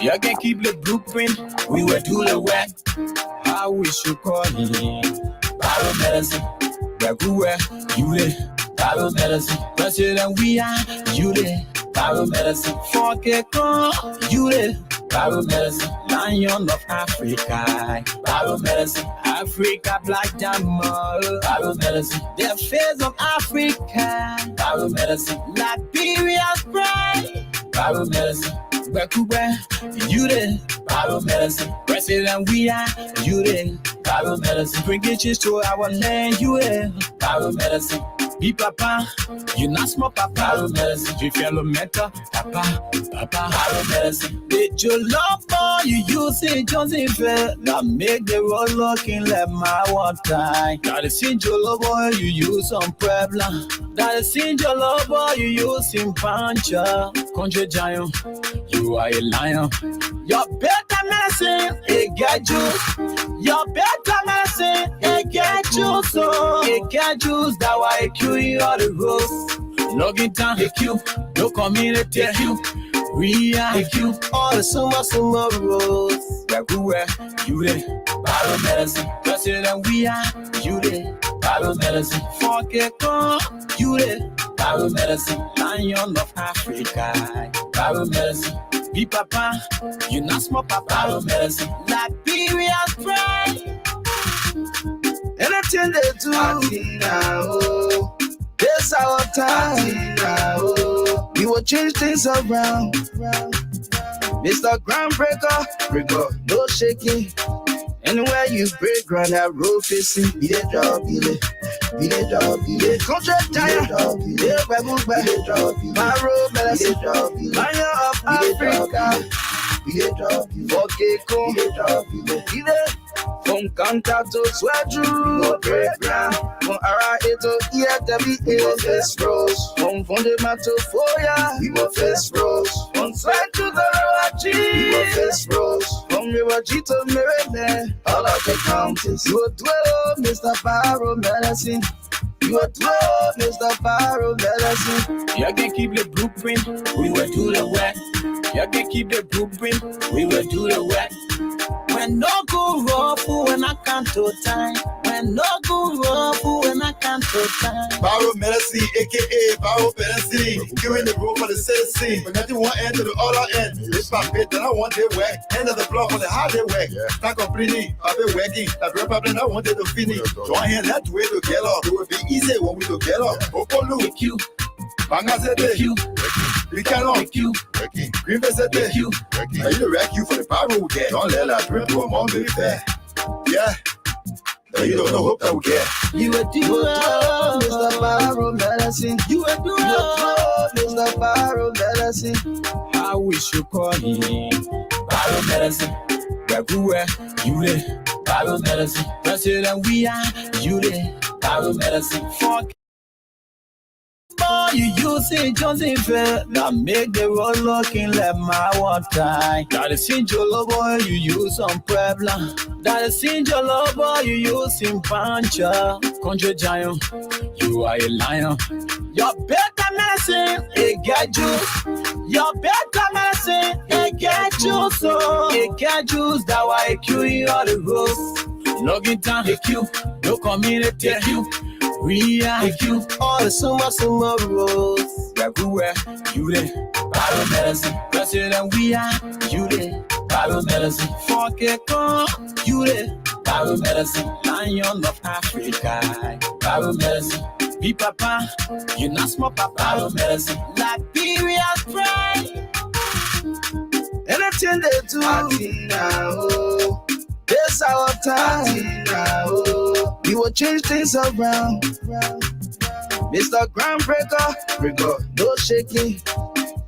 You can keep the blueprint. We will do the work. How we should call it biomedicine. Everywhere you live, biomedicine. President, we are you live, biomedicine. Fuck it, you live, biomedicine. Lion of Africa, biomedicine. Africa, black diamond, biomedicine. The face of Africa, biomedicine. Liberia's pride, biomedicine. Bekube, you there, biomedicine. President, we are you there, biomedicine. Bring it to our land, you there, biomedicine. Be papa, you not small papa, biomedicine. You fellow mentor, papa, biomedicine. Did you love for you use it, Joseph? Now make the road looking like my water. That is in your love boy, you use some problem. That is in your love boy, you use in puncher. Country giant, you are a lion. Your better medicine, it get you. Your better medicine, it get you. So it get you, that why it cure you all the roads. Logging down, it you. No community, it you. We are it you. All the summer roads. Everywhere, you there. Biomedicine. President, we are you there. Biomedicine. Fuck it, you there. Biomedicine. Lion of Africa. Biomedicine. Be papa, you not small papa, biomedicine. Liberia's pride. Anything they do, now, this our time. Now, we will change things around. Mr. Groundbreaker, no shaking. Anywhere you break ground, that road facing. Be the job, be the job, be the contract tire. Be the job, my road medicine. Lion of Africa. Be the job, be the job, be the from counter to sweat break ground. From ara to ETB, we will face rose. From fundamental foya, we will face rose. From side to the Rawachi, we will face rose. From Rawachi to Maryland, all of the counties. You will dwell, Mr. Biomedicine. You will dwell, Mr. Biomedicine. You can keep the blueprint, we will do the work. You can keep the blueprint, we will do the work. When no go rough, when I can't to time. When no go rough, when I can't to time. Biomedicine, aka biomedicine, giving the room for the citizen. From nothing one end to the other end. This paper that I want to work. End of the block on the hard they work. Not completely, I've been working. I've been problem I wanted to finish. Join hand that way together. It will be easy when we together. Opolu, you. Bangazete, you. We cannot you. Green Vesete, you. I need to wreck you for the power get. Don't let that drip to a mom be fair. Yeah. You don't know hope that we get. You will do Mr. Biomedicine. You will do Mr. Biomedicine. How we should call it biomedicine. Everywhere you live, biomedicine. President, we are you live, biomedicine. Fuck. You use it, Joseph. Now make the road looking like my water. That is in your love boy, you use some problem. That is in your love boy, you use in puncher. Country giant, you are a lion. Your better medicine, it get you. Your better medicine, it get you. So it get you, that why it cure you all the roads. Logging down, it you. No community, it you. We are you. All the summer roads. Everywhere you there, biomedicine. President, we are you there, biomedicine. Fuck it, you there, biomedicine. Lion of Africa, biomedicine. Be papa, you not small papa, biomedicine. Liberia's pride. Anything they do, now, this our time. Now, we will change things around. Mr. Groundbreaker, no shaking.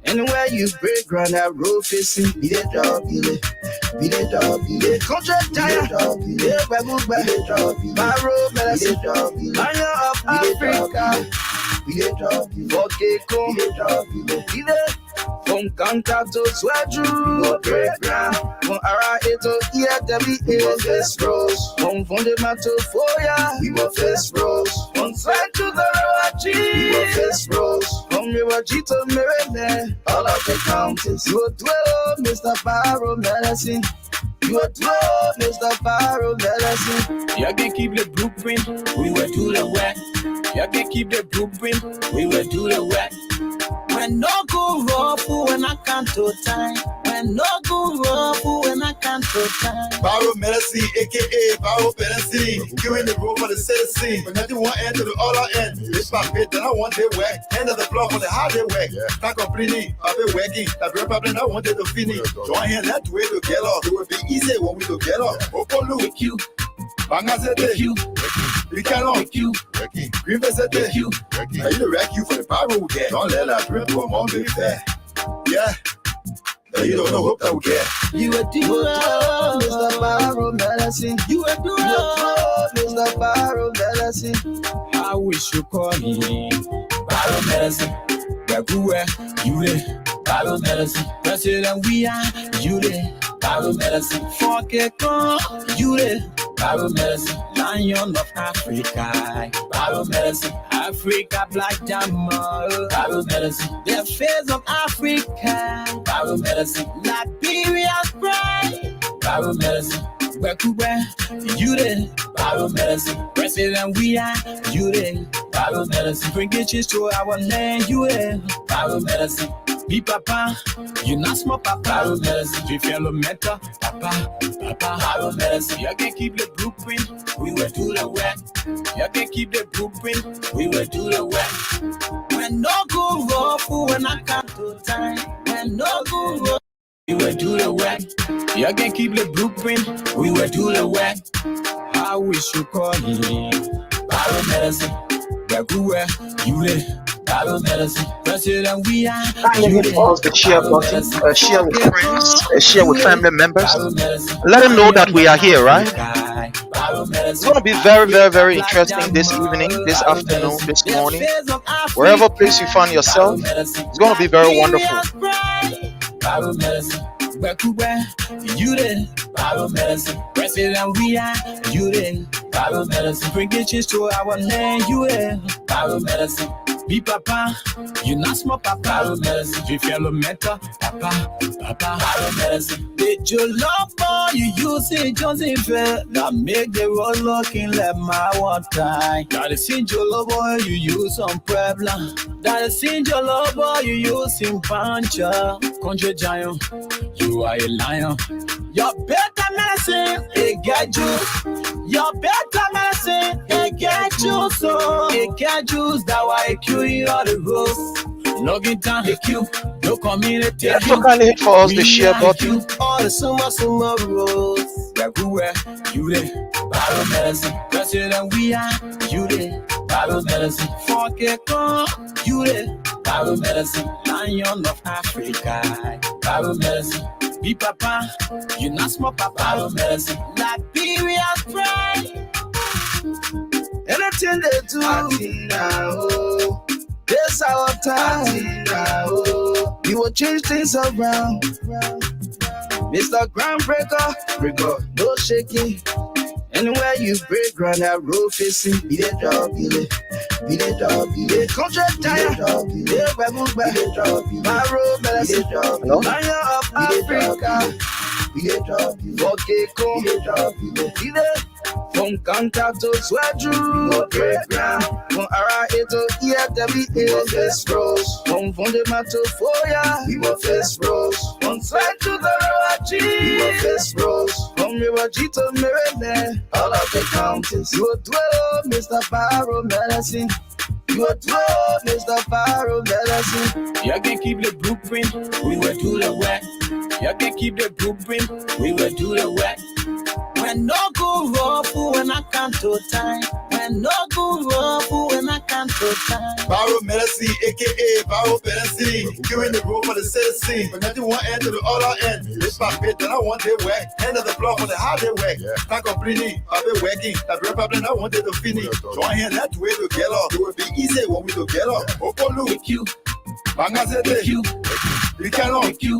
Anywhere you break ground, that road facing. Be the job, be the job, be the contract tire. Be the job, my road medicine. Lion of Africa. Be the job, be the job, be the from counter to sweat break ground. From ara to ETB, we will face rose. From fundamental foya, we will face rose. From side to the Rawachi, we will face rose. From From Rivergy to Maryland, all of the counties. You do it, Mr. Barrow Medicine. You do it, Mr. Barrow Medicine. You can keep the blueprint, we will do the work. You can keep the blueprint, we will do the work. When no go rough, when I can't to time. When no go rough, when I can't to time. Barrow Medicine, aka Barrow Medicine. Giving the road for the citizen. When nothing one end to the other end. This my pit, then I want their work. End of the block for the hard they work. Not completely, I've been working. That real problem I wanted to finish. Join here, let's wait together. It will be easy when we together. Opolu, With you, Bangazete, with you, Ricano, with you, Green Vesete, with you. I need to wreck you for the Barrow there. Don't let that drip to a mom be fair. Yeah. You don't know what that will get. You will do Oh, it, Mr. Barrow Medicine. you will do You it. do Mr. Barrow Medicine. I wish you call me Barrow Medicine. Everywhere you live, Barrow Medicine. President, we are you live, Barrow Medicine. Fuck it, you live, Barrow Medicine. Lion of Africa, Barrow Medicine. Africa, Black Diamond, Barrow Medicine. The face of Africa, Barrow Medicine. Liberia's pride, Barrow Medicine. Where you there, Barrow Medicine. President, we are you there, Barrow Medicine. Bring it to our land, you there, Barrow Medicine. Be papa, you not small papa, Barrow Medicine. You feel mental, papa, Barrow Medicine. You can keep the blueprint, we will do the work. You can keep the blueprint, we will do the work. When no go rough, when I come to time. When no go rough, we will do the work. You can keep the blueprint, we will do the work. I wish you call me Barrow Medicine. Everywhere you live, Barrow Medicine. President, we are. Kindly hit pause the share button, share with friends, share with family members. Let them know that we are here, right? It's going to be very, very, very interesting this evening, this afternoon, this morning. Wherever place you find yourself, it's going to be very wonderful. Barrow Medicine. You there, Barrow Medicine. President, we are you there, Barrow Medicine. Bring it to our land, you there, Barrow Medicine. Be papa, you not small papa, Barrow Medicine. You feel mental, papa, Barrow Medicine. Did you love boy, you use it, Joseph? That make the road looking like my one time. Gotta see your love boy, you use some problem. Gotta see your love boy, you use in puncher. Country giant, you are a lion. Your better medicine, it get you. Your better medicine, it get you. So it get you, that why it kill you all the roads. Logging down the queue, no community. Yeah, so kindly hit for us the share button. All the summer roads. Everywhere you live, Barrow Medicine. President, we are you live, Barrow Medicine. Fuck it, you live, Barrow Medicine. Lion of Africa, Barrow Medicine. Be papa, you not small papa, Barrow Medicine. Liberia's pride. Anything they do now, this our time now. We will change things around. Mr. Groundbreaker, record, no shaking. Anywhere you break ground, that road facing. Be the job, be the job, be the contract tire. Be the job, Barrow Medicine. Lion of Africa. Be the job, be the job, be the from contact to Swedru, no breakground. From RIA to EFW, we will face rose. From Fundamental to Foya, we will face rose. From Swed to the Rawachi, we will face rose. From Rivergy to Maryland, all of the counties. You will dwell, Mr. Barrow Medicine. You will dwell, Mr. Barrow Medicine. You can keep the blueprint, we will do the work. You can keep the blueprint, we will do the work. When no go rough, when I come to time. When no go rough, when I come to time. Barrow Medicine, aka Barrow Medicine. Giving the road for the citizen. When nothing one end to the other end. This my pit, then I want their work. End of the block for the hard they work. Not completely, I've been working. That real problem I wanted to finish. Join here, let's wait together. It will be easy when we together. Opolu, With you, Bangazete, with you, Ricano, with you,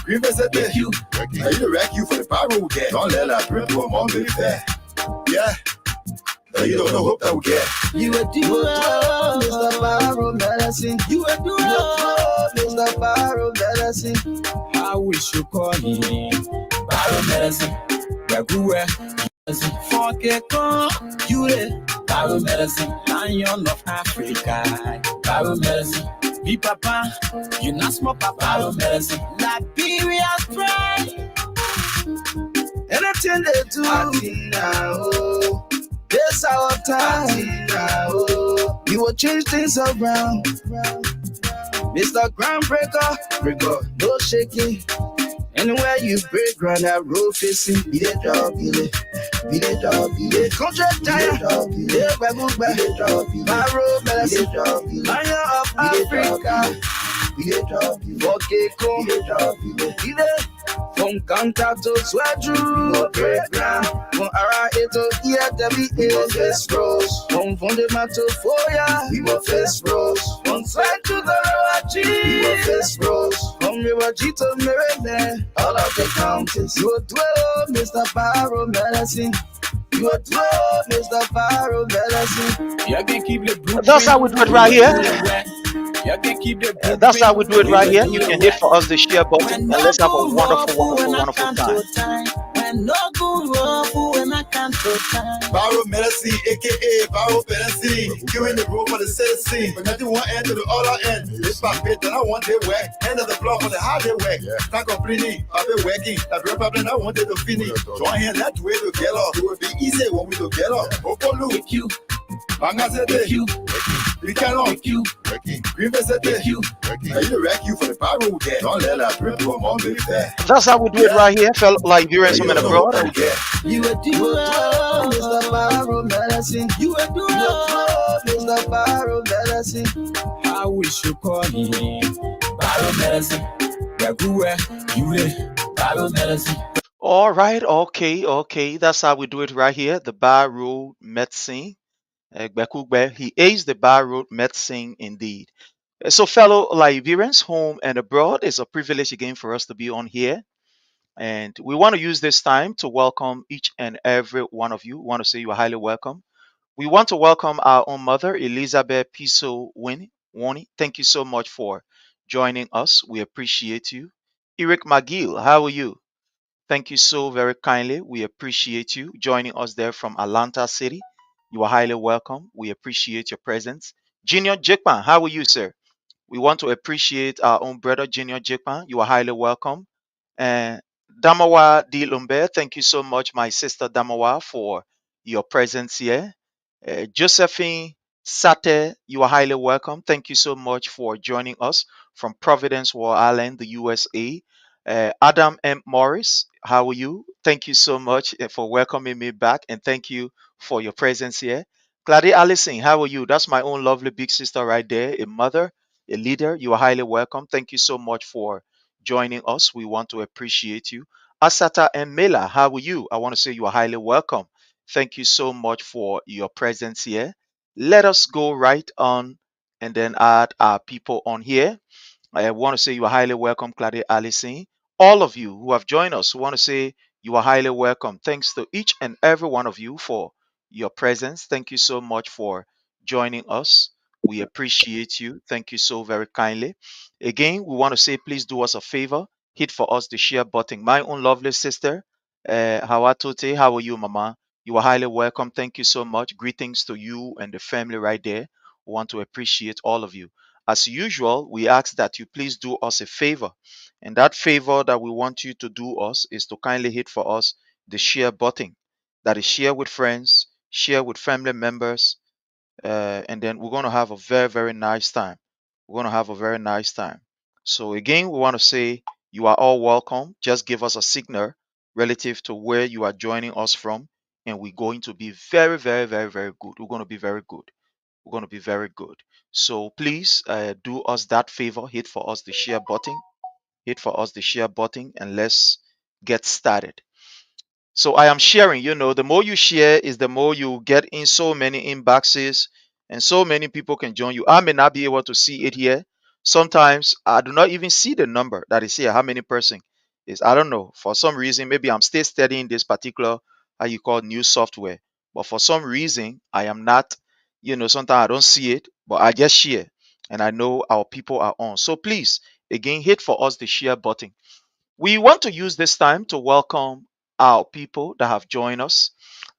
Green Vesete, with you. I need to wreck you for the Barrow there. Don't let that drip to a mom be fair. Yeah. You don't know hope that we get. You a duo, Mr. Barrow Medicine. You a duo, Mr. Barrow Medicine. How we should call him Barrow Medicine. Everywhere. Fuck it, you the Barrow Medicine. Lion of Africa. Barrow Medicine. Be papa, you not smoke papa. Barrow Medicine. Liberia's pride. Anything they do, oh, this our time. Oh, we will change things around. Mr. Groundbreaker, breaker, no shaking. Anywhere you break ground, that road facing. Be the job, be the job, be the contract tire. Be the job, be my road, medicine. Lion of Africa. Be the job, be the job, be the from counter to swedru, break ground. From ara to EFW, we will face rose. From fundamental foya, we will face rose. From side to the Rawachi, we will face rose. From Rawachi to Merene, all of the counties. You will dwell, Mr. Barrow Medicine. You will dwell, Mr. Barrow Medicine. You can keep the blue. That's how we do it right here. You can keep the That's how we do it right here. You can hit for us the share button and let's have a wonderful time. No good when I can't time. Barrow Medicine, aka Barrow Medicine, giving the room for the citizen. But nothing one end to the other end. This paper that I want they work. End of the block on the hard they work. Can't completely, I've been working. That real problem I wanted to finish. Join here, that way to get off. It will be easy when we to get off. Opolu, you, Bangazete, you, we cannot. you, Green Vesete, you. Now you wreck you for the Barrow there. Don't let that rip for mom be fair. That's how we do it right here, fellow Liberians from abroad. You a duo, Mr. Barrow Medicine. You a duo, Mr. Barrow Medicine. How we should call him Barrow Medicine. Everywhere. You the Barrow Medicine. All right, okay. That's how we do it right here. The Barrow Medicine. He is the Barrow Medicine indeed. So, fellow Liberians, home and abroad, it's a privilege again for us to be on here. And we want to use this time to welcome each and every one of you. We want to say you are highly welcome. We want to welcome our own mother, Elizabeth Piso Wani. Thank you so much for joining us. We appreciate you. Eric McGill, how are you? Thank you so very kindly. We appreciate you joining us there from Atlanta City. You are highly welcome. We appreciate your presence. Junior Jekpan, how are you, sir? We want to appreciate our own brother, Junior Jekpan. You are highly welcome. And Damawa D. Lumbe, thank you so much, my sister Damawa, for your presence here. Josephine Sate, you are highly welcome. Thank you so much for joining us from Providence, Rhode Island, the USA. Adam M. Morris, how are you? Thank you so much for welcoming me back, and thank you for your presence here. Claudia Allison, how are you? That's my own lovely big sister right there, a mother, a leader. You are highly welcome. Thank you so much for joining us. We want to appreciate you. Asata and Mela, how are you? I want to say you are highly welcome. Thank you so much for your presence here. Let us go right on and then add our people on here. I want to say you are highly welcome, Claudia Allison. All of you who have joined us, we want to say you are highly welcome. Thanks to each and every one of you for your presence. Thank you so much for joining us. We appreciate you. Thank you so very kindly. Again, we want to say please do us a favor. Hit for us the share button. My own lovely sister, Hawatote, how are you, Mama? You are highly welcome. Thank you so much. Greetings to you and the family right there. We want to appreciate all of you. As usual, we ask that you please do us a favor. And that favor that we want you to do us is to kindly hit for us the share button. That is share with friends, share with family members, and then we're going to have a very, very nice time. We're going to have a very nice time. So, again, we want to say you are all welcome. Just give us a signal relative to where you are joining us from, and we're going to be very, very, very, very good. We're going to be very good. We're going to be very good. So, please do us that favor. Hit for us the share button. Hit for us the share button, and let's get started. So I am sharing, the more you share is the more you get in so many inboxes and so many people can join you. I may not be able to see it here. Sometimes I do not even see the number that is here, how many person is. I don't know. For some reason, maybe I'm still studying this particular, how you call new software. but for some reason I am not, sometimes I don't see it, but I just share and I know our people are on. So please, again, hit for us the share button. We want to use this time to welcome our people that have joined us.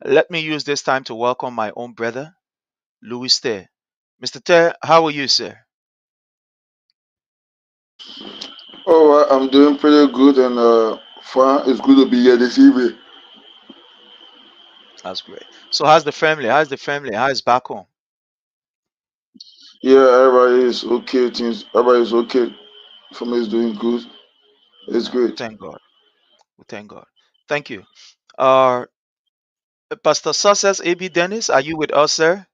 Let me use this time to welcome my own brother, Louis Ter. Mr. Ter, how are you, sir? Oh, I'm doing pretty good and fine. It's good to be here this evening. That's great. So how's the family? How's the family? How's back home? Yeah, everybody is okay. Things, everybody is okay. Family is doing good. It's We great. thank God. We thank God. Thank you. Uh, Pastor Success AB Dennis, are you with us, sir?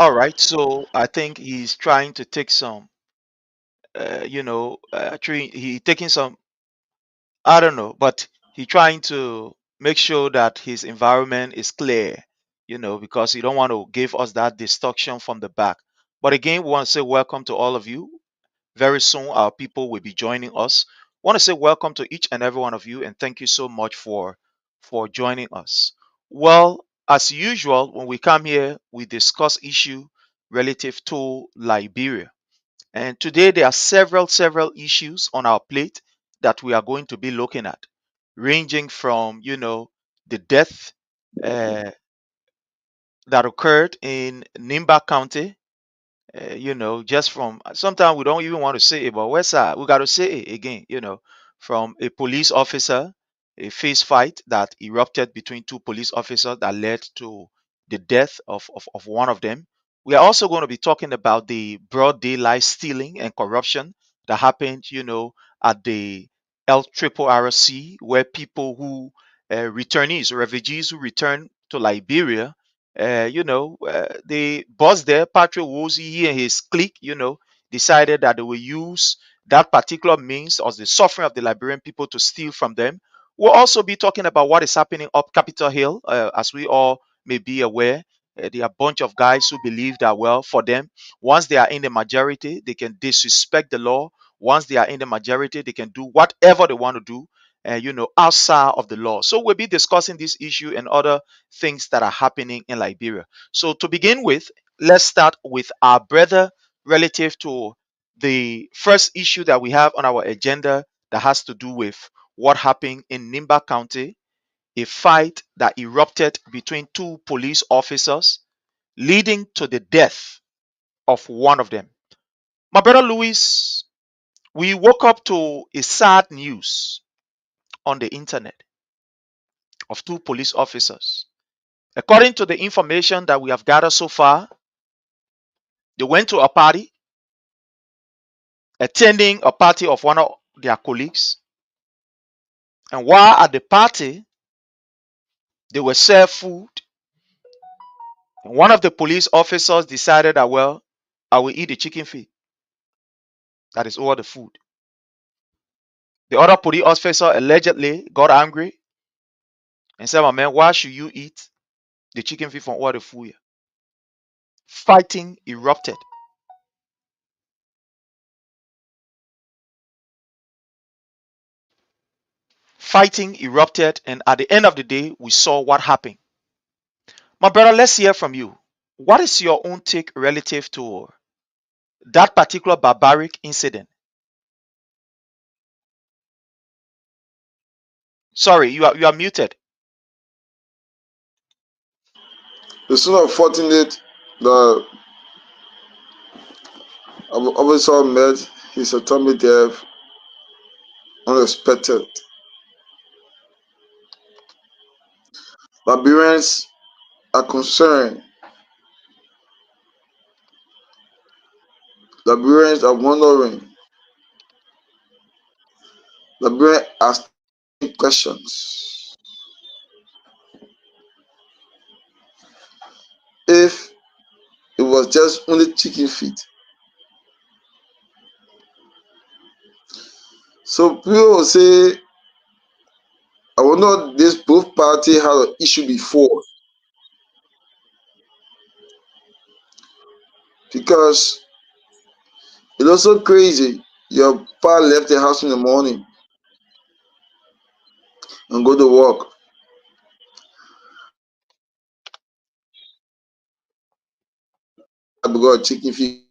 All right. So I think he's trying to take some, actually he taking some, I don't know, but he trying to make sure that his environment is clear, because he don't want to give us that distortion from the back. But again, we want to say welcome to all of you. Very soon, our people will be joining us. Want to say welcome to each and every one of you, and thank you so much for joining us. Well, as usual, when we come here, we discuss issue relative to Liberia. And today there are several issues on our plate that we are going to be looking at, ranging from the death uh, that occurred in Nimba County, just from sometimes we don't even want to say it, but where's that? We got to say it again, from a police officer, a fist fight that erupted between two police officers that led to the death of one of them. We are also going to be talking about the broad daylight stealing and corruption that happened, at the LRRC, where people who returnees, refugees who return to Liberia, the boss there, Patrick Wozi, he and his clique, decided that they will use that particular means of the suffering of the Liberian people to steal from them. We'll also be talking about what is happening up Capitol Hill, as we all may be aware. There are a bunch of guys who believe that, well, for them, once they are in the majority, they can disrespect the law. Once they are in the majority, they can do whatever they want to do, outside of the law. So we'll be discussing this issue and other things that are happening in Liberia. So, to begin with, let's start with our brother relative to the first issue that we have on our agenda that has to do with what happened in Nimba County, a fight that erupted between two police officers, leading to the death of one of them. My brother Louis, we woke up to a sad news on the internet of two police officers. According to the information that we have gathered so far, they went to a party, attending a party of one of their colleagues. And while at the party, they were served food. And one of the police officers decided that, well, I will eat the chicken feet. That is all the food. The other police officer allegedly got angry and said, my man, why should you eat the chicken feet from all the food here? Fighting erupted. Fighting erupted. And at the end of the day, we saw what happened. My brother, let's hear from you. What is your own take relative to that particular barbaric incident? Sorry, you are muted. It's so unfortunate that our officer met his atomic death unexpected. Liberians are concerned. Liberians are wondering. Liberians are asking questions. If it was just only chicken feet. So people will say, I wonder this both party had an issue before because it's also crazy. Your pa left the house in the morning and go to work. Because chicken feed,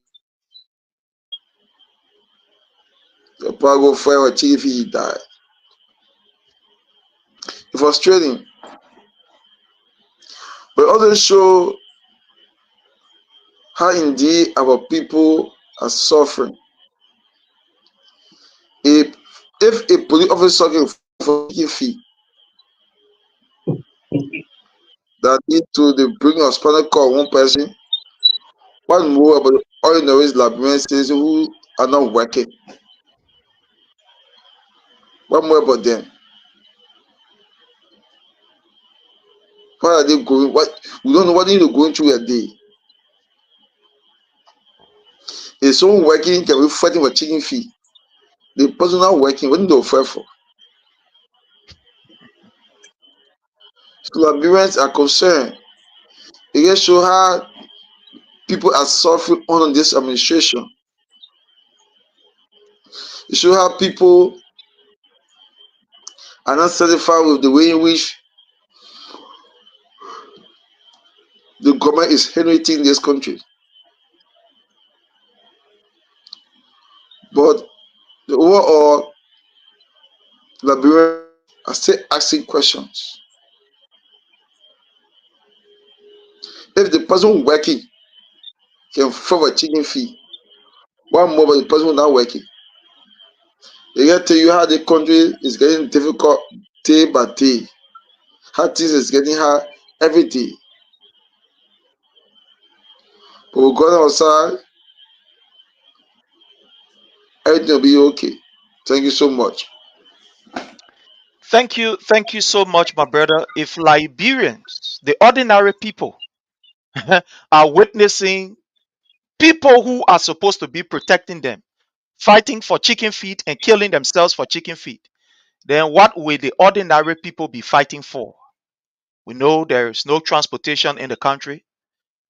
the power go fire chicken feed die. It's frustrating, but also show how indeed our people are suffering. If a police officer can for chicken feed, that need to the bring a spinal cord one person, what more about ordinary Liberians who are not working? What more about them? What are they going? What we don't know what they're going through a day. If someone working can be fighting for chicken feed, the person not working, what do they fight for? So Liberians are concerned. It just show how people are suffering under this administration. It show how people are not satisfied with the way in which the government is inheriting this country. But the overall Liberians are still asking questions. If the person working can fight a chicken feed, what more about the person not working? They can tell you how the country is getting difficult day by day. How things is getting hard every day. But we're going outside, everything will be okay. Thank you so much. Thank you so much, my brother. If Liberians, the ordinary people, are witnessing people who are supposed to be protecting them, fighting for chicken feet and killing themselves for chicken feet, then what will the ordinary people be fighting for? We know there is no transportation in the country.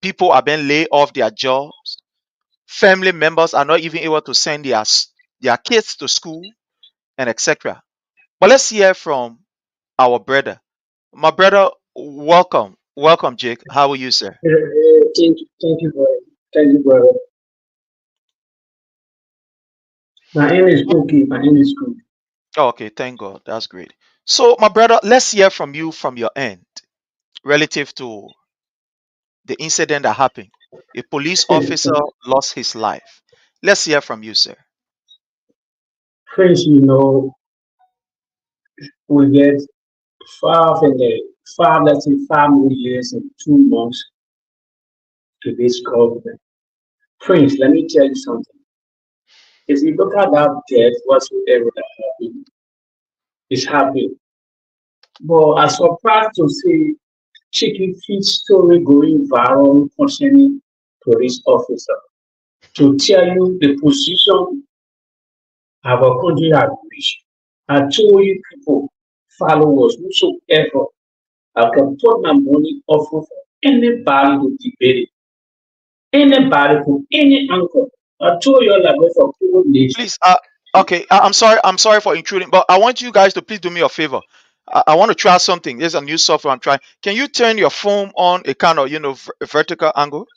People are being laid off their jobs. Family members are not even able to send their kids to school and etc. But let's hear from our brother. My brother, welcome. Welcome, Jake. How are you, sir? Thank you, brother. My name is Cookie. My name is Cookie. Oh, okay, thank God. That's great. So, my brother, let's hear from you from your end relative to the incident that happened. A police officer lost his life. Let's hear from you, sir. Friends, we get let's say 5 more years and 2 months to this government. Friends, let me tell you something. If you look at that death, whatsoever that happened, is happening. But I'm surprised to see chicken feed story going viral concerning police officer. To tell you the position our country has reached. I told you people, followers, whosoever, I can put my money off for anybody to debate it. Anybody from any angle. I told you all about for people nation. Please, okay, I'm sorry for intruding, but I want you guys to please do me a favor. I want to try something. There's a new software I'm trying. Can you turn your phone on a kind of, vertical angle?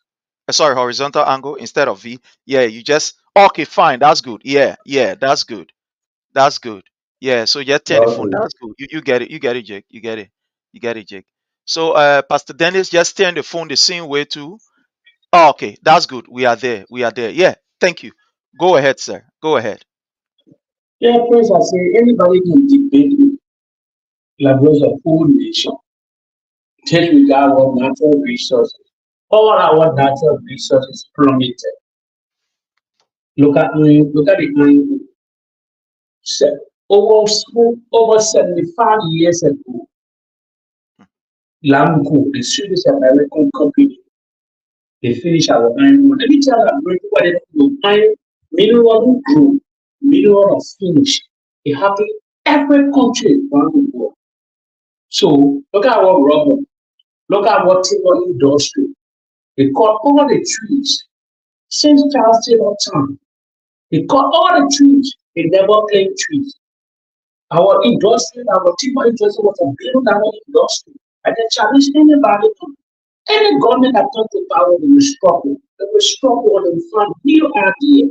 Sorry, horizontal angle instead of V. Yeah, you just, okay, fine. That's good. Yeah, that's good. That's good. Yeah, so just turn the phone. Okay. That's good. You get it. You get it, Jake. You get it. You get it, Jake. So, Pastor Dennis, just turn the phone the same way too. Oh, okay, that's good. We are there. We are there. Yeah, thank you. Go ahead, sir. Go ahead. Yeah, first I say anybody can debate me. Like those of whole nation. Take regard our natural resources. All our natural resources plummeted. Look at the iron. Se- Over over 75 years ago, Lamco, the Swedish American company, they finish our iron. Let me tell you, what they do. Iron mineral grow, mineral finish. It happens every country around the world. So look at our rubber, look at what timber industry. They cut all the trees since Charles Taylor time. They cut all the trees. They never plant trees. Our industry, our timber industry was a billion-dollar industry. And they challenge anybody to any government that comes to power, they will struggle. They will struggle on the front real idea.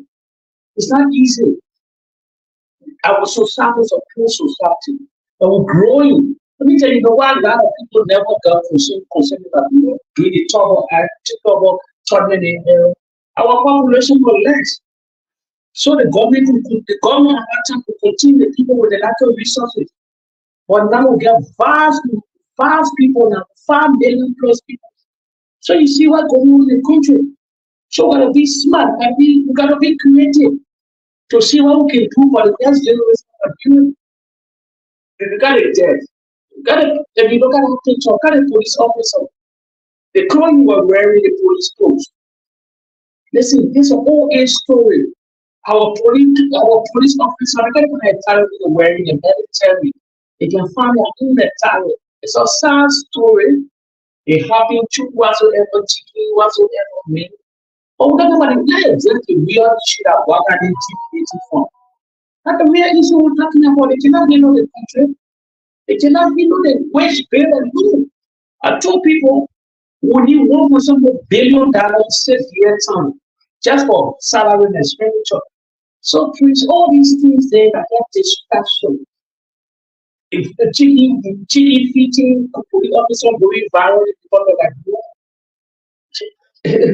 It's not easy. Our society is a poor society. And we're growing. Let me tell you, why a lot of people never got concerned about doing the trouble act, trouble, turning in our population will less. So the government at that time could continue the people with the lack of resources. But now we get vast people now, 5 million plus people. So you see what's going on in the country. So we gotta be smart, we gotta be creative to see what we can do for the next generation of human. You got it there. You got it. If you look at the picture, got a police officer. The clothes you were wearing, the police clothes. Listen, this is a whole age story. Our police officer, I can't even tell you wearing a military. They can find out in the tower. It's a sad story. It happened to whatsoever, whatsoever mean. But we're talking about the real exactly real issue that what are they deviating from. Not the real issue we're talking about. They cannot handle the country. They cannot handle the wage bill and move. I told people we need $1.7 billion 6 year term just for salary and expenditure. So please, all these things there that have distraction. If the chicken feeding police officer going viral because of that.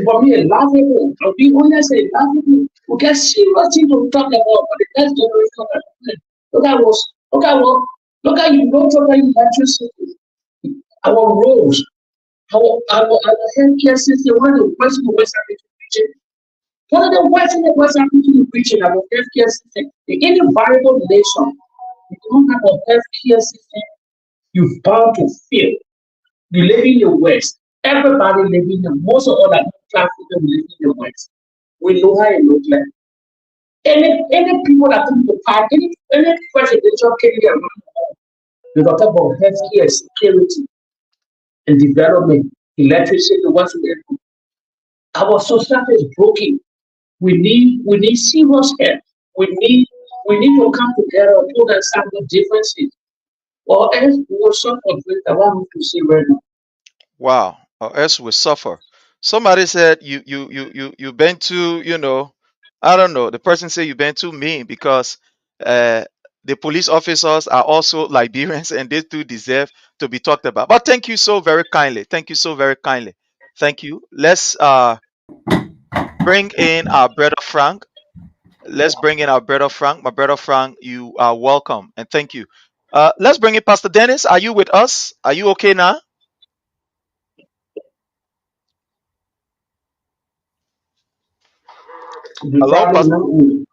For me, laughable. For me, when I say laughable, we get serious thing to talk about for the next generation. Look at us. Look at you. Don't talk about electricity. Our roads, our healthcare system. One of the worst in the West African region. One of the worst in the West African region. Our healthcare system. In any variable nation, if you don't have a healthcare system, you're bound to fail. You live in the West. Everybody living in the most of all that class people live in the West. We know how it looks like. Any people that come to power, any presidential candidate around the world, we talk about healthcare, security, and development, electricity, whatsoever. Our society is broken. We need serious help. We need to come together and put aside the differences. Or else we will suffer greater. What we to see right now. Wow. Or else we suffer. Somebody said you've been too, I don't know. The person said you've been too mean because uh the police officers are also Liberians and they too deserve to be talked about. But thank you so very kindly. Thank you so very kindly. Thank you. Let's bring in our brother Frank. Let's bring in our brother Frank. My brother Frank, you are welcome and thank you. Let's bring in Pastor Dennis. Are you with us? Are you okay now? The Hello, problem Pastor. now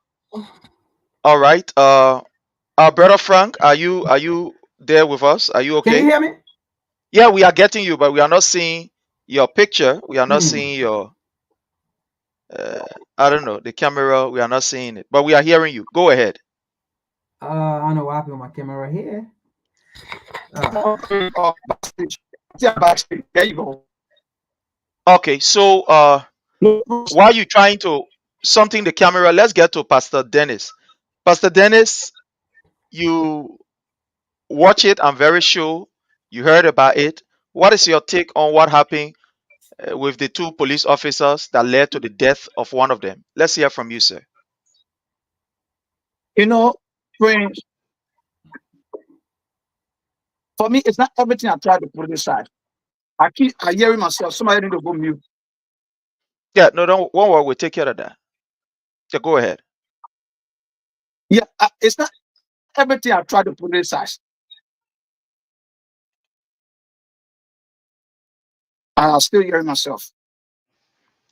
All right. Our brother Frank, are you there with us? Are you Can you okay? hear me? Yeah, we are getting you, but we are not seeing your picture. We are not seeing your uh, I don't know, the camera. We are not seeing it, but we are hearing you. Go ahead. I don't know why I put my camera here. Backstage. Yeah, backstage. There you go. Okay, so Look, while you trying to something the camera, let's get to Pastor Dennis. Pastor Dennis, you watch it. I'm very sure you heard about it. What is your take on what happened with the two police officers that led to the death of one of them? Let's hear from you, sir. you know, friends, for me, it's not everything I try to put aside. I hearing myself. Somebody need to go mute. Yeah, no, don't worry. We'll take care of that. Yeah, go ahead. Yeah, it's not everything I try to put aside. I'm still hearing myself.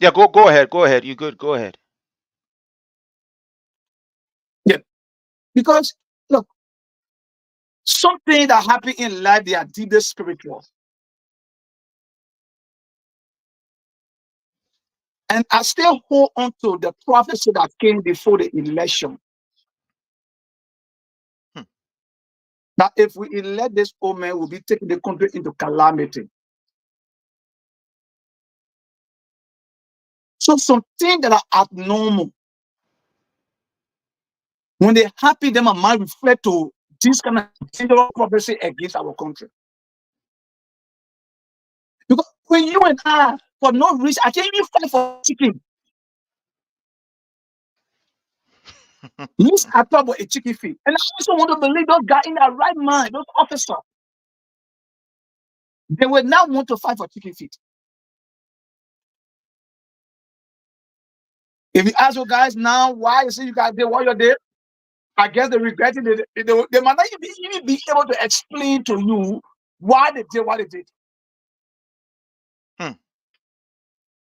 Yeah, go ahead. Go ahead. You good? Go ahead. Yeah, because look, something that happened in life, they are deeply spiritual. And I still hold on to the prophecy that came before the election. Hmm. That if we elect this old man, we'll be taking the country into calamity. So some things that are abnormal, when they happen, then my mind reflect to this kind of dangerous prophecy against our country. Because when you and I, for no reason, I can't even fight for chicken. Least I talk about a chicken feed. And I also want to believe those guys in their right mind, those officers, they will now want to fight for chicken feed. If you ask your guys now why you see you guys did what you did, I guess they regret it. They might not even be able to explain to you why they did what they did.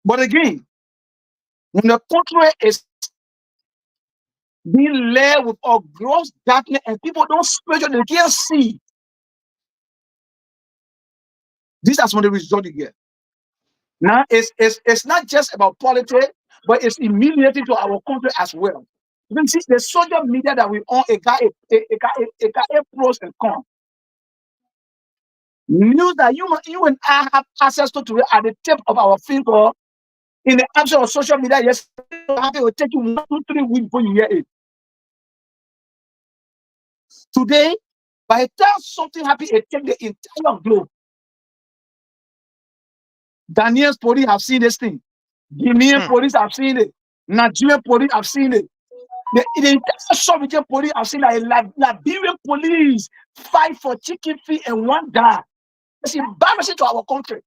But again, when the country is being led with a gross darkness and people don't spiritually, they can't see. This is what the result you get. Now it's not just about politics, but it's immediately to our country as well. You can see the social media that we own, a guy pros and cons. News that you and I have access to today at the tip of our finger. In the absence of social media, yes, it will take you 1 to 3 weeks before you hear it. Today, by the time something happens, it takes the entire globe. Ghanaian police have seen this thing. Guinean police have seen it. Nigerian police have seen it. The entire Soviet police have seen that Liberian police fight for chicken feet and one die. It's embarrassing to our country.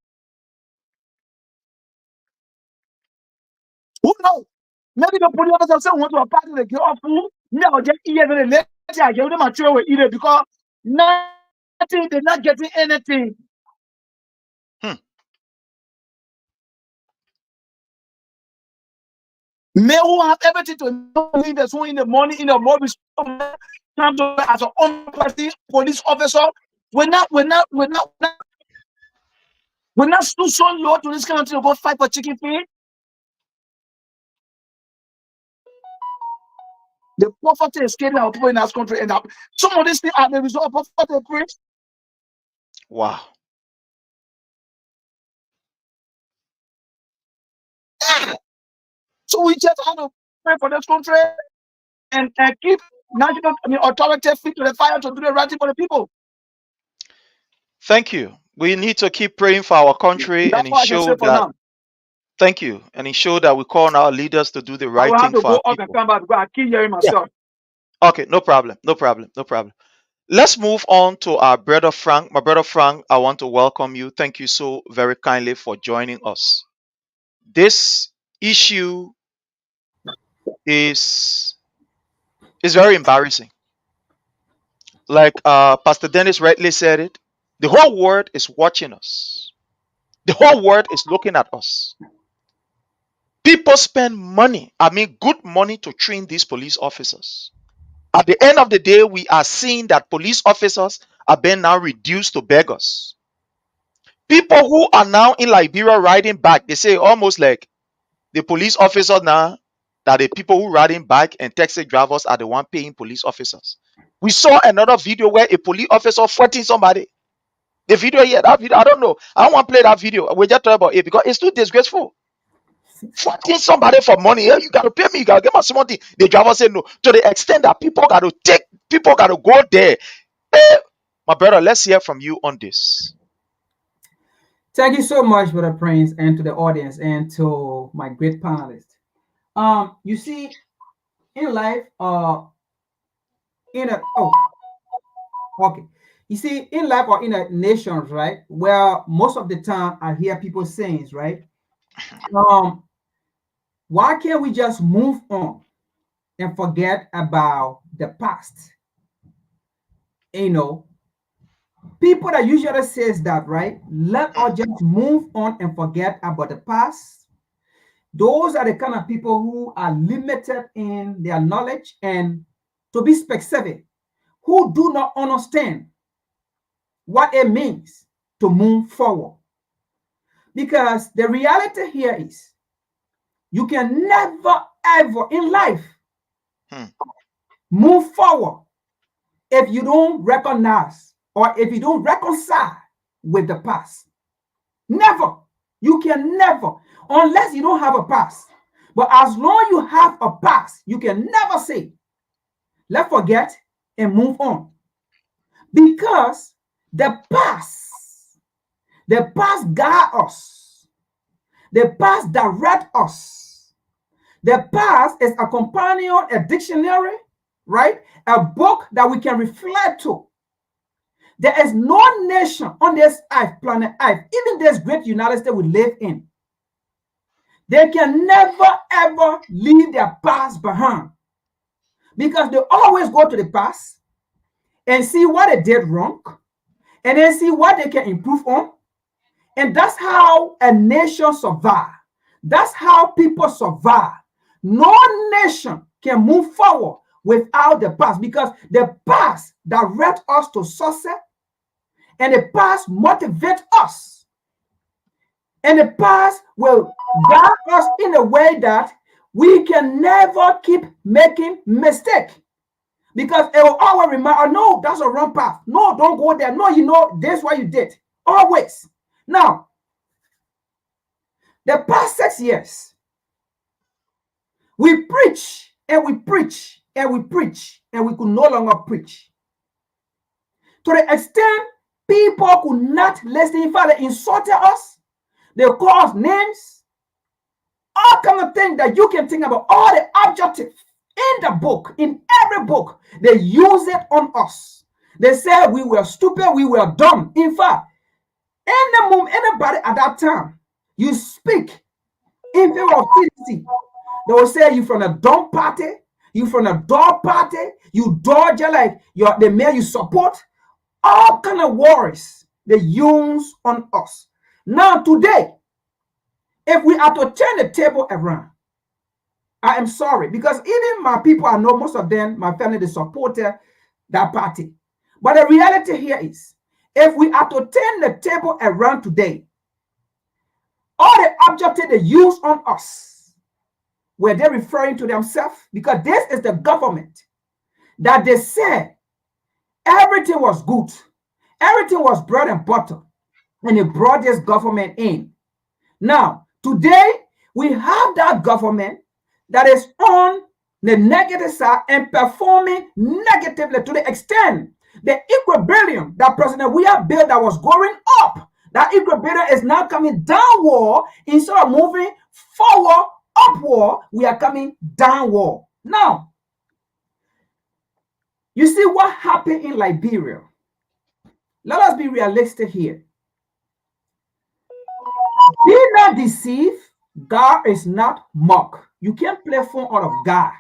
Who knows? Maybe the police officers say want to a party they get off food. Me, I'll just eat it and let I give them a tray with eat it because nothing, they're not getting anything. May who have everything to leave us in the morning in the morning come to as an unparty police officer. We're not still so low to this country to go fight for chicken feed. The poverty is killing our people in our country, and some of these things are the result of poverty. Wow. So we just have to pray for this country and keep national authority fit to the fire to do the right thing for the people. Thank you. We need to keep praying for our country and ensure that. Thank you, and ensure that we call on our leaders to do the right thing for our people. And come back because I keep hearing myself. Yeah. Okay, no problem. Let's move on to our brother Frank. My brother Frank, I want to welcome you. Thank you so very kindly for joining us. This issue is very embarrassing. Like Pastor Dennis rightly said it, the whole world is watching us. The whole world is looking at us. People spend money, good money to train these police officers. At the end of the day, we are seeing that police officers are being now reduced to beggars. People who are now in Liberia riding back, they say almost like the police officers now, that the people who riding back and taxi drivers are the one paying police officers. We saw another video where a police officer fighting somebody. The video here, that video, I don't know. I don't want to play that video. We just talk about it because it's too disgraceful. Fighting somebody for money, you got to pay me, you got to get my money. The driver said no. To the extent that people got to go there. My brother, let's hear from you on this. Thank you so much, Brother Prince, and to the audience and to my great panelists. You see, in life, you see, in life or in a nation, right, where most of the time I hear people saying, right, why can't we just move on and forget about the past? People that usually says that, right, let us just move on and forget about the past. Those are the kind of people who are limited in their knowledge and, to be specific, who do not understand what it means to move forward. Because the reality here is you can never, ever in life move forward if you don't recognize or if you don't reconcile with the past. Never. You can never, unless you don't have a past. But as long as you have a past, you can never say, let's forget and move on. Because the past guide us. The past direct us. The past is a companion, a dictionary, right? A book that we can reflect to. There is no nation on this earth, planet Earth, even this great United States we live in. They can never ever leave their past behind, because they always go to the past and see what they did wrong, and then see what they can improve on. And that's how a nation survives. That's how people survive. No nation can move forward without the past, because the past directs us to success, and the past motivates us, and the past will guide us in a way that we can never keep making mistakes, because it will always remind, oh, no, that's a wrong path. No, don't go there. No, you know, that's what you did. Always. Now, the past 6 years, we preach and we preach and we preach, and we could no longer preach. To the extent people could not listen. In fact, they insulted us. They called us names. All kind of things that you can think about. All the adjectives in the book, in every book, they use it on us. They said we were stupid, we were dumb. In fact, anybody at that time, you speak in favor of TDC, they will say you from a dumb party, you from a dog party, you dodge like the man you support. All kind of words they use on us. Now today, if we are to turn the table around, I am sorry, because even my people, I know most of them, my family, they supported that party. But the reality here is, if we are to turn the table around today, all the objectives they use on us, were they referring to themselves? Because this is the government that they said everything was good, everything was bread and butter, and they brought this government in. Now, today, we have that government that is on the negative side and performing negatively, to the extent the equilibrium that President Weah built that was going up, that equilibrium is now coming downward. Instead of moving forward, upward, we are coming downward. Now, you see what happened in Liberia. Let us be realistic here. Be not deceived. God is not mocked. You can't play phone out of God,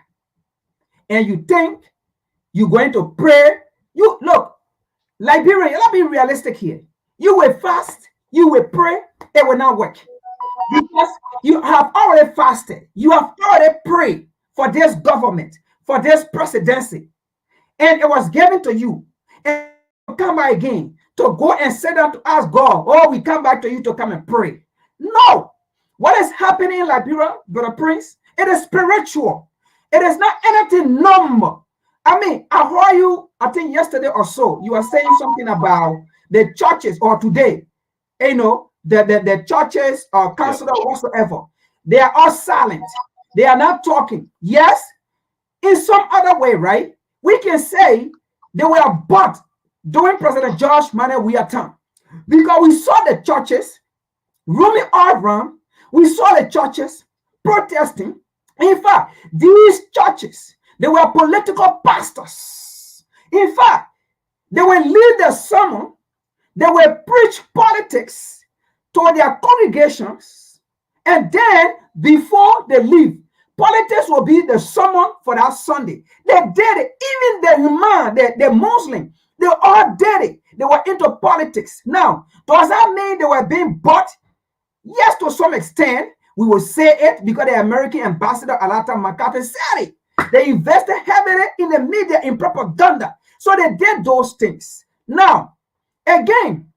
and you think you're going to pray. You look, Liberia, let's be realistic here. You will fast, you will pray, it will not work. Because you have already fasted, you have already prayed for this government, for this presidency, and it was given to you. And you come back again to go and sit down to ask God, oh, we come back to you to come and pray. No. What is happening in Liberia, Brother Prince? It is spiritual. It is not anything normal. I mean, I heard you, I think yesterday or so, you were saying something about the churches, or today, you know, the churches or council or whatsoever. They are all silent. They are not talking. Yes, in some other way, right? We can say they were bought during President George Manneh Weah time, because we saw the churches roaming all around. We saw the churches protesting. In fact, these churches, they were political pastors. In fact, they will lead the sermon, they will preach politics to their congregations, and then before they leave, politics will be the sermon for that Sunday. They did it. Even the Imam, the Muslim, they all did it. They were into politics. Now, does that mean they were being bought? Yes, to some extent. We will say it because the American ambassador Alata McCarthy said it. They invested heavily in the media, in propaganda. So they did those things. Now, again,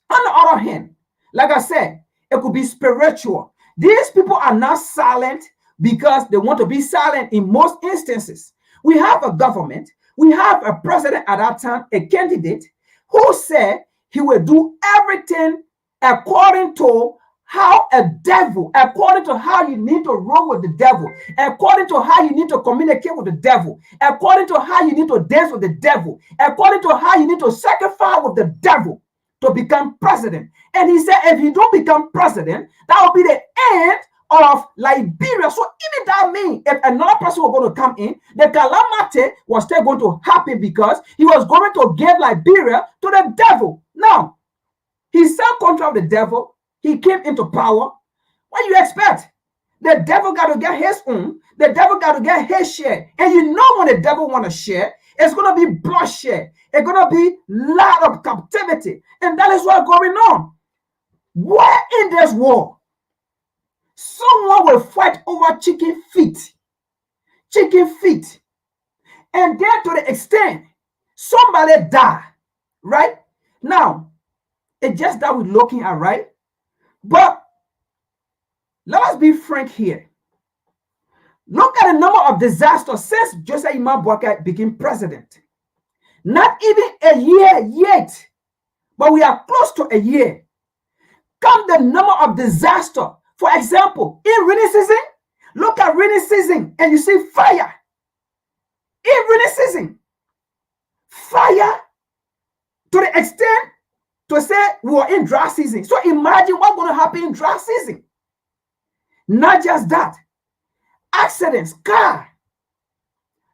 on the other hand, like I said, it could be spiritual. These people are not silent because they want to be silent in most instances. We have a government, we have a president at that time, a candidate, who said he will do everything according to how a devil, according to how you need to roll with the devil, according to how you need to communicate with the devil, according to how you need to dance with the devil, according to how you need to sacrifice with the devil to become president. And he said, if you don't become president, that will be the end of Liberia. So even that means if another person was going to come in, the calamity was still going to happen because he was going to give Liberia to the devil. Now, he signed contract with the devil. He came into power. What do you expect? The devil got to get his own. The devil got to get his share. And you know when the devil want to share, it's going to be bloodshed. It's going to be lot of captivity. And that is what's going on. Where in this war, someone will fight over chicken feet. Chicken feet. And then to the extent, somebody die. Right? Now, it's just that we're looking at, right? But let us be frank here. Look at the number of disasters since Joseph Imam Boakai became president. Not even a year yet, but we are close to a year. Come the number of disasters. For example, in rainy season, look at rainy season and you see fire. In rainy season, fire to the extent to say we are in dry season. So imagine what's going to happen in dry season. Not just that. Accidents, car.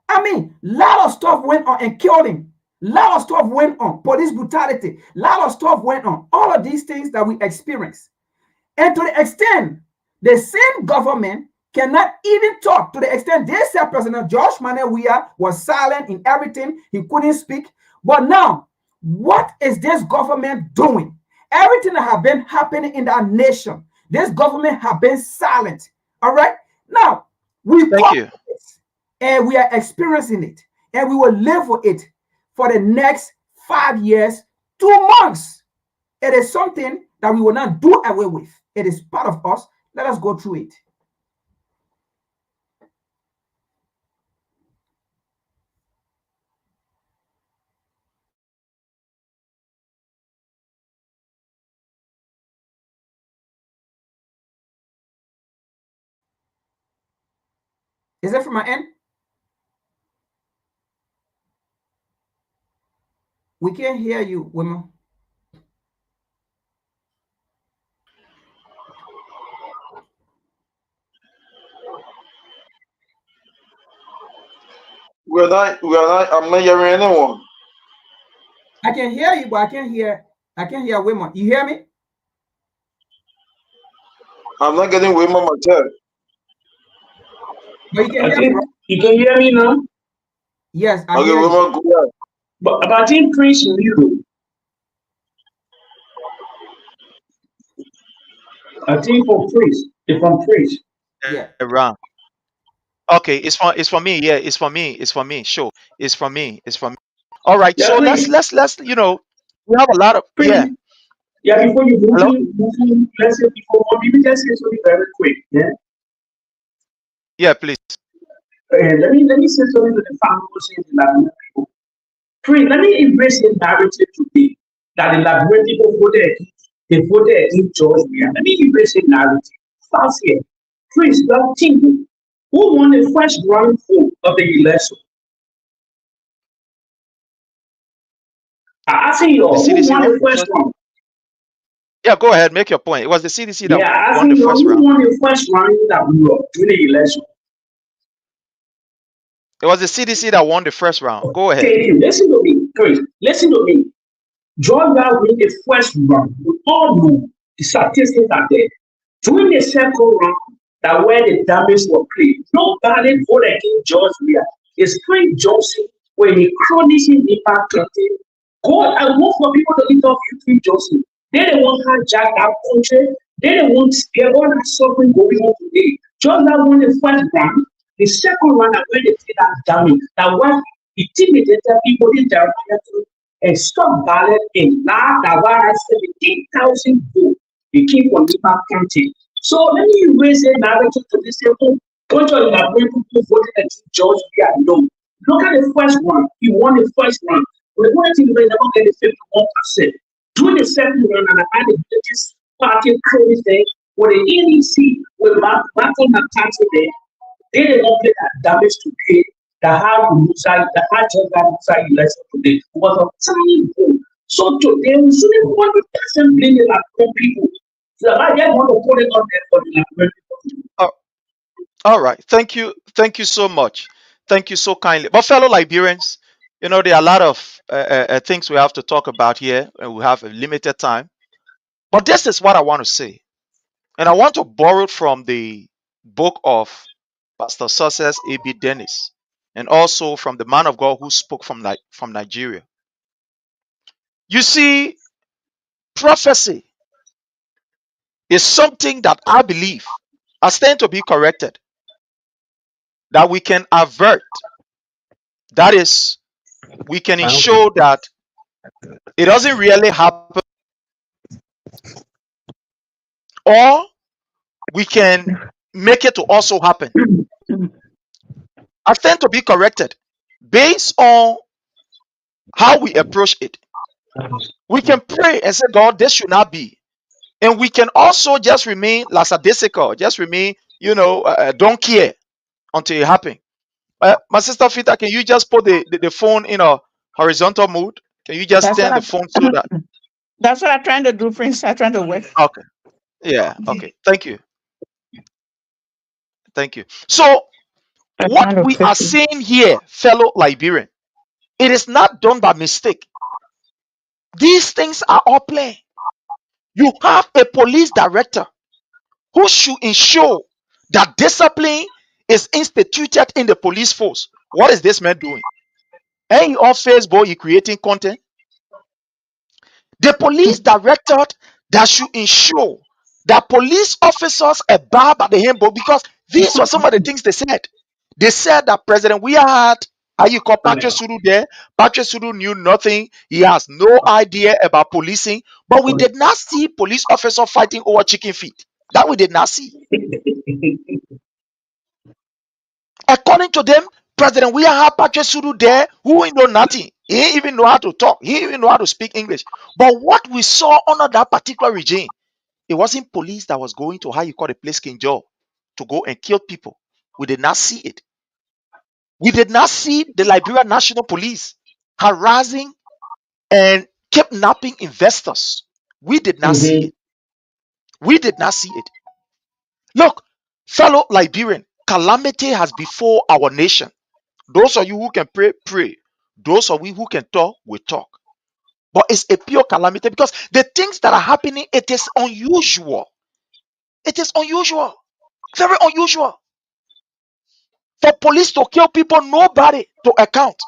I mean, a lot of stuff went on and killing. A lot of stuff went on. Police brutality. A lot of stuff went on. All of these things that we experience. And to the extent, the same government cannot even talk. To the extent they said President George Manuel Weah was silent in everything. He couldn't speak. But now, what is this government doing? Everything that has been happening in our nation, this government has been silent. All right? Now, we Thank you. and we are experiencing it. And we will live with it for the next 5 years, 2 months. It is something that we will not do away with. It is part of us. Let us go through it. Is it from my end? We can't hear you, women. I'm not hearing anyone. I can hear you, but I can't hear women. You hear me? I'm not getting women myself. But you can hear me. You can hear me now? Yes, I Okay, hear you. women, go ahead. But I think Prince you. I think for Prince, if I'm Prince. Yeah. Wrong. Okay, it's for me. Yeah, it's for me. It's for me. Sure, it's for me. It's for me. All right. Yeah, So please. let's we have a lot of Prince, yeah. Before you Hello? move, let's say before let me just say something very quick. Yeah. Yeah, please. Let me say something to the family people. Prince, let me embrace the narrative today that the Liberian people voted against George Weah. Let me embrace the narrative. Fast here. Prince, you are thinking who won the first round vote of the election? I ask you, who CDC won won the first round? Yeah, go ahead. Make your point. It was the CDC that Yeah, I ask won the you, first who round. won the first round that we were during the election? It was the CDC that won the first round. Go ahead. Thank you. Listen to me, Chris. Listen to me. Georgia won the first round. We all know the statistics are there. During the second round, that where the damage was played, nobody voted against George Weah. It's Prince Johnson when he chronically impact country. God, I want for people to lift up you, Prince Johnson. They don't want to hijack that country. They don't want all that suffering going on today. Georgia won the first round. The second round, where they did that damage, that was intimidated people in Jeremiah and stop ballot in La Davara 17,000 votes. They came from Lipa County. So let me raise a narrative to this table. Don't you have people who voted against George Weah? No. Look at the first one. He won the first round. But the one thing they never get the 51%. During the second round, and I had the biggest party crazy thing, For the NEC with Michael McCarthy there, they did not get that damage to pay that had Musa, that had just that Musa election today. It was a tiny vote. So today we shouldn't 100% blame it on people. So I just want to put it on there for the American. Oh, all right. Thank you. Thank you so much. Thank you so kindly. But fellow Liberians, you know, there are a lot of things we have to talk about here, and we have a limited time. But this is what I want to say. And I want to borrow from the book of Pastor Success A.B. Dennis, and also from the man of God who spoke from Nigeria. You see, prophecy is something that I believe I stand to be corrected, that we can avert. That is, we can ensure that it doesn't really happen, or we can make it to also happen. I stand to be corrected based on how we approach it. We can pray and say, God, this should not be. And we can also just remain lackadaisical, just remain, don't care until it happens. My sister Fita, can you just put the phone in a horizontal mode? Can you just That's what turn the phone so that? That's what I'm trying to do, Prince. I'm trying to work. Okay. Yeah. Okay. Thank you. Thank you. So, I'm what trying to we fix are it. saying here, fellow Liberian, it is not done by mistake. These things are all play. You have a police director who should ensure that discipline is instituted in the police force. What is this man doing? And on Facebook, he creating content. The police directorate that should ensure that police officers abide by the handbook, because these were some of the things they said. They said that President we had, how you call Patrick Suru there. Patrick Suru knew nothing. He has no idea about policing. But we did not see police officers fighting over chicken feet. That we did not see. According to them, President we had Patrick Suru there who know nothing. He didn't even know how to talk. He didn't even know how to speak English. But what we saw under that particular regime, it wasn't police that was going to how you call the place King Joe to go and kill people. We did not see it. We did not see the Liberian National Police harassing and kidnapping investors. We did not see it. We did not see it. Look, fellow Liberian, calamity has before our nation. Those of you who can pray, pray. Those of you who can talk, we talk. But it's a pure calamity because the things that are happening, it is unusual. It is unusual. Very unusual. For police to kill people, nobody to account.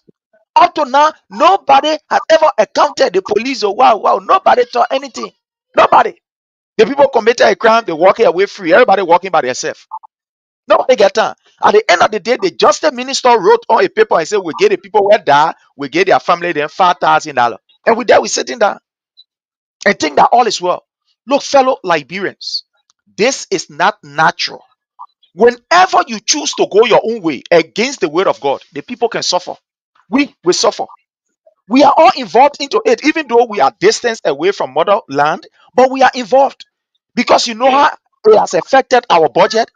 Up to now, nobody has ever accounted the police. Oh, wow, nobody thought anything. Nobody. The people committed a crime, they walk away free. Everybody walking by themselves. Nobody get time. At the end of the day, the justice minister wrote on a paper and said, we get the people where die, we get their family them $5,000. And with that, we're sitting down and think that all is well. Look, fellow Liberians, this is not natural. Whenever you choose to go your own way against the word of God, the people can suffer. We will suffer. We are all involved into it, even though we are distance away from motherland, but we are involved because you know how it has affected our budget.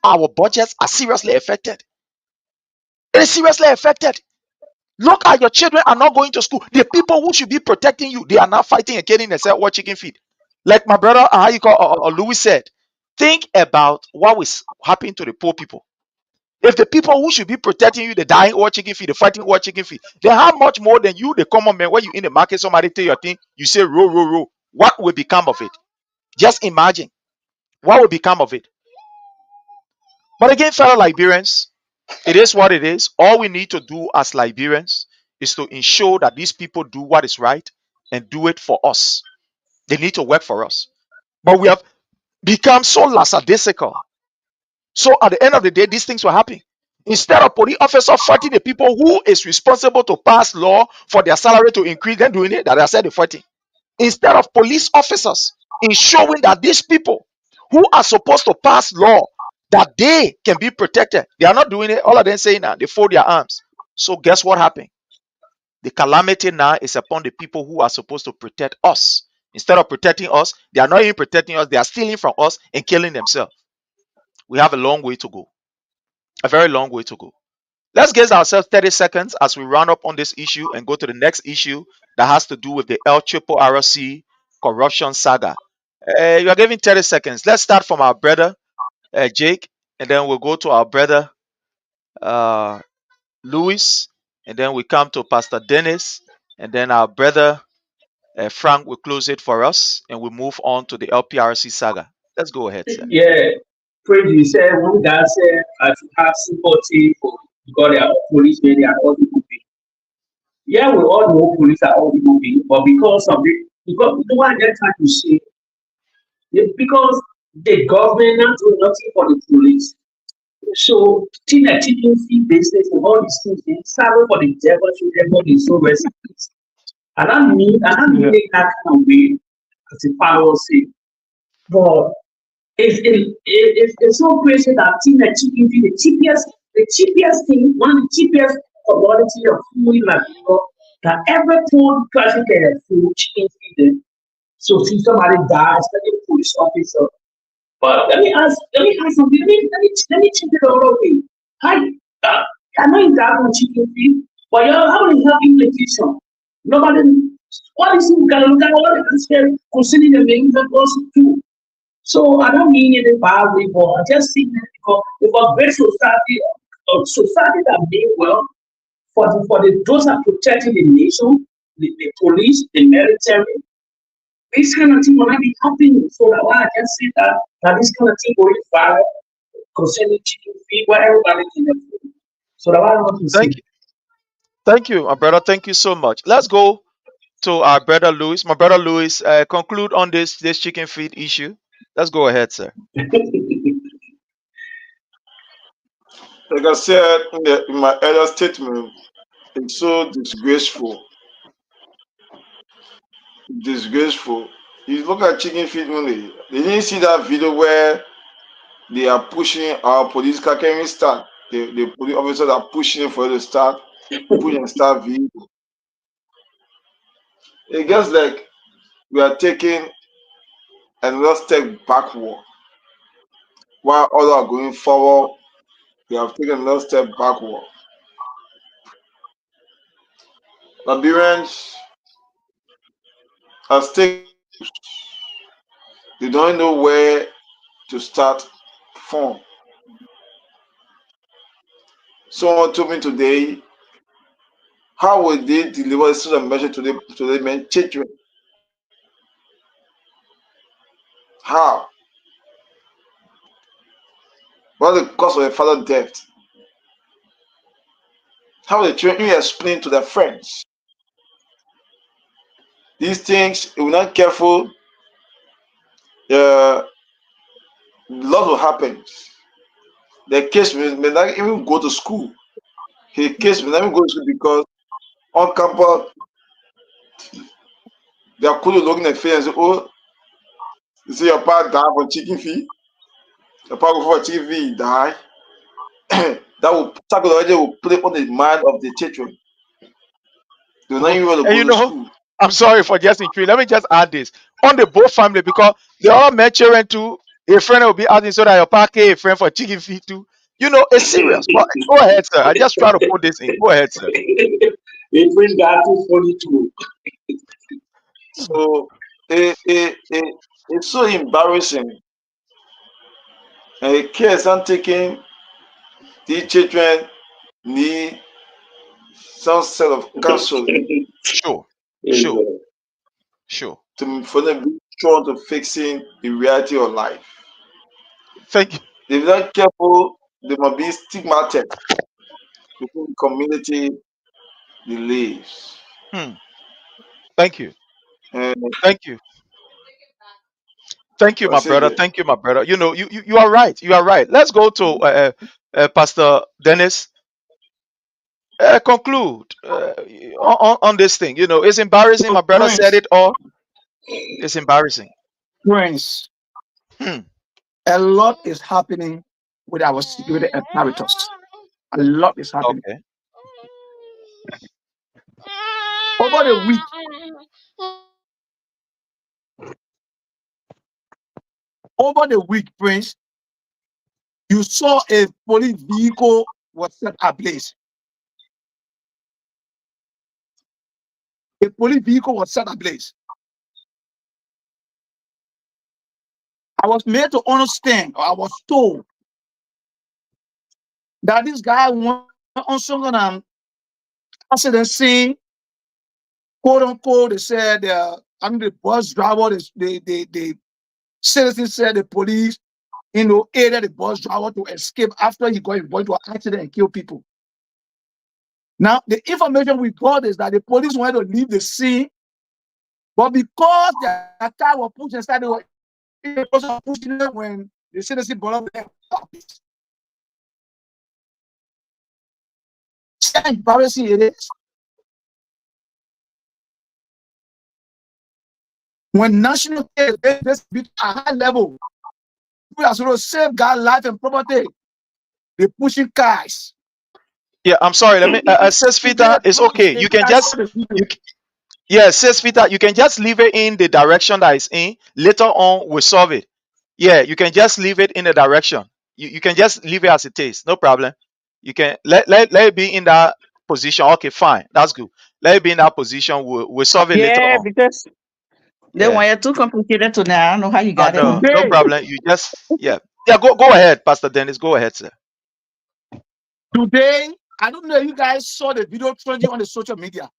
Our budgets are seriously affected. It is seriously affected. Look at your children are not going to school. The people who should be protecting you, they are now fighting and killing themselves or chicken feed. Like my brother, how you call or Louis said, think about what was happening to the poor people. If the people who should be protecting you, they're dying over chicken feed, they're fighting over chicken feed, they have much more than you, the common man. When you in the market, somebody tell your thing, you say row, row, row. What will become of it? Just imagine what will become of it. But again, fellow Liberians, it is what it is. All we need to do as Liberians is to ensure that these people do what is right and do it for us. They need to work for us. But we have become so lackadaisical. So at the end of the day, these things will happen. Instead of police officers fighting the people who is responsible to pass law for their salary to increase, them doing it, that I said the fighting. Instead of police officers ensuring that these people who are supposed to pass law, that they can be protected, they are not doing it. All of them saying that they fold their arms. So guess what happened? The calamity now is upon the people who are supposed to protect us Instead of protecting us, they are not even protecting us. They are stealing from us and killing themselves. We have a long way to go. A very long way to go. Let's give ourselves 30 seconds as we round up on this issue and go to the next issue that has to do with the El Triple RLC corruption saga. You are giving 30 seconds. Let's start from our brother, Jake, and then we'll go to our brother, uh, Louis, and then we come to Pastor Dennis, and then our brother, Frank, will close it for us, and we move on to the LPRC saga. Let's go ahead, sir. Yeah, praise you said one guy said I should have sympathy for because they are all policemen, they are all people being. Yeah, we all know police are all people being, but because of it, because the one they're trying to say, because the government not doing nothing for the police. So, thing that chicken feed business and all these things, they sorrow for the devil, so everybody is so restless. And I mean it that kind of way, as a follower say. But it's so crazy that thing that chicken feed, the cheapest thing, one of the cheapest commodity of food in Nigeria, that every poor person can have food, chicken feed them. So, see somebody dies, especially a police officer. But let me ask something. Let me check it all away. I know you got on chicken feed, but you know how many health implications? Nobody, what is it? We can look at all the aspects considering the main also too. So I don't mean it in a bad way, but I just think that because if a great society, a society that made well for the those that protecting the nation, the police, the military, this kind of thing will not be happening. So that's why I can say that this kind of thing going viral concerning chicken feed where everybody can have food. So that's why I want to say. Thank you. Thank you, my brother. Thank you so much. Let's go to our brother Louis. My brother Louis, conclude on this chicken feed issue. Let's go ahead, sir. Like I said in my earlier statement, it's so disgraceful. Disgraceful. You look at chicken feed only. They didn't see that video where they are pushing our police car. Can we start? The police officers are pushing for it to start, push and start vehicle. It gets like we are taking another step backward. While others are going forward, we have taken another step backward. Liberians are taken. They don't know where to start from. Someone told me today, how will they deliver this sort of message to the men children? How? What is the cause of a father death? How will the children explain to their friends? These things, if we're not careful, a lot will happen. The kids may not even go to school. The kids may not even go to school because on campus, they are cool looking at face and say, oh, you see your pa die for chicken feed? Your pa go for chicken feed, die. That will psychology will play on the mind of the children. They will not even want to And go to school. I'm sorry for just intrigued. Let me just add this on the both family because they all met children too. A friend will be asking so that your park a friend for chicken feed too. It's serious. But go ahead, sir. I just try to put this in. Go ahead, sir. It brings that to 42. So it's so embarrassing. And the kids are taking these children need some sort of counseling Sure. for them to be strong to fixing the reality of life. Thank you. If they're not careful, they might be stigmatized within the community they live. Thank you. Thank you. Thank you, my brother. Thank you, my brother. You are right. You are right. Let's go to Pastor Dennis. Conclude on this thing. It's embarrassing. My brother said it all. It's embarrassing. Prince, a lot is happening with our security apparatus. A lot is happening. Okay. Over the week, over the week, Prince, you saw a police vehicle was set ablaze. A police vehicle was set ablaze. I was made to understand, or I was told, that this guy went on some accident scene, quote unquote. They said, the bus driver, the citizens said the police, aided the bus driver to escape after he got involved into an accident and killed people. Now, the information we got is that the police wanted to leave the scene, but because their car was pushed inside, they were in the process of pushing it when the citizen brought up their copies. See how embarrassing it is? When national care is at a high level, we are supposed to safeguard life and property. They're pushing cars. Yeah, I'm sorry. Let me. Says Vita, it's okay. You can just. Says Vita, you can just leave it in the direction that it's in. Later on, we'll solve it. Yeah, you can just leave it in the direction. You can just leave it as it is. No problem. You can let it be in that position. Okay, fine. That's good. Let it be in that position. We'll solve it later on. Because they want it too complicated to now. I don't know how you got it. No problem. You just Go ahead, Pastor Dennis. Go ahead, sir. Today, I don't know if you guys saw the video trending on the social media.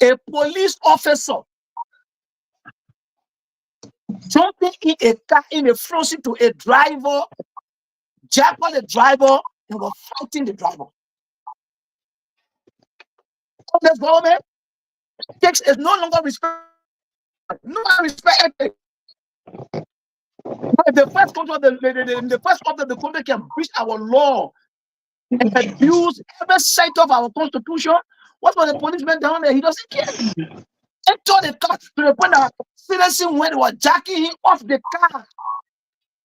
A police officer jumping in a car in a front seat to a driver, jackpot the driver, and was fighting the driver. This government is no longer respected. No longer respected. But the first country of the country can breach our law and abuse every side of our constitution. What was the policeman down there? He doesn't care. Enter the car to the point that citizens when they were jacking him off the car.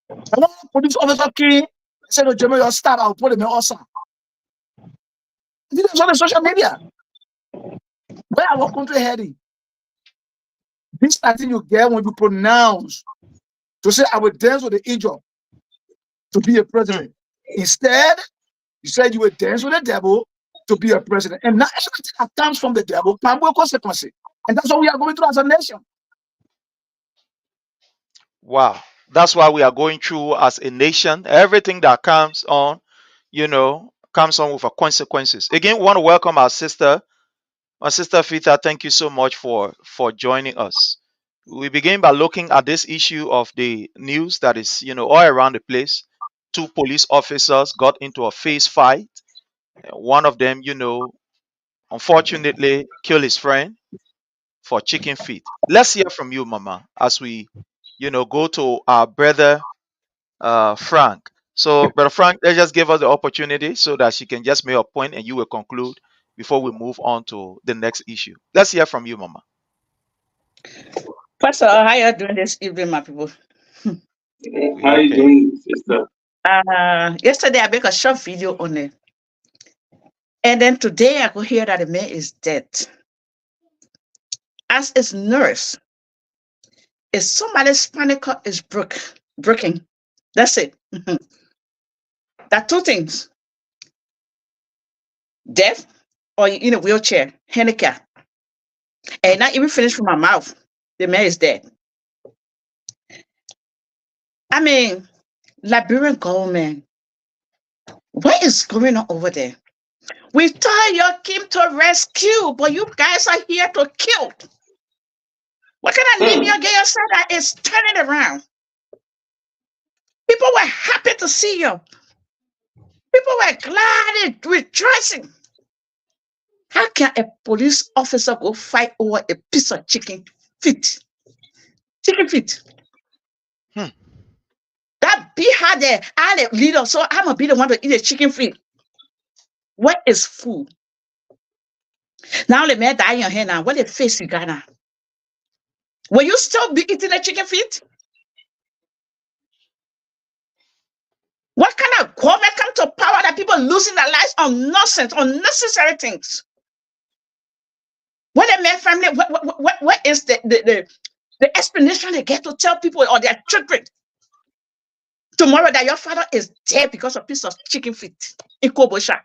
And one police officer came, said, "Oh, Jeremy, your staff, I'll put him in also." This is on the social media. Where our country heading? This I think you get when you pronounce to say, "I will dance with the angel to be a president." Instead, you said you will dance with the devil to be a president. And now everything that comes from the devil can be a consequence. And that's what we are going through as a nation. Wow. That's why we are going through as a nation. Everything that comes on, comes on with consequences. Again, we want to welcome our sister Vita. Thank you so much for joining us. We begin by looking at this issue of the news that is, all around the place. 2 police officers got into a face fight. One of them, unfortunately killed his friend for chicken feet. Let's hear from you, Mama, as we, go to our brother Frank. So, Brother Frank, let's just give us the opportunity so that she can just make a point and you will conclude before we move on to the next issue. Let's hear from you, Mama. First of all, how are you doing this evening, my people? How are you doing, sister? Yesterday I made a short video on it. And then today I could hear that the man is dead. As his nurse, if somebody's spinal cord is breaking, that's it. There are 2 things. Death or you're in a wheelchair, handicap. And not even finished from my mouth. The man is dead. I mean, Liberian government, what is going on over there? We thought you came to rescue, but you guys are here to kill. What kind of name you get yourself that is turning around? People were happy to see you. People were glad and rejoicing. How can a police officer go fight over a piece of chicken feet? Chicken feet. That bee had a leader, so I'm gonna be the one to eat a chicken feet. What is food? Now the man die in your hand now. What the face you got now? Will you still be eating the chicken feet? What kind of government come to power that people losing their lives on nonsense, unnecessary things? What a man family, what is the explanation they get to tell people or their children? Tomorrow that your father is dead because of a piece of chicken feet in Kobosha.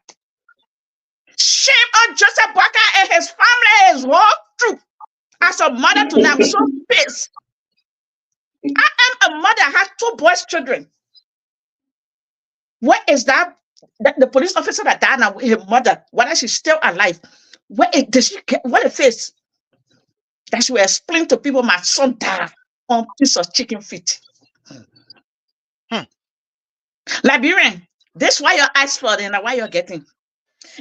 Shame on Joseph Boakai and his family is all true. As a mother tonight, I'm so pissed. I am a mother, I have 2 boys' children. What is that? The police officer that died now with her mother, whether she's still alive, did she get what it is? That she will explain to people my son died on a piece of chicken feet. Liberian, this is why you're asked for and why you're getting.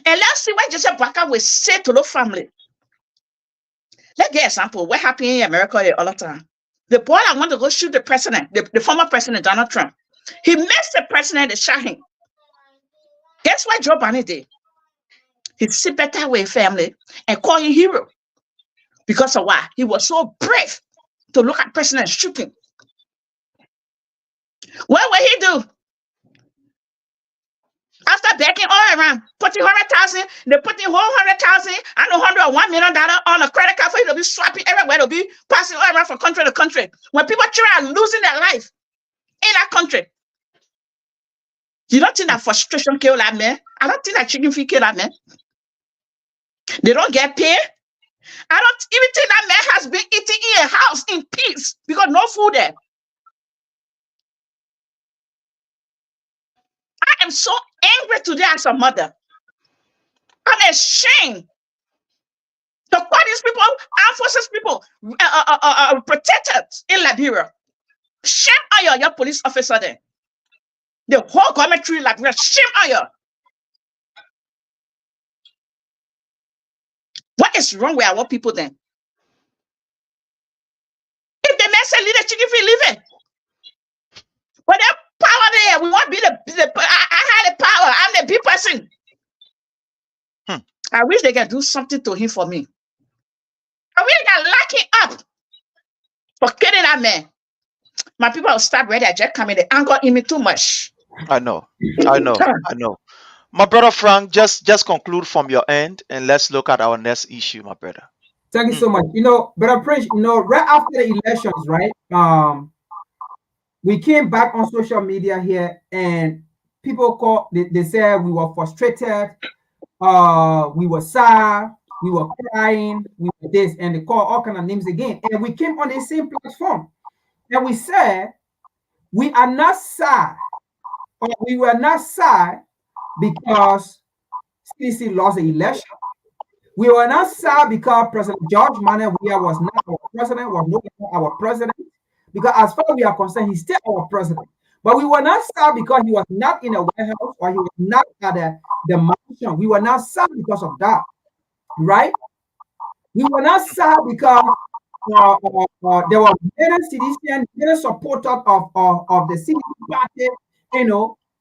And let's see what Joseph Boakai will say to the family. Let's get an example. What happened in America all the time? The boy I want to go shoot the president, the former president, Donald Trump. He missed the president and shot him. Guess what Joe Biden did? He sit better with family and call him hero. Because of why? He was so brave to look at president shooting. What will he do? After backing all around, putting 100,000, they put the whole 100,000 and $101 million on a credit card for you to be swapping everywhere, to be passing all around from country to country. When people are losing their life in that country, you don't think that frustration killed that man? I don't think that chicken feet killed that man. They don't get paid. I don't even think that man has been eating in a house in peace because no food there. I am so angry today as a mother. I'm ashamed to call these people, armed forces people, protected in Liberia. Shame on your police officer there. The whole government in Liberia, shame on you. What is wrong with our people then? If the man say leave the chicken free, leave it. But that power there, we want to be I had the power. I'm the big person. I wish they can do something to him for me. I wish they can lock him up for killing that man. My people will start ready. I just come in. They anger in me too much. I know. My brother Frank, just conclude from your end and let's look at our next issue, my brother. Thank you so much. Brother Prince, right after the elections, right? We came back on social media here and people they said we were frustrated, we were sad, we were crying, we were this, and they call all kind of names again. And we came on the same platform and we said we are not sad, or we were not sad because CDC lost the election. We were not sad because President George Manuel Weah was not our president, was no longer our president. Because as far as we are concerned, he's still our president. But we were not sad because he was not in a White House or he was not at the mansion. We were not sad because of that, right? We were not sad because there were many citizens, many supporters of the CDC party,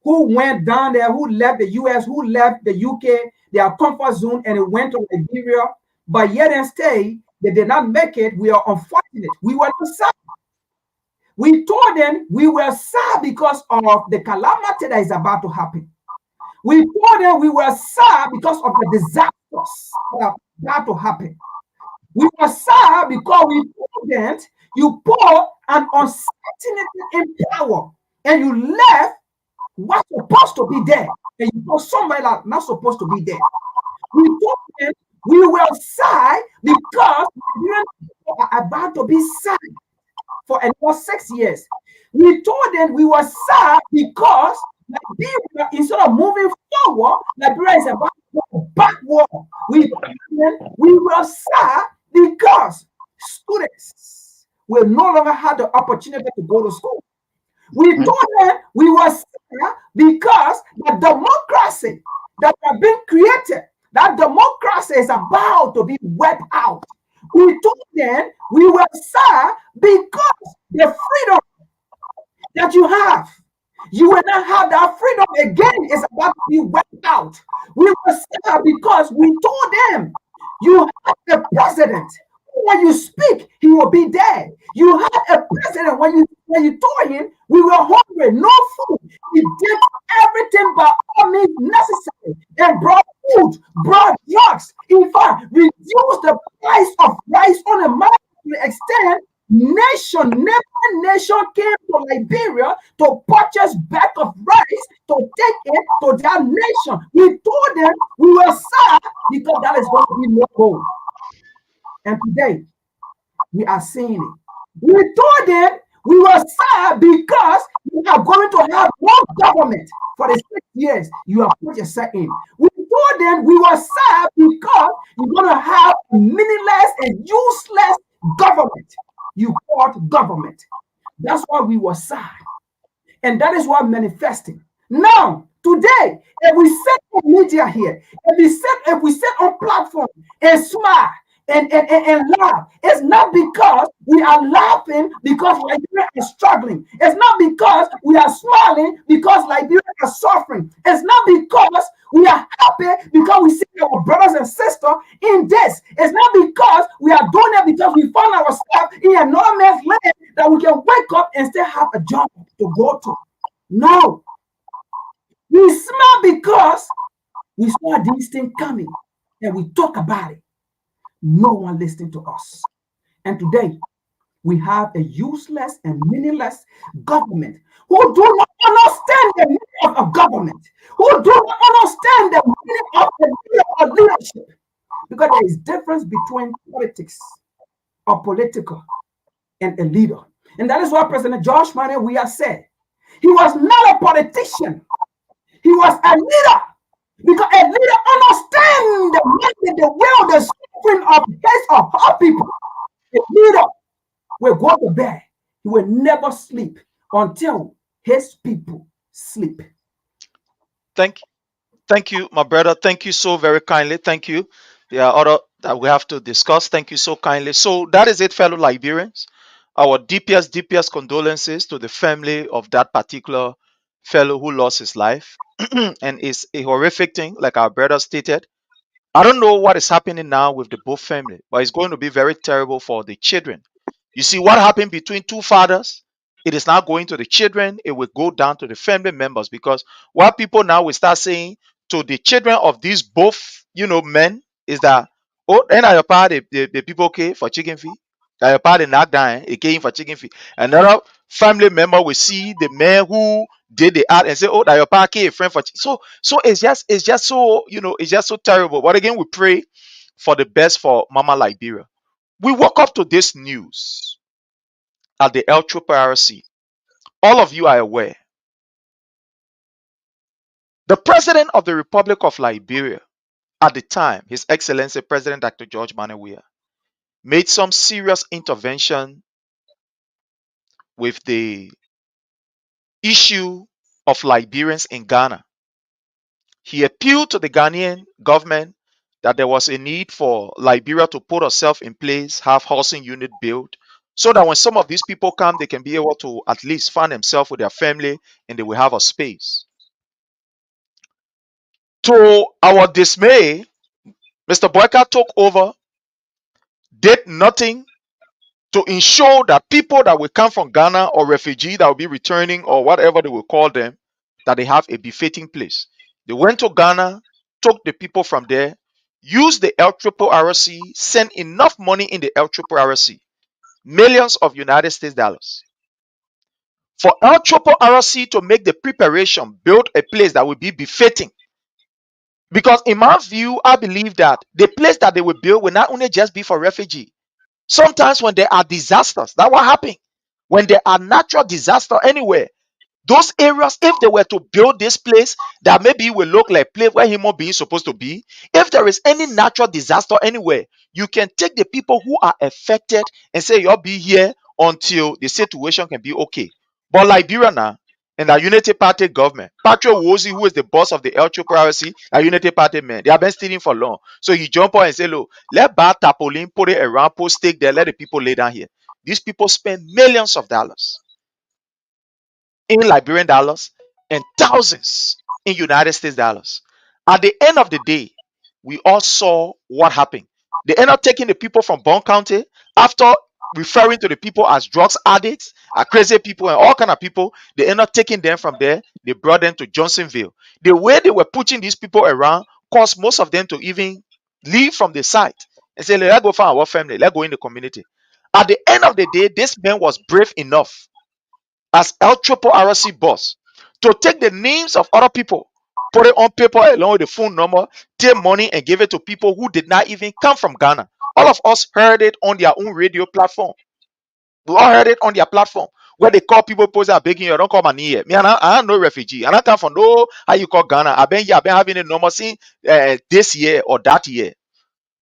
who went down there, who left the US, who left the UK, their comfort zone, and went to Liberia. But yet and stay, they did not make it. We are unfortunate. We were not sad. We told them we were sad because of the calamity that is about to happen. We told them we were sad because of the disasters that are about to happen. We were sad because we told them you put an uncertainty in power and you left what's supposed to be there and you put somebody that's not supposed to be there. We told them we were sad because we were about to be sad for another 6 years. We told them we were sad because Liberia, instead of moving forward, Liberia is about to go backward. We told them we were sad because students will no longer have the opportunity to go to school. We told them we were sad because the democracy that has been created, that democracy is about to be wiped out. We told them we were sad because the freedom that you have, you will not have that freedom again, is about to be wiped out. We were sad because we told them you have a president. When you speak, he will be there. You had a president when you told him we were hungry, no food. He did everything by all means necessary and brought food, brought drugs. In fact, reduced the price of rice on a massive extent. Nation came to to Liberia to purchase bag of rice to take it to their nation. We told them we were sad because that is going to be no gold. And today, we are seeing it. We told them we were sad because we are going to have one government for the 6 years you have put yourself in. We told them we were sad because you're going to have a meaningless and useless government. You called government. That's why we were sad. And that is what manifesting. Now, today, if we sit on media here, if we sit on platform and smile and laugh, it's not because we are laughing because Liberia is struggling. It's not because we are smiling because Liberia is suffering. It's not because we are happy because we see our brothers and sisters in this. It's not because we are doing it because we found ourselves in another man's land that we can wake up and still have a job to go to. No. We smile because we saw these things coming and we talk about it. No one listening to us. And today, we have a useless and meaningless government who do not understand the meaning of government, who do not understand the meaning of leadership. Because there is difference between politics or political and a leader. And that is what President George Manneh Weah said. He was not a politician. He was a leader. Because a leader understands the mandate, the will, the suffering of his or her people. A leader will go to bed. He will never sleep until his people sleep. Thank you, my brother. Thank you so very kindly. Thank you. There are other that we have to discuss. Thank you so kindly. So that is it, fellow Liberians. Our deepest condolences to the family of that particular fellow who lost his life. And it's a horrific thing, like our brother stated. I don't know what is happening now with the both family, but it's going to be very terrible for the children. You see what happened between two fathers? It is now going to the children. It will go down to the family members, because what people now will start saying to the children of these both, men is that, oh, and your part the people okay for chicken feed. Your part they knock down, it came for chicken feed. Another family member will see the man who did the act and say, oh, that your part came a friend for so it's just so it's just so terrible. But again, we pray for the best for Mama Liberia. We woke up to this news at the LRRC. All of you are aware. The President of the Republic of Liberia at the time, His Excellency President Dr. George Manneh Weah, made some serious intervention with the issue of Liberians in Ghana. He appealed to the Ghanaian government that there was a need for Liberia to put herself in place, have housing unit built, so that when some of these people come, they can be able to at least find themselves with their family and they will have a space. To our dismay, Mr. Boyka took over, did nothing to ensure that people that will come from Ghana or refugee that will be returning or whatever they will call them, that they have a befitting place. They went to Ghana, took the people from there, used the LRRC, sent enough money in the LRRC, millions of United States dollars, for LRRC to make the preparation, build a place that will be befitting. Because in my view, I believe that the place that they will build will not only just be for refugee. Sometimes when there are disasters, that's what happens. When there are natural disasters anywhere, those areas, if they were to build this place that maybe will look like place where human beings supposed to be, if there is any natural disaster anywhere, you can take the people who are affected and say you'll be here until the situation can be okay. But Liberia now, and the Unity Party government, Patrick Wozi, who is the boss of the LRRC, a Unity Party man, they have been stealing for long. So he jump on and say, look, let Bad Tapolin put it around, put stake there, let the people lay down here. These people spend millions of dollars in Liberian dollars and thousands in United States dollars. At the end of the day, we all saw what happened. They end up taking the people from Bond County after referring to the people as drugs addicts, crazy people, and all kind of people. They end up taking them from there. They brought them to Johnsonville. The way they were pushing these people around caused most of them to even leave from the site and say, let's go find our family, let's go in the community. At the end of the day, this man was brave enough as LRRC boss to take the names of other people, put it on paper along with the phone number, take money and give it to people who did not even come from Ghana. All of us heard it on their own radio platform. We all heard it on their platform where they call people post are begging you, don't come and here. Me, I'm no refugee. And I come from no how you call Ghana. I've been here, I've been having a normal scene this year or that year.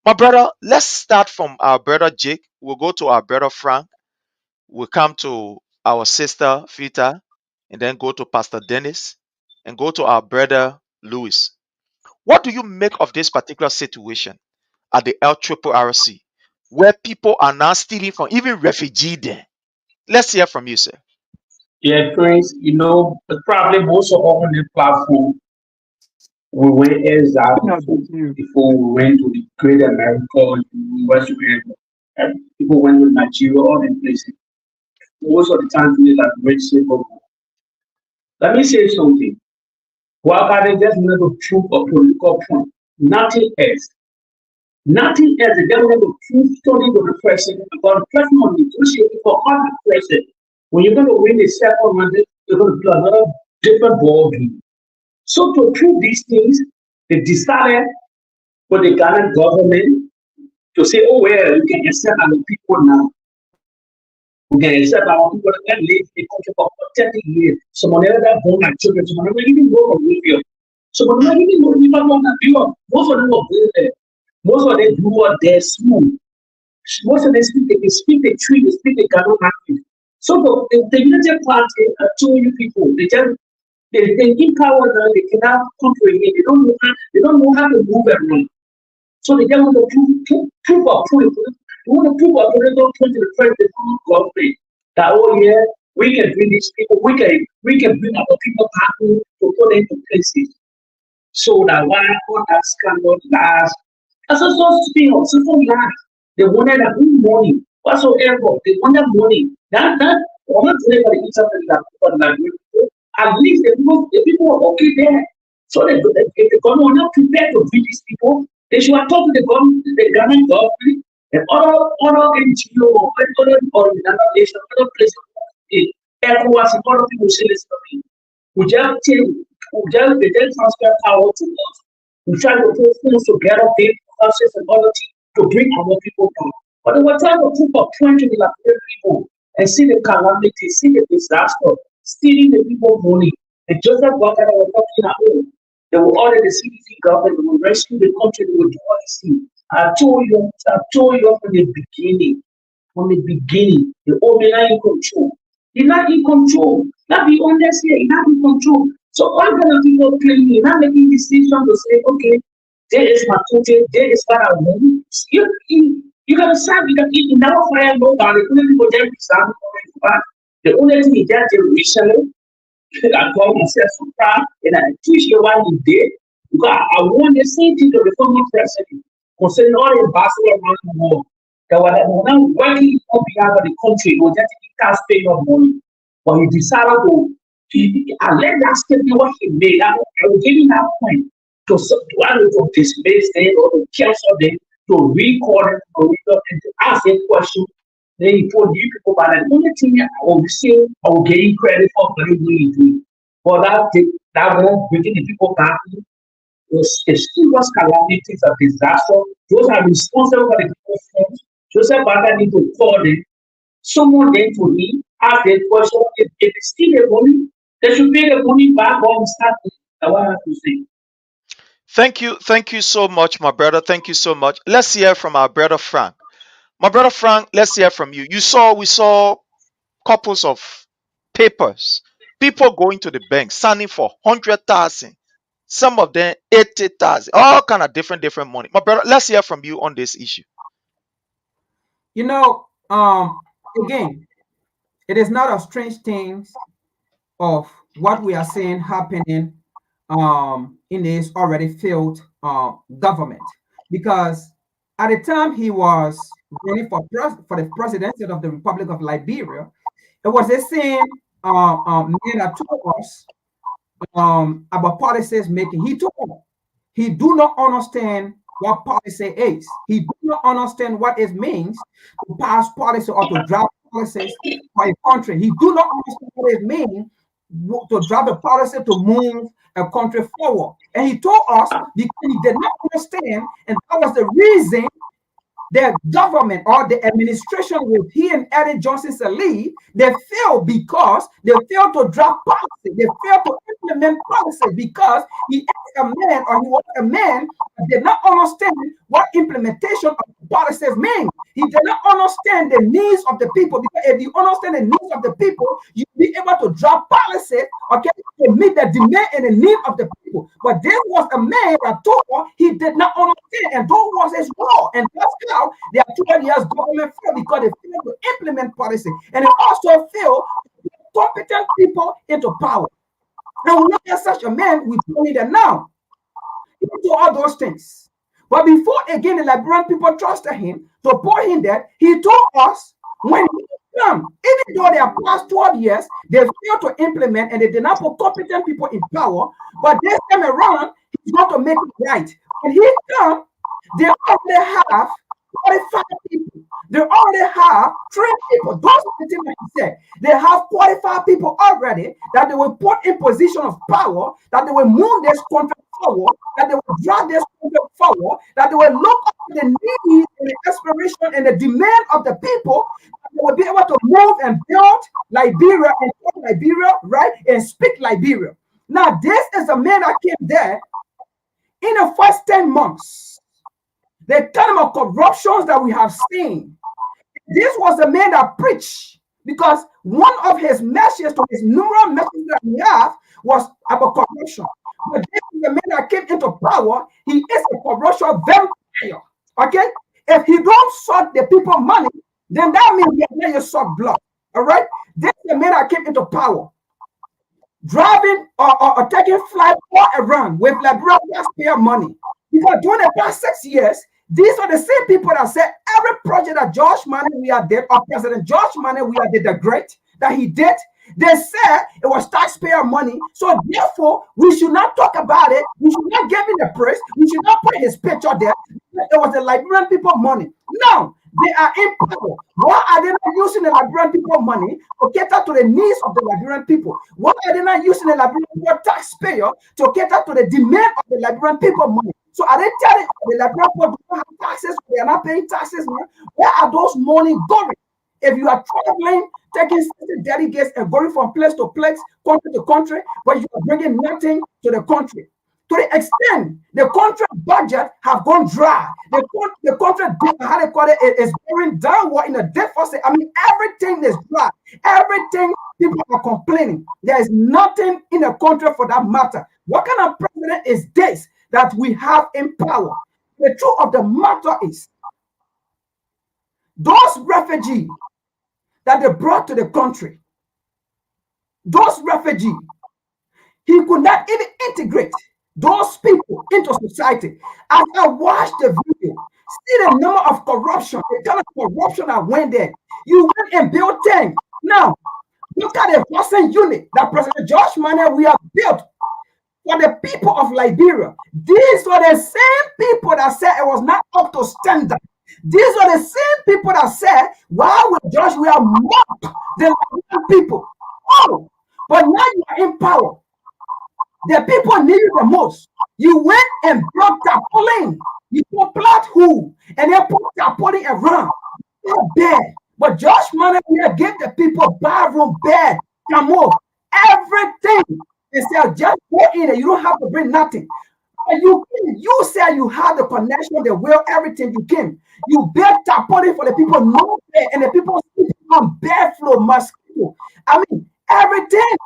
My brother, let's start from our brother Jake. We'll go to our brother Frank. We'll come to our sister Fita, and then go to Pastor Dennis, and go to our brother Louis. What do you make of this particular situation at the LRRC, where people are now stealing from even refugee there? Let's hear from you, sir. Yeah, Prince, probably most of us on the platform, we went as before we went to the Great America, West America. People went to Nigeria, all the places. Most of the time, we like great shape of. Let me say something. Why can't they just never prove a political point? Nothing else. Nothing else. They don't have to prove something to the president about the president on negotiating for other president. When you're going to win the second one, you're going to do another different ball game. So to prove these things, they decided for the Ghanaian government to say, oh, well, you can accept our people now. We can accept our people that live in the country for 30 years. Someone else that born like children, someone else even go from Libya. Someone else even go from Libya. Most of them were going there. Most of them grew up there smooth. Most of them speak the tree, they speak the Ghana language. So the United Party, I told you people, they give power now, they cannot control it. They don't know how to move around. So they just want to prove a point. They want to prove a political point to the president government that, oh yeah, we can bring these people, we can bring our people back to put them into places. So that why all that scandal last. That's also speaking of simple last. They wanted that money whatsoever. They wanted money. That I'm not saying for the internet at least the people are okay there. So if the government are not prepared to bring these people, they should have talked to the government, the Ghanaian government, and other NGO, other organizations, other places, ECOWAS, and other people say this to me. We just transfer power to us. We try to put things together, pay process and other things to bring our people down. But they were trying to put a point to the Liberian people and see the calamity, see the disaster, stealing the people money. The Joseph Walker that were talking at home, they will order the CDC government, they will rescue the country, they will do all these things. I told you from the beginning, the old man are in control. He's not in control. Not be honest here, he's not in control. So all kind of people claiming, not making decisions to say, okay, there is my country, there is what I want. You gotta start because in our fire nobody, people just decide the only thing is that recently I call myself so proud and I teach you what he did because I want the same thing to the former president concerning all the ambassadors around the world that were now working on behalf of the country, was just taxpaying of money. But he decided I let that statement what he made. I was giving that point to dismiss them or to cancel them, to record it, and to ask a question. Then he told you people about the only thing I will say, I will give you credit for what you do. For that won't bring the people back. Those serious calamities of disaster, those are responsible for the people's funds. Joseph Bada need to call them, someone then to me, ask the question, if they steal the money, they should pay the money back on start. That's what I have to say. Thank you so much, my brother. Thank you so much. Let's hear from our brother Frank. My brother Frank, let's hear from you. We saw couples of papers, people going to the bank, signing for 100,000, some of them 80,000, all kind of different money. My brother, let's hear from you on this issue. Again, it is not a strange thing of what we are seeing happening in this already failed government, because at the time he was running for the presidency of the Republic of Liberia, it was the same man that told us about policies making. He do not understand what policy is. He do not understand what it means to pass policy or to draft policies for a country. He do not understand what it means to draft a policy to move a country forward. And he told us because he did not understand, and that was the reason the government or the administration with he and Eddie Johnson Sirleaf, they failed because they failed to draft policy. They failed to implement policy because he is a man or he was a man that did not understand what implementation of policies mean. He did not understand the needs of the people, because if you understand the needs of the people, you'll be able to draft policy, okay, to meet the demand and the need of the people. But this was a man that told us he did not understand, and that was his role. And that's how their 12 years government failed, because they failed to implement policy. And it also failed to get competent people into power. And we look at such a man, we don't need them now. He do all those things. But before again, the Liberian people trusted him to put him there, he told us when he come, even though they have past 12 years, they failed to implement and they did not put competent people in power, but this time around, he's going to make it right. When he come, they already have 45 people. They already have 3 people. Those are the things that he said. They have qualified people already that they will put in position of power, that they will move this country forward, that they will drag this country forward, that they will look at the needs and the aspiration and the demand of the people, that they will be able to move and build Liberia and talk Liberia, right? And speak Liberia. Now, this is a man that came there in the first 10 months. The kind of corruptions that we have seen. This was the man that preached, because one of his messages to his numerous messages that we have was about corruption. But this is the man that came into power. He is a corruption vampire. Okay? If he don't suck the people money, then that means he has never suck blood. All right? This is the man that came into power. Driving or taking flight all around with Liberian taxpayer money. Because during the past 6 years, these are the same people that said every project that George Manawia did, or President George Manawia did the great that he did, they said it was taxpayer money. So therefore, we should not talk about it. We should not give him the praise. We should not put his picture there. It was the Liberian people money. Now, they are in power. Why are they not using the Liberian people money to cater to the needs of the Liberian people? Why are they not using the Liberian people taxpayer to cater to the demand of the Liberian people money? So are they telling the Liberian people don't have taxes? They are not paying taxes now. Where are those money going? If you are traveling, taking delegates and going from place to place, country to country, but you are bringing nothing to the country. To the extent the country budget have gone dry, the country, how they call it, is going downward in the deficit. I mean, everything is dry. Everything, people are complaining. There is nothing in the country for that matter. What kind of president is this that we have in power? The truth of the matter is, those refugees that they brought to the country, those refugees, he could not even integrate those people into society. As I watched the video, see the number of corruption, the kind of corruption that went there. You went and built things. Now, look at the housing unit that President George Manawia built for the people of Liberia. These were the same people that said it was not up to standard. These are the same people that said, why would Joshua mock the Liberian people? Oh, but now you are in power. The people need you the most. You went and built tarpaulin. You put plant who, and then put tarpaulin around. Bed. But Josh Manawia gave the people bathroom, bed, camo, everything. They said, just go in and you don't have to bring nothing. And you said you had the connection, the will, everything you came. You built tarpaulin for the people, no bed, and the people sleep on bed floor, mosquito. I mean, everything.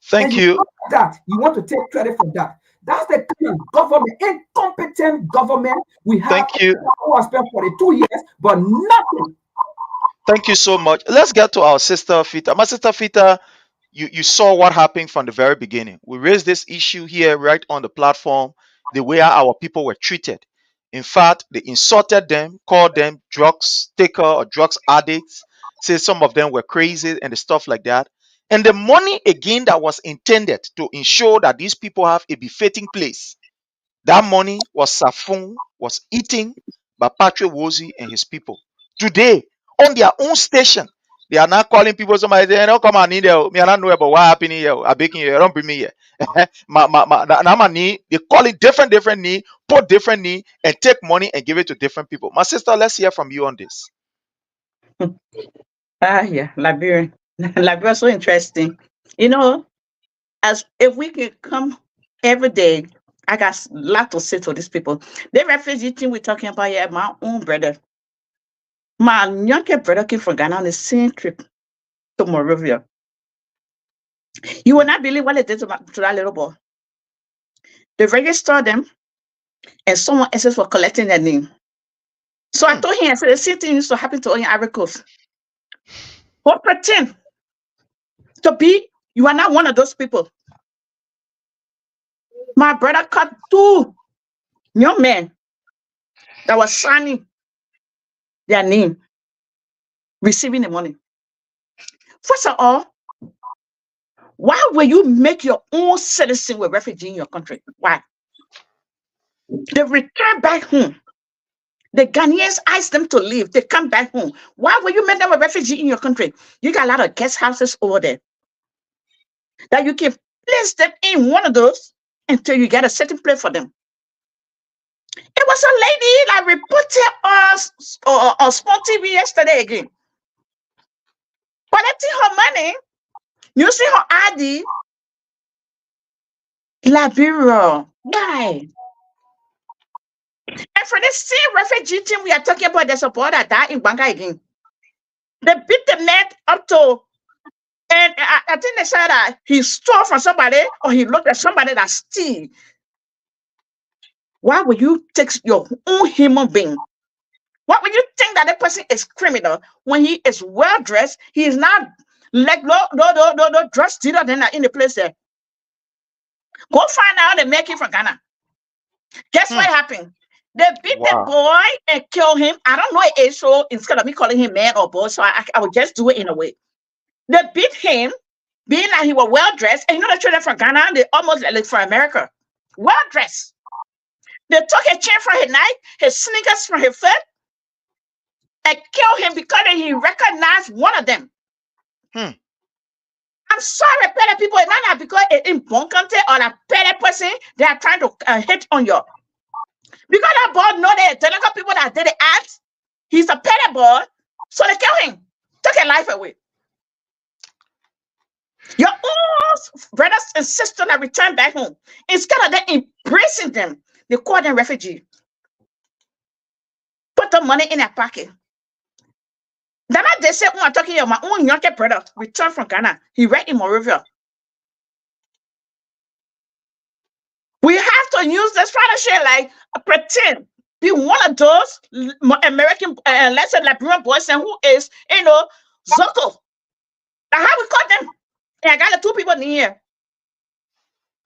Thank you. That you want to take credit for that. That's the kind of government, incompetent government we have. Thank you. Who has spent 42 years, but nothing. Thank you so much. Let's get to our sister Fita. My sister Fita, you saw what happened from the very beginning. We raised this issue here right on the platform, the way our people were treated. In fact, they insulted them, called them drugs taker or drugs addicts, said some of them were crazy and the stuff like that. And the money again that was intended to ensure that these people have a befitting place, that money was eaten by Patrick Wozi and his people. Today, own their own station. They are not calling people. Somebody say, "Don't come and need you. Me, I don't know about what happened here. I beg you, don't bring me here." They call it different need, put different need, and take money and give it to different people. My sister, let's hear from you on this. Yeah, Liberia. Liberia so interesting. You know, as if we could come every day, I got a lot to say to these people. The refugee thing we're talking about here, my own brother. My younger brother came from Ghana on the same trip to Morovia. You will not believe what they did to that little boy. They registered them, and someone else for collecting their name. So I told him, I said, the same thing used to happen to all in Ivory Coast. What pretend to be, you are not one of those people. My brother cut 2 young men that was signing their name, receiving the money. First of all, why will you make your own citizen with refugee in your country? Why? They return back home. The Ghanaians ask them to leave. They come back home. Why will you make them a refugee in your country? You got a lot of guest houses over there that you can place them in one of those until you get a certain place for them. It was a lady that reported on Small TV yesterday again. Collecting her money, using her ID. Liberia. Why? And for the same refugee team we are talking about, the support that in Banga again. They beat the man up to, and I think they said that he stole from somebody or he looked at somebody that steal. Why would you take your own human being? Why would you think that the person is criminal when he is well dressed? He is not like no dressed dealer than in the place there. Go find out they make it from Ghana. Guess what happened? They beat the boy and kill him. I don't know it, so instead of me calling him man or boy, so I would just do it in a way. They beat him, being that he was well dressed, and you know the children from Ghana, they almost like from America. Well dressed. They took a chain from his neck, his sneakers from his foot, and killed him because he recognized one of them. I'm sorry, petty people, it's not because it's in bon country or a petty person they are trying to hit on you. Because that boy know the local people that did the act, he's a petty boy, so they kill him, took his life away. Your own brothers and sisters that return back home, instead of them embracing them, they call them refugee. Put the money in their pocket. Then they say, I'm talking about my own younger brother, returned from Ghana. He read in Morovia. We have to use this partnership like pretend, be one of those American, let's say Liberian boys and who is, Zoko. That's how we call them. And I got the 2 people in here.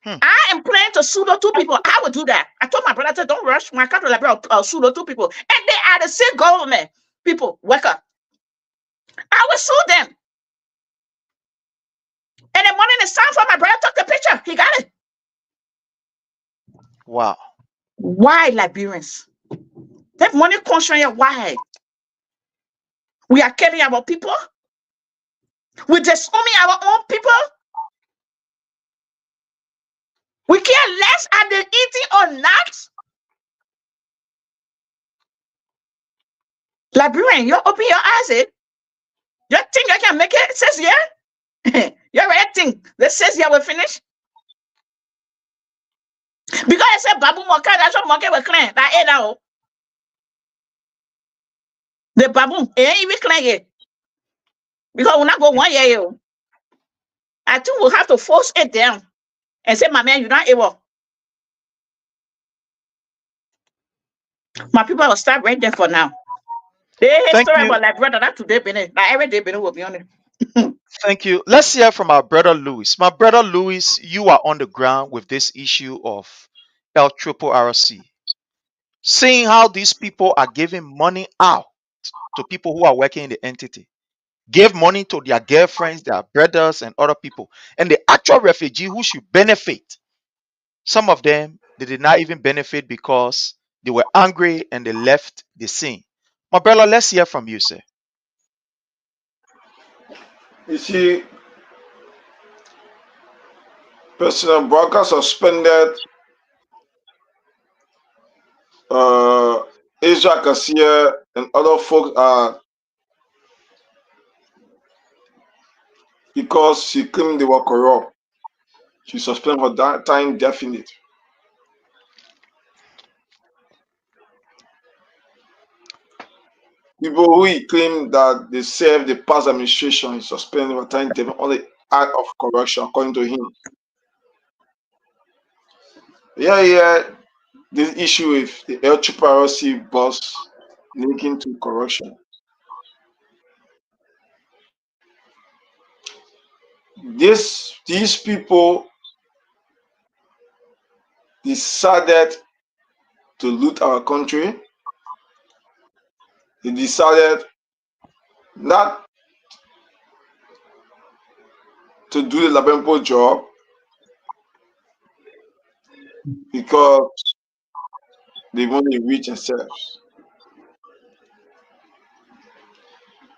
I am planning to sue the 2 people. I would do that. I told my brother, I said, don't rush. My country, I'll sue the 2 people. And they are the same government people. Wake up. I will sue them. And the money is time for my brother took the picture. He got it. Wow. Why Liberians? That money comes from you. Why? We are killing our people. We disowning our own people. We care less are they eating or not. Liberian, you open your eyes. You think I can make it? It says yeah. You already think that says yeah will finish? Because I said Babu Moka, that's what Moka will claim. That ain't now. The Babu ain't even claim it. Because we're not going 1 year. I think we'll have to force it down and say, my man, you're not able. My people will start right there for now. They story about like brother that today been like every day been will be on it. Thank you. Let's hear from our brother Louis. My brother Louis, you are on the ground with this issue of LRRC. Seeing how these people are giving money out to people who are working in the entity. Give money to their girlfriends, their brothers, and other people. And the actual refugee who should benefit, some of them, they did not even benefit because they were angry and they left the scene. My brother, let's hear from you, sir. You see, President Barker suspended Asia Garcia and other folks because she claimed they were corrupt. She suspended for that time definite. People who he claimed that they served the past administration, he suspended for time definite on the act of corruption, according to him. Yeah, this issue with the LTPRC boss linking to corruption. These people decided to loot our country. They decided not to do the Labempo job because they want to reach themselves.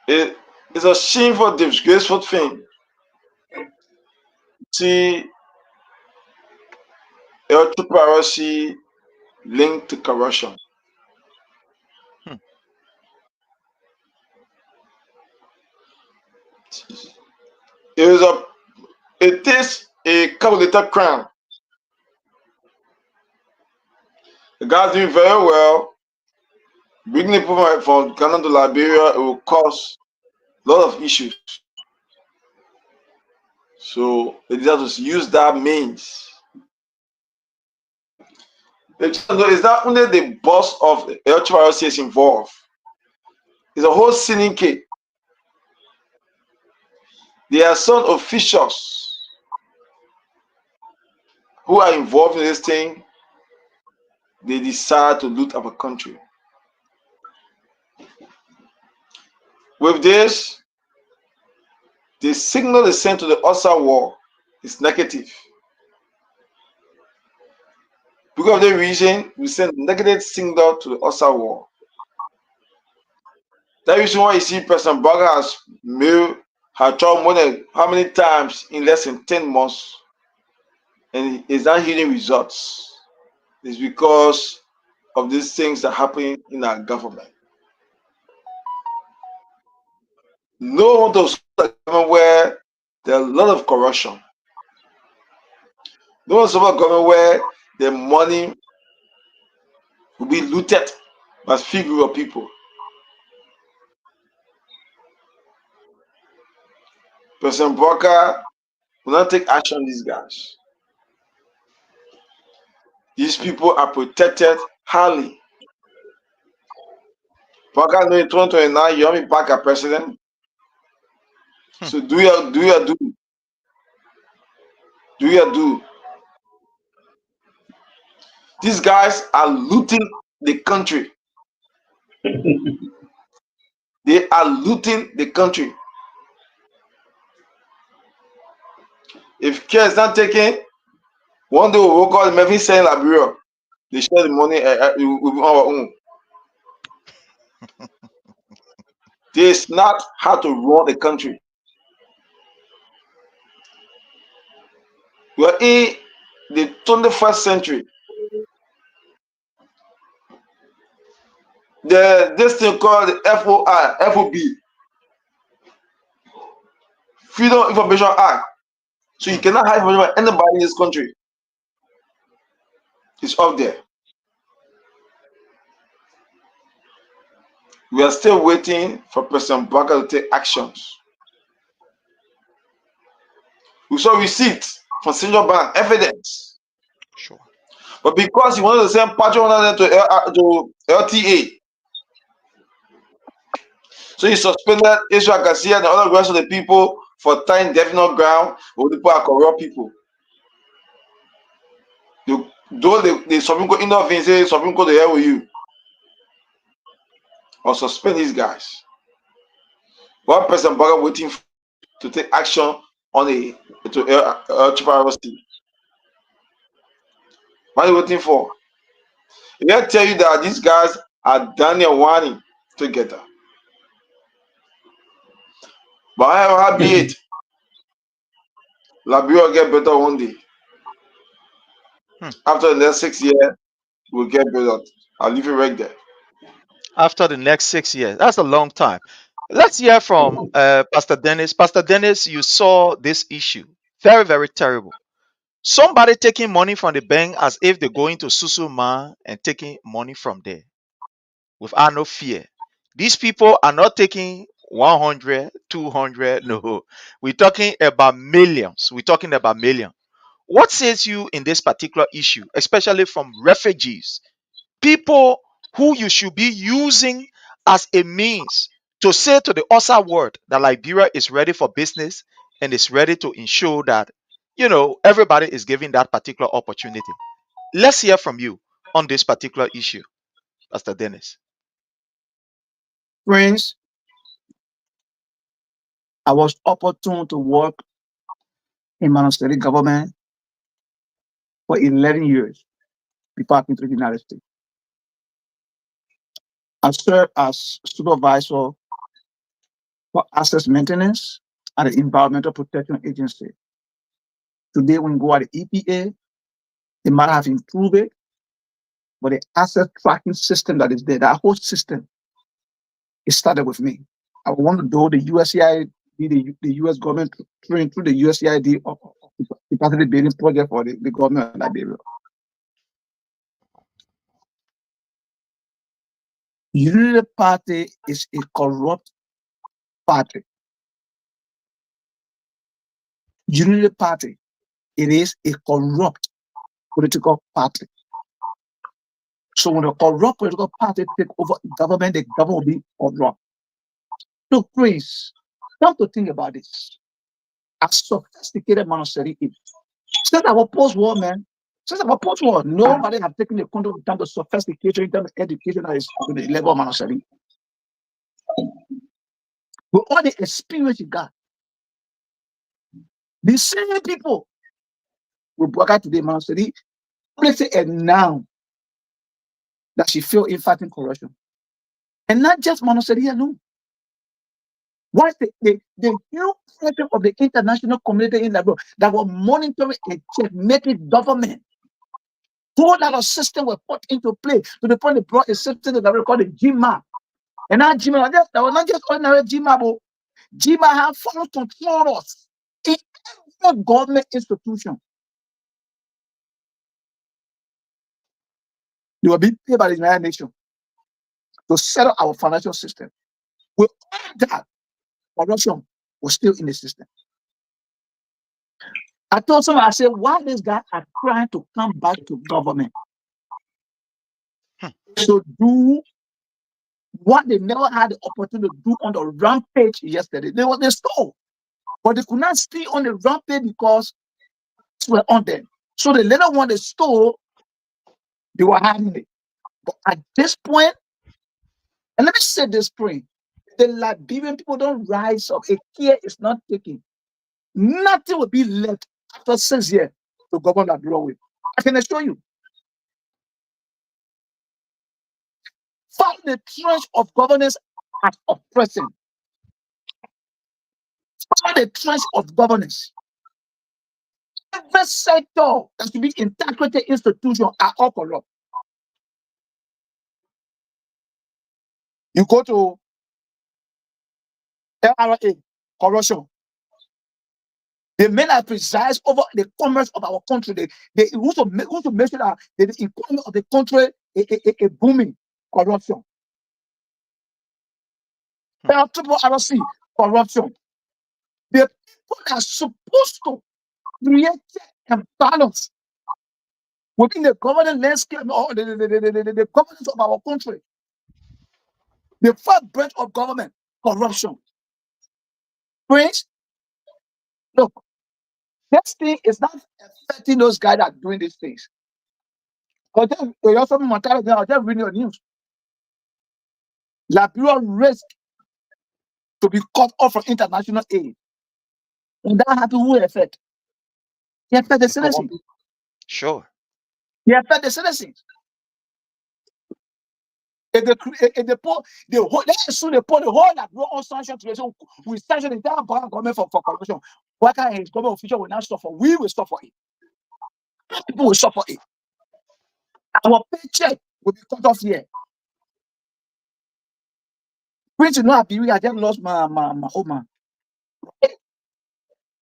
It's a shameful, disgraceful thing. See LTPRC linked to corruption. It is a calculated crime. The guy's doing very well. Bringing people from Ghana to Liberia, it will cause a lot of issues. So they have to use that means. It's not only the boss of the LTPRC is involved. It's a whole syndicate. There are some officials who are involved in this thing. They decide to loot our country. With this, the signal they sent to the Osa war is negative. Because of the reason, we send negative signal to the Osa war. That reason why you see President Barker has mailed her child more than how many times in less than 10 months and is not hearing results. It's because of these things that happen in our government. No one to support a government where there are a lot of corruption. No one support a government where the money will be looted by few group of people. President Barker will not take action on these guys. These people are protected highly. Barker know in 2029 you want me back as president. So do your do. Do your do. These guys are looting the country. They are looting the country. If care is not taken, one day we'll call them every saying Liberia. They share the money with our own. This is not how to run the country. We are in the 21st century. This thing called the FOB, Freedom Information Act. So you cannot hide information about anybody in this country. It's up there. We are still waiting for President Barker to take actions. We saw receipts from Central Bank, evidence. Sure. But because he wanted to send patronage to LTA, so he suspended Israel Garcia and the other rest of the people for time definite ground. All the people are corrupt people. Though they Supreme Court intervene, say Supreme Court to hell with you, or suspend these guys. One person Barker waiting to take action on the LTPRC. What are you waiting for? They tell you that these guys are Daniel Wani together. But however be it, Liberia will get better one day. After the next 6 years, we'll get better. I'll leave it right there. After the next 6 years, that's a long time. Let's hear from Pastor Dennis. Pastor Dennis, you saw this issue. Very, very terrible. Somebody taking money from the bank as if they're going to Susuma and taking money from there without no fear. These people are not taking 100, 200. No, we're talking about millions. We're talking about millions. What says you in this particular issue, especially from refugees, people who you should be using as a means to say to the outside world that Liberia is ready for business and is ready to ensure that, everybody is given that particular opportunity. Let's hear from you on this particular issue, Pastor Dennis. Friends, I was opportune to work in monastic government for 11 years before I came to the United States. I served as supervisor for asset maintenance at the Environmental Protection Agency. Today, when you go at the EPA, they might have improved it, but the asset tracking system that is there, that whole system, it started with me. I want to do the USAID, the US government through the USAID capacity building project for the government of Liberia. Unity Party is a corrupt party. Unity Party, it is a corrupt political party. So when a corrupt political party take over government, the government will be corrupt. So please, come to think about this. As sophisticated monastic is. Since our post-war, nobody have taken the control in terms of sophistication, in terms of education that is to the level of monastic. With all the experience you got, the same people will work out today, monastic. Let's say, and now that she feel in fighting corruption. And not just monastic alone. What the new pressure of the international community in Liberia that were monitoring and checkmating government. Whole lot of system were put into play to the point they brought a system that we call the GMA. And that GMA, that was not just ordinary GMA, but GMA have full control us in every government institution. They were being paid by the United Nations to set up our financial system. With all that, corruption was still in the system. I told someone, I said, why these guys are trying to come back to government? So do what they never had the opportunity to do on the rampage yesterday. They stole, but they could not stay on the rampage because we're on them. So the little one they stole, they were having it. But at this point, and let me say this point, the Liberian people don't rise up. A care is not taken. Nothing will be left after 6 years to govern Liberia with. I can assure you. Find the trench of governance as oppressing. Find the trench of governance. Every sector that should be integrated institutions are all corrupt. You go to LRA, corruption. The men that presides over the commerce of our country, they want to make sure that the economy of the country is booming. Corruption. Triple RC, corruption. The people that are supposed to create a balance within the governance landscape or the governance of our country. The first branch of government, corruption. Friends, look, this thing is not affecting those guys that are doing these things. I'll just read your news. Liberia risk to be cut off from international aid. And that happens, who affect? It affect the citizens. Sure. It affect the citizens. If the poor, let's assume they put the whole that go on sanction to so we sanction the entire government for corruption. Worker and his government official will not suffer. We will suffer it. People will suffer it. Our paycheck will be cut off here. Prince, you know, I just lost my home man.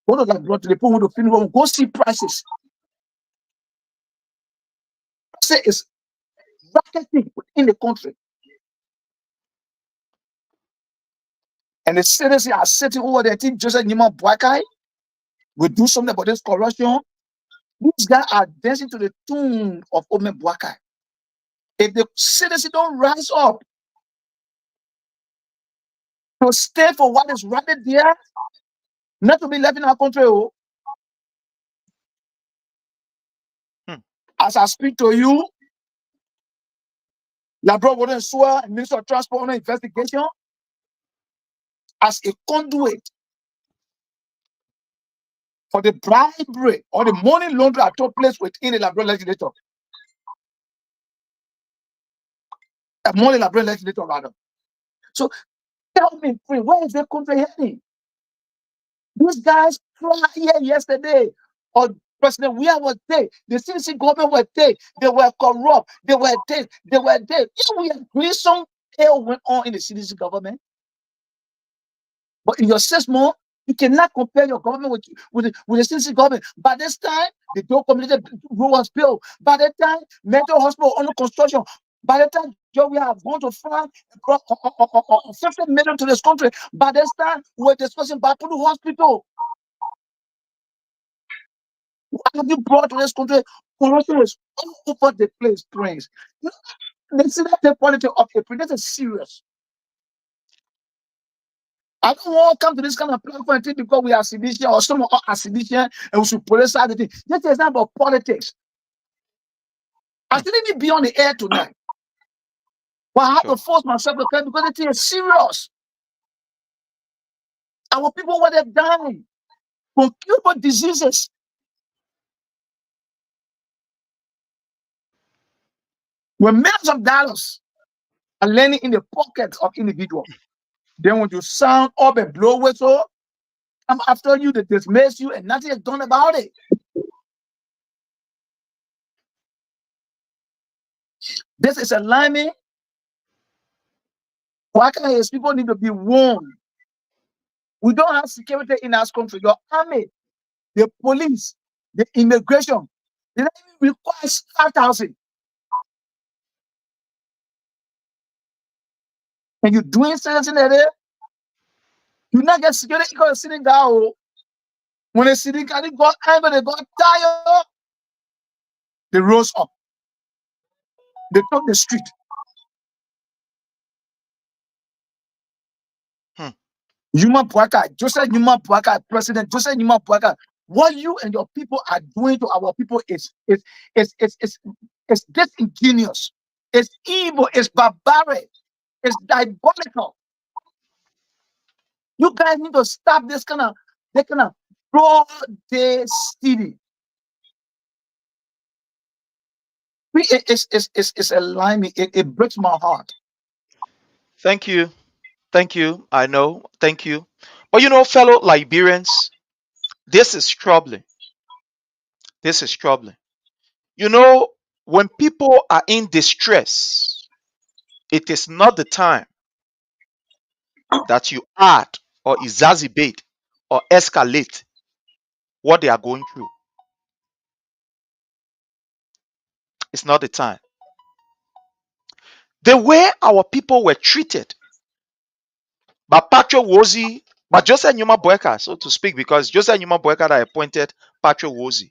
One of that brought to the point to finish go see prices. Say it's racketing in the country. And the citizens are sitting over there. I think Joseph Nima Boakai will do something about this corruption. These guys are dancing to the tune of Ome Boakai. If the citizens don't rise up to stay for what is right there, not to be left in our country. Oh. As I speak to you, Labro Warden Sua, Minister of Transport on investigation, as a conduit for the bribery or the money laundering that took place within the Labro legislature. The money Labro legislature, rather. So tell me, free, where is the country heading? These guys cried here yesterday. Or President Weah was there. The CDC government were there. They were corrupt. They were there. They were there. If we agree, some hell went on in the CDC government. But in your 6 months, you cannot compare your government with the CDC government. By this time, the Doe community rule was built. By that time, mental hospital under construction. By the time we have gone to France, 50 million to this country. By this time, we're discussing Bapuru Hospital. What have you brought to this country? Corruption is all over the place, Prince. They see that the politics of April. This is serious. I don't want to come to this kind of platform because we are seditious or some are seditious and we should politicize the thing. This is not about politics. I shouldn't be on the air tonight. But I have to force myself to come because it is serious. Our people were dying from Cuban diseases. When millions of dollars are landing in the pockets of individuals, then when you sound up and blow whistle, come after you, they dismiss you, and nothing is done about it. This is alarming. Why can't his people need to be warned? We don't have security in our country. Your army, the police, the immigration, they don't even require 5,000. And you're doing something there, you not get security because you're sitting down. When the city got angry, they got tired, they rose up. They took the street. Numa Boakai, Joseph Numa Boakai, President Joseph Numa Boakai, what you and your people are doing to our people is disingenuous, it's evil, it's barbaric, it's diabolical. You guys need to stop this kind of broad day stealing. It's alarming. It breaks my heart. Thank you. Thank you. I know. Thank you. But you know, fellow Liberians, this is troubling. This is troubling. You know, when people are in distress, it is not the time that you add or exacerbate or escalate what they are going through. It's not the time. The way our people were treated by Patrick Wozi, by Joseph Numa Boakai, so to speak, because Joseph Numa Boakai that appointed Patrick Wozi,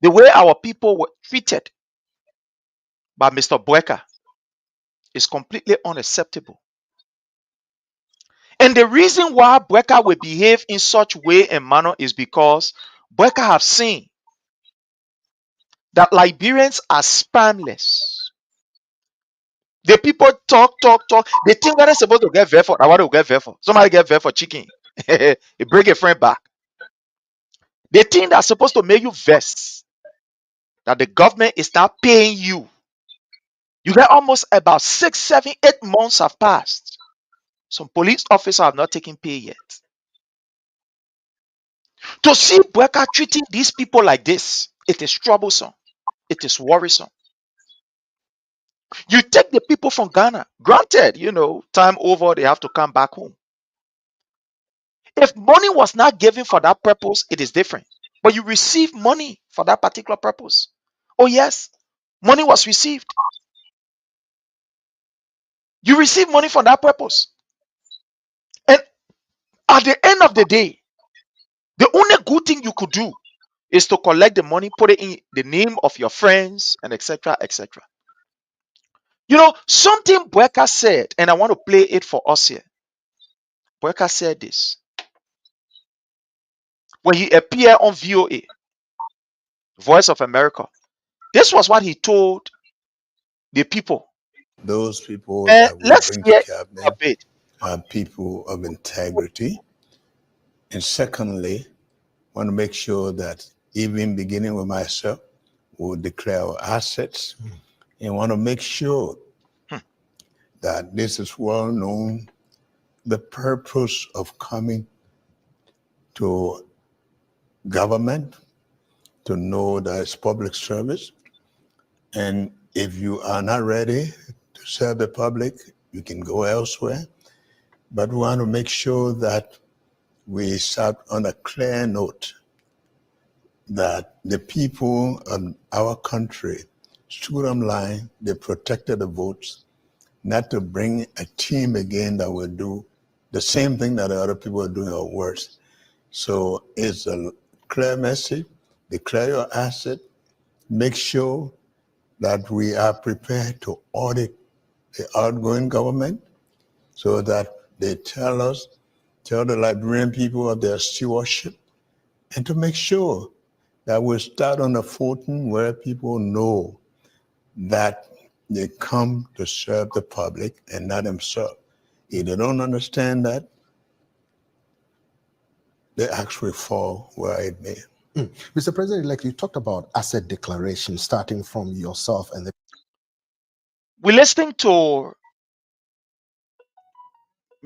the way our people were treated by Mr. Boakai is completely unacceptable. And the reason why Boakai will behave in such way and manner is because Boakai have seen that Liberians are spamless. The people talk. They think that they're supposed to get for. I want to get for. Somebody get for chicken. They bring a friend back. They think that's supposed to make you vex. That the government is not paying you. You get almost about 6, 7, 8 months have passed. Some police officers have not taken pay yet. To see Bueka treating these people like this, it is troublesome. It is worrisome. You take the people from Ghana, granted, time over, they have to come back home. If money was not given for that purpose, it is different. But you receive money for that particular purpose. Oh, yes, money was received. You receive money for that purpose. And at the end of the day, the only good thing you could do is to collect the money, put it in the name of your friends, and etc. etc. Something Bueka said, and I want to play it for us here. Bueka said this when he appeared on VOA, Voice of America. This was what he told the people. Those people And that we let's bring hear to a cabinet bit. are people of integrity. And secondly, want to make sure that even beginning with myself, we'll declare our assets and want to make sure that this is well known, the purpose of coming to government, to know that it's public service. And if you are not ready to serve the public, you can go elsewhere. But we want to make sure that we start on a clear note that the people of our country stood on line, they protected the votes, not to bring a team again that will do the same thing that the other people are doing or worse. So it's a clear message, declare your asset, make sure that we are prepared to audit the outgoing government so that they tell the Liberian people of their stewardship, and to make sure that we start on a footing where people know that they come to serve the public and not themselves. If they don't understand that, they actually fall where it may. Mr. President, like you talked about asset declaration starting from yourself and the We're listening to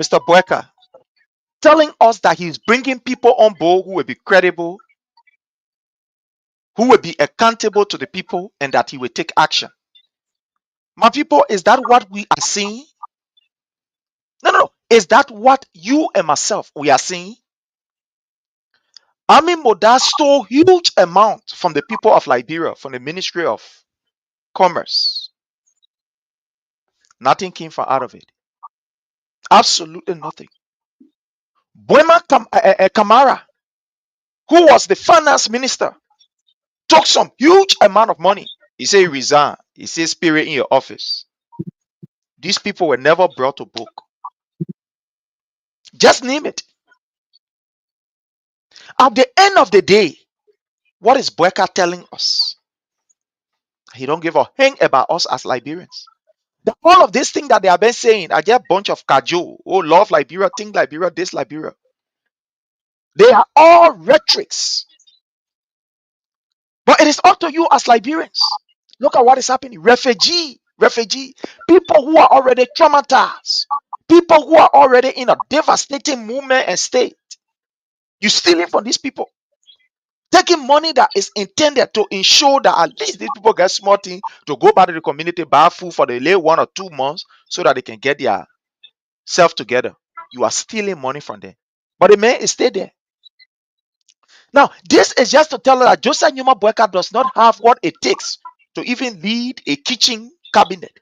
Mr. Bueka telling us that he's bringing people on board who will be credible, who will be accountable to the people, and that he will take action. My people, is that what we are seeing? No. Is that what you and myself we are seeing? Amin Moda stole huge amount from the people of Liberia, from the Ministry of Commerce. Nothing came from out of it. Absolutely nothing. Buema Kamara, who was the finance minister, took some huge amount of money. He said he resigned. He said spirit in your office. These people were never brought to book. Just name it. At the end of the day, what is Bueka telling us? He don't give a hang about us as Liberians. All of these things that they have been saying are just a bunch of cajole. Oh, love Liberia, think Liberia, this Liberia. They are all rhetorics. But it is up to you as Liberians. Look at what is happening. Refugee, people who are already traumatized, people who are already in a devastating movement and state. You stealing from these people. Taking money that is intended to ensure that at least these people get small thing to go back to the community, buy food for the late 1 or 2 months so that they can get their self together. You are stealing money from them. But the man is still there. Now, this is just to tell us that Joseph Numa Bueka does not have what it takes to even lead a kitchen cabinet.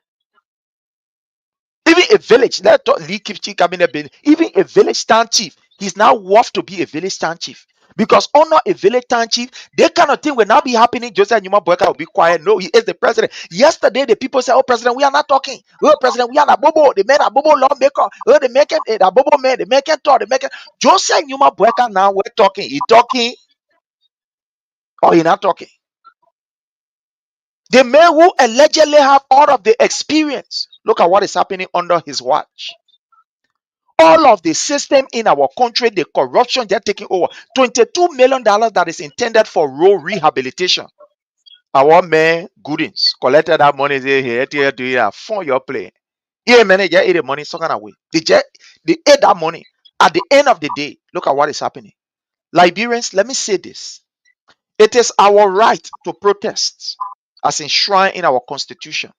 Even a village, let's talk lead kitchen cabinet, even a village town chief, he's now worth to be a village town chief. Because under a village town chief, that kind of thing will not be happening. Joseph Numa Bueka will be quiet. No, he is the president. Yesterday, the people said, "Oh, president, we are not talking. Oh, president, we are not bobo. The men are bobo lawmaker. Oh, the man can the bobo man, the man can talk, the man can." Joseph Numa Bueka now we're talking. He talking or he not talking. The man who allegedly have all of the experience. Look at what is happening under his watch. All of the system in our country, the corruption they're taking over. $22 million that is intended for road rehabilitation. Our man Goodings collected that money. Say here to here for your play. Yeah, manager ate the money so kind of way. They ate that money. At the end of the day, look at what is happening. Liberians, let me say this. It is our right to protest as enshrined in our constitution.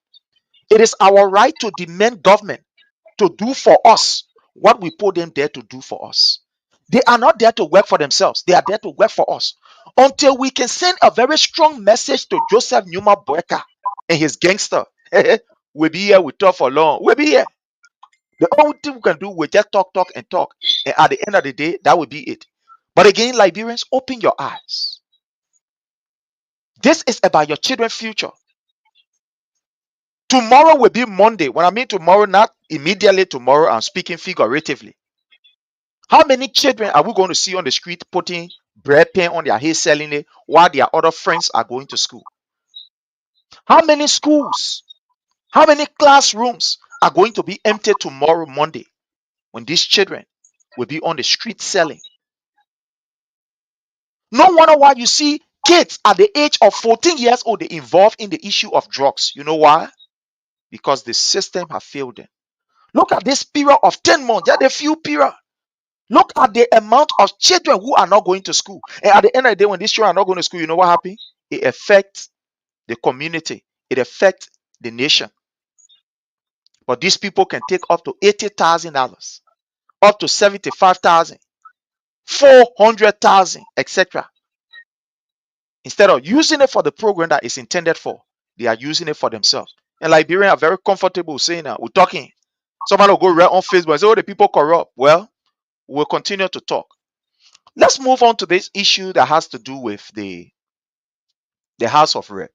It is our right to demand government to do for us what we put them there to do for us. They are not there to work for themselves. They are there to work for us. Until we can send a very strong message to Joseph Numa Boyka and his gangster. We'll be here, we talk for long. We'll be here. The only thing we can do, we just talk, and talk. And at the end of the day, that will be it. But again, Liberians, open your eyes. This is about your children's future. Tomorrow will be Monday. When I mean tomorrow, not immediately tomorrow, I'm speaking figuratively. How many children are we going to see on the street putting bread pen on their head selling it while their other friends are going to school? How many schools, how many classrooms are going to be empty tomorrow, Monday, when these children will be on the street selling? No wonder why you see kids at the age of 14 years old, they involved in the issue of drugs. You know why? Because the system has failed them. Look at this period of 10 months. Just a few period. Look at the amount of children who are not going to school. And at the end of the day, when these children are not going to school, you know what happens? It affects the community. It affects the nation. But these people can take up to $80,000, up to $75,000, $400,000, etc. Instead of using it for the program that is intended for, they are using it for themselves. And Liberians are very comfortable saying that we're talking. Somebody will go right on Facebook and say, oh, the people corrupt. Well, we'll continue to talk. Let's move on to this issue that has to do with the House of Rep.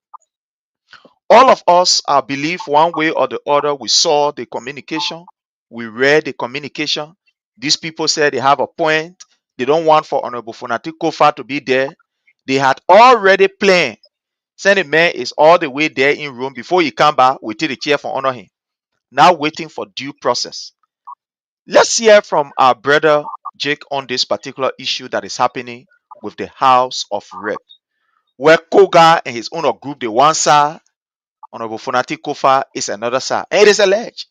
All of us, I believe, one way or the other, we saw the communication. We read the communication. These people said they have a point. They don't want for Honorable Fonati Kofa to be there. They had already planned. Senate man is all the way there in room. Before he come back, we take the chair for honor him. Now waiting for due process. Let's hear from our brother Jake on this particular issue that is happening with the House of Rep, where Koga and his owner group, the one side, Honorable Fonati Kofa is another side. And it is alleged.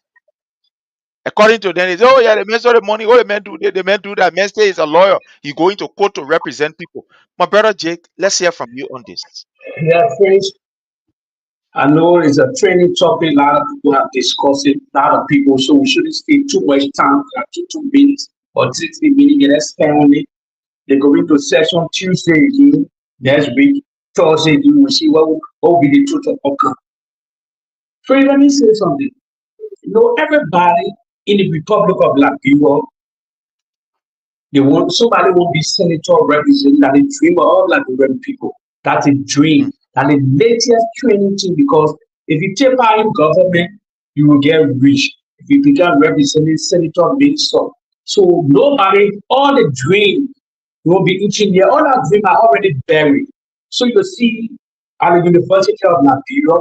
According to them, it's, oh yeah, the man saw the money. Oh, the man do that. The man do that. Man say he's a lawyer. He's going to court to represent people. My brother Jake, let's hear from you on this. Yeah, friends. I know it's a training topic. A lot of people have discussed it. A lot of people, so we shouldn't spend too much time, like 2 minutes or 60 minutes. Get expand on it. They're going to session Tuesday again, next week, Thursday again. We'll see what will be the truth of outcome. So let me say something. You know, everybody in the Republic of Liberia, somebody won't be senator representing that they dream of all Liberian people. That's a dream. That's the latest training thing, because if you take part in government, you will get rich. If you become representing senator, minister. So nobody, all the dreams will be eating there. All our dreams are already buried. So you see at the University of Liberia,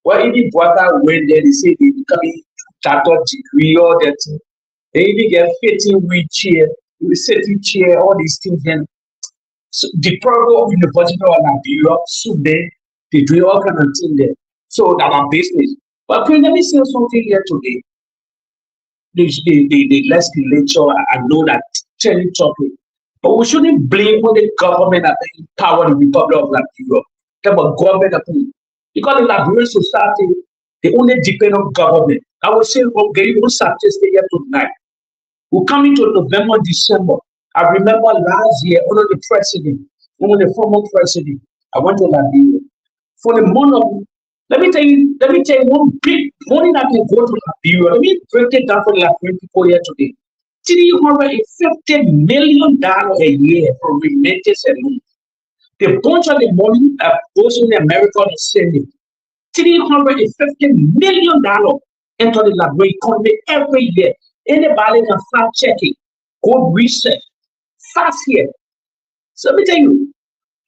well, even brother went there, they say they becoming chartered degree, all that. They even get 15 wheelchair, safety chair, all these things. And so the program of University of Liberia, so they do all kind of things there. So that's our business. But let me say something here today. The legislature, I know that telling topic, but we shouldn't blame on the government that empower the Republic of Liberia. About government, because the Liberian society, they only depend on government. I will say, we'll get even statistics here tonight. We're coming to November, December. I remember last year, under the former president, I went to Liberia. For the month of, let me tell you one big money that can go to Liberia. Let me break it down for the Liberian people here today. $350 million a year for remittance alone. The bunch of the money goes in America and sending $350 million into the Liberian economy every year. Anybody can fact check it, go research, fast here. So let me tell you,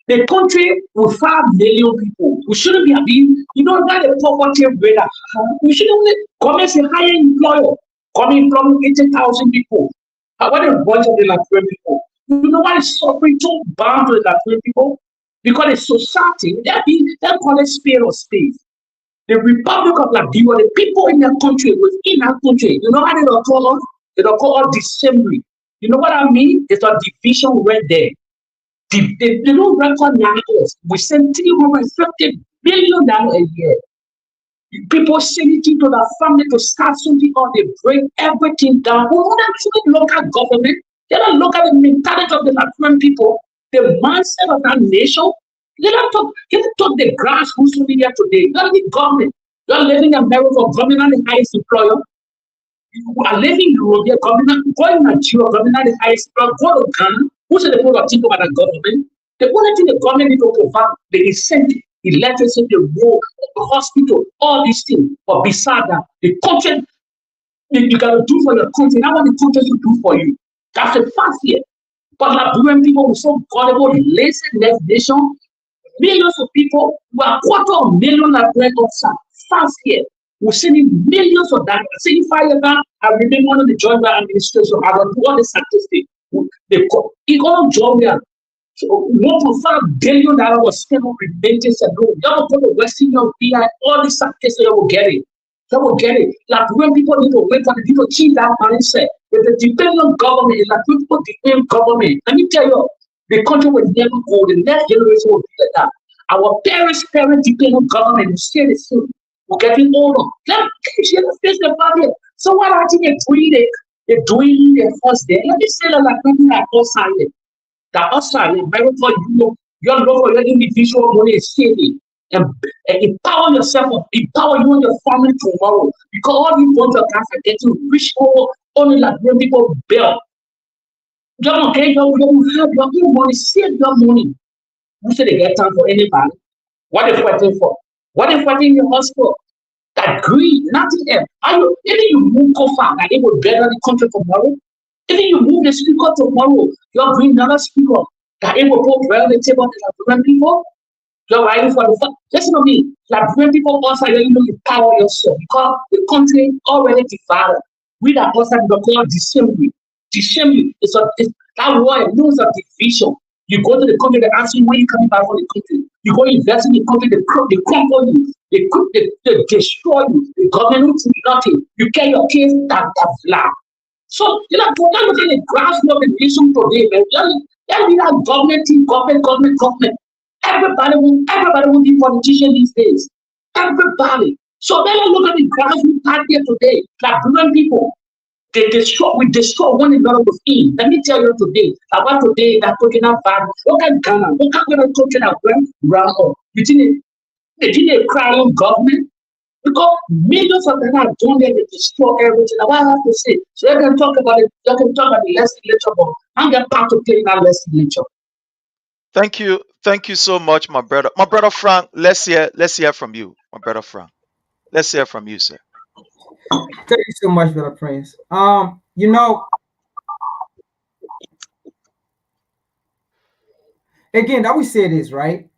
the country with 5 million people, we shouldn't be having, not a poverty rate. We shouldn't only come as a higher employer, coming from 80,000 people. What a bunch of the Liberian people. Nobody is suffering too bad to the Liberian people. Because the society, they call it spade or spade. The Republic of Liberia, the people in their country, within our country, you know how they don't call us? They don't call us dissembly. You know what I mean? It's a division right there. They don't recognize us. We send $350 billion a year. People send it to the family to start something or they break everything down. We don't actually look at government. They don't look at the mentality of the Nigerian people, the mindset of that nation. They don't talk the grassroots media today. Not the government. You're living in America, government are the highest employer. You are living in Europe, government, going to Nigeria, government are the highest employer. Go to Ghana. Who should the people think about the government? The only thing the government needs to provide, the incentive, electricity, the road, the hospital, all these things. But beside that, the country, you got to do for your country, not what the country should do for you. That's a fact here. But Liberian people were so gullible, lazy, left nation. Millions of people, we are $250,000 Liberian officers fast here. We're sending millions of that. Saying 5 years back, I remember one of the Georgia administration, I don't do all the statistics. It all Georgia. So $1.5 billion was spent on maintenance and road. You will go to Western Union, BI, all these statistics, you will get it. You will get it. Like when people need to wait for the people to change that mindset. If they depend on government, like when people depend on government, let me tell you, the country will never go. The next generation will be like that. Our parents depend on government. We stay the same. We're getting older. Let me face the family. So what are they doing? They're doing their first day. Let me say that like something like outside. That outside, America, your local, your individual money is saving. And empower yourself, empower you and your family tomorrow. Because all you want your guys are getting rich only like when people build. You don't get your own money, save your money. Who said they get time for anybody? What are they fighting for? What are they fighting in the hospital? That greed, nothing else. Even you move Kofa, like it will better the country tomorrow. Even you move the speaker tomorrow, you're bringing another speaker that it will put well the table to Liberian people. You're writing for the listen to me. Liberian people also you know empower yourself because the country already divided. We that also call dissembly. Dissembly is that word knows a division. You go to the country, they ask you where you coming back from the country. You go invest in the country, they crumble you, they destroy you. The government will do nothing. You get your kids that flag. So you know, look at the grassroots of the nation today, man. You need that government. Everybody will be politician these days. Everybody. So then look at the grassroots out there today. Liberian people. We destroy one another within. Let me tell you today, about today that coconut van, look at Ghana, look at where the coconut went round. You didn't a crying government because millions of them are doing there to destroy everything. Now, what I have to say, so you can talk about it, you can talk about the legislature, but I'm getting part to play that legislature. Thank you so much, my brother. My brother Frank, let's hear from you, my brother Frank. Let's hear from you, sir. Thank you so much, Brother Prince. You know, again, that we say this, right?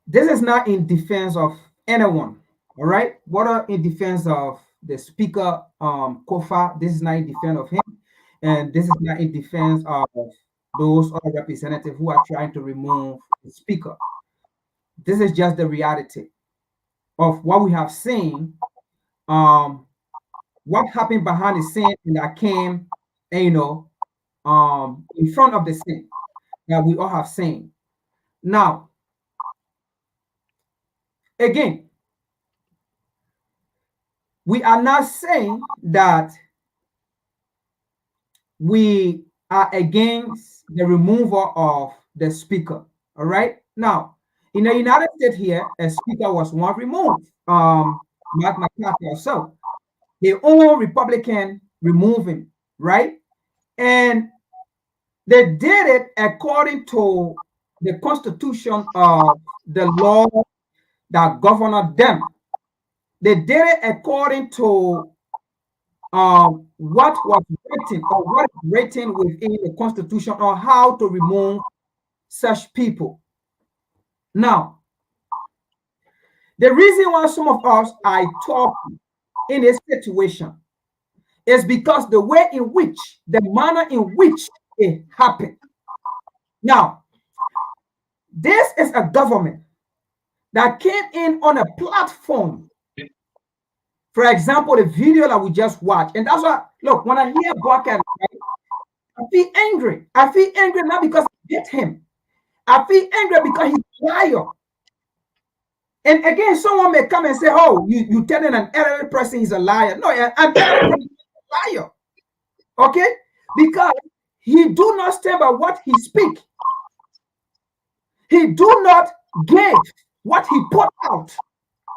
This is not in defense of anyone, all right? What in defense of the speaker, Kofa? This is not in defense of him, and this is not in defense of those other representatives who are trying to remove the speaker. This is just the reality of what we have seen, what happened behind the scene and that came, in front of the scene that we all have seen. Now, again, we are not saying that we are against the removal of the speaker, all right? Now, in the United States here, a speaker was one removed, Mark McCarthy or so. The own Republican removed him, right? And they did it according to the constitution of the law that governed them. They did it according to what was written or what is written within the constitution on how to remove such people. Now, the reason why some of us are talking in this situation is because the way in which, the manner in which it happen. Now, this is a government that came in on a platform. For example, the video that we just watched. And that's why, look, when I hear Bucket, I feel angry. I feel angry not because I hate him. I feel angry because he's a liar. And again, someone may come and say, oh, you telling an elderly person he's a liar. No, an elderly person is a liar. Okay? Because he do not stand by what he speak. He do not give what he put out.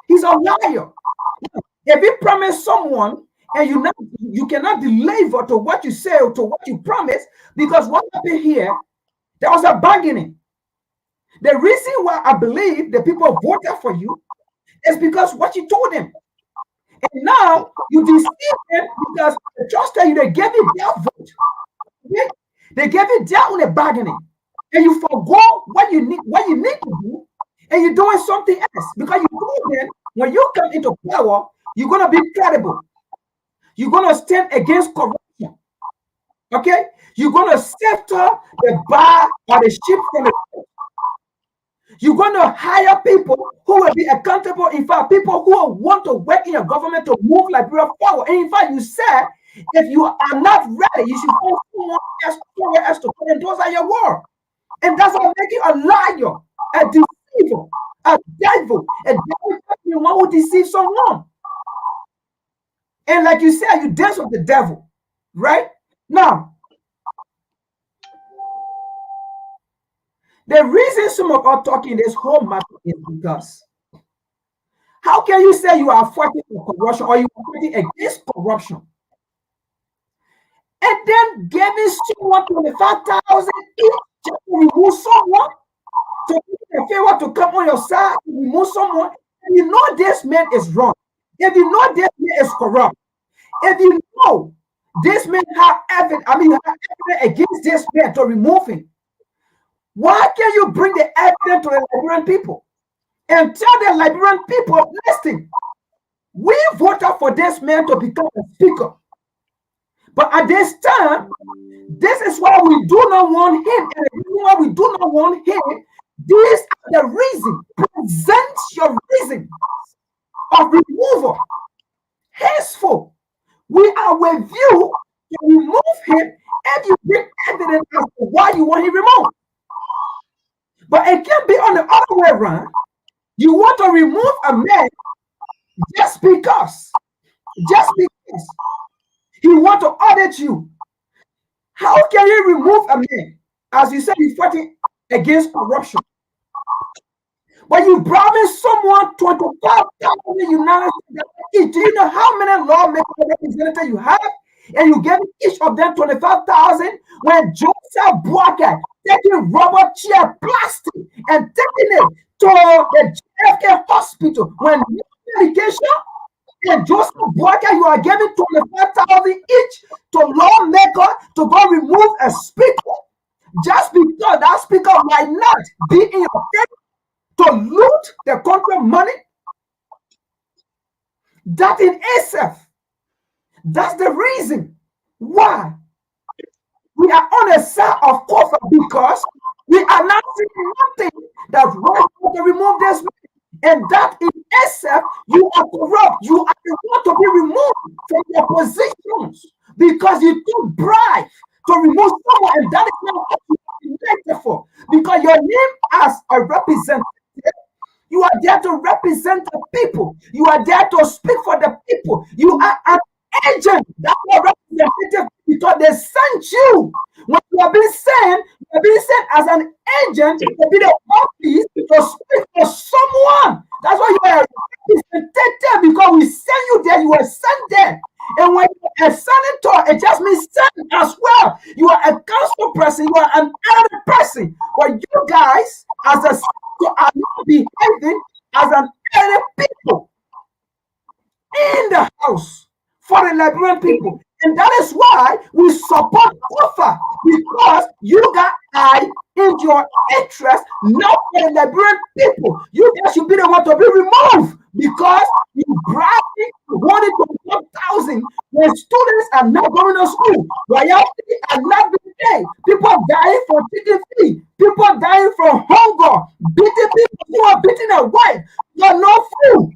He's a liar. If you promise someone and you cannot deliver to what you say or to what you promise, because what happened here, there was a bargaining. The reason why I believe the people voted for you is because what you told them. And now you deceive them because they trusted you, they gave you their vote. Okay? They gave you their own bargaining. And you forgo what you need to do, and you're doing something else. Because you told them when you come into power, you're gonna be credible. You're gonna stand against corruption. Okay? You're gonna scepter the bar or the sheep from the goat. You're going to hire people who will be accountable. In fact, people who will want to work in your government to move Liberia forward. And in fact, you said if you are not ready, you should go somewhere else to put in. Those are your words. And that's what makes you a liar, a deceiver, a devil. A devil is the one who deceives someone. And like you said, you dance with the devil, right? Now, the reason some of us talking this whole matter is because how can you say you are fighting for corruption or you are fighting against corruption and then giving someone 25,000 each just to remove someone, to give a favor to come on your side to remove someone? And you know this man is wrong. If you know this man is corrupt, if you know this man have evidence, against this man to remove him, why can't you bring the evidence to the Liberian people and tell the Liberian people, listen, we voted for this man to become a speaker. But at this time, this is why we do not want him. And the reason why we do not want him, these are the reason. Present your reason of removal. Henceforth, we are with you to remove him if you bring evidence as to why you want him removed. But it can't be on the other way around. You want to remove a man just because he want to audit you. How can you remove a man, as you said, you're fighting against corruption, but you promise someone 25,000 United States? Do you know how many lawmakers representatives you have? And you give each of them 25,000 when Joseph Boakai taking rubber chair plastic and taking it to the JFK hospital when medication, and Joseph Boakai, you are giving 25,000 each to lawmaker to go remove a speaker just because that speaker might not be in your favor to loot the country money. That in itself, that's the reason why we are on the side of Kofa, because we are not seeing nothing that's right to remove this man. And that in itself, you are corrupt. You are the one to be removed from your positions because you took bribe to remove someone, and that is not what you are elected for. Because your name as a representative, you are there to represent the people. You are there to speak for the people. You are an agent. That's not representative, because they sent you. When you are being sent, you are being sent as an agent to be the office to speak for someone. That's why you are representative, because we send you there, you are sent there. And when you are a senator, it just means sent as well. You are a council person, you are an elder person. But you guys, as a senator, are not behaving as an elder people in the house for the Liberian people. And that is why we support Kofa, because you got eye in your interest, not for the Liberian people. You guys should be the one to be removed because you bribed me, wanted 1,000 The students are not going to school. Royalty are not being paid. People are dying from taking fee. People are dying from hunger. Beating people who are beating their wife. You're no food.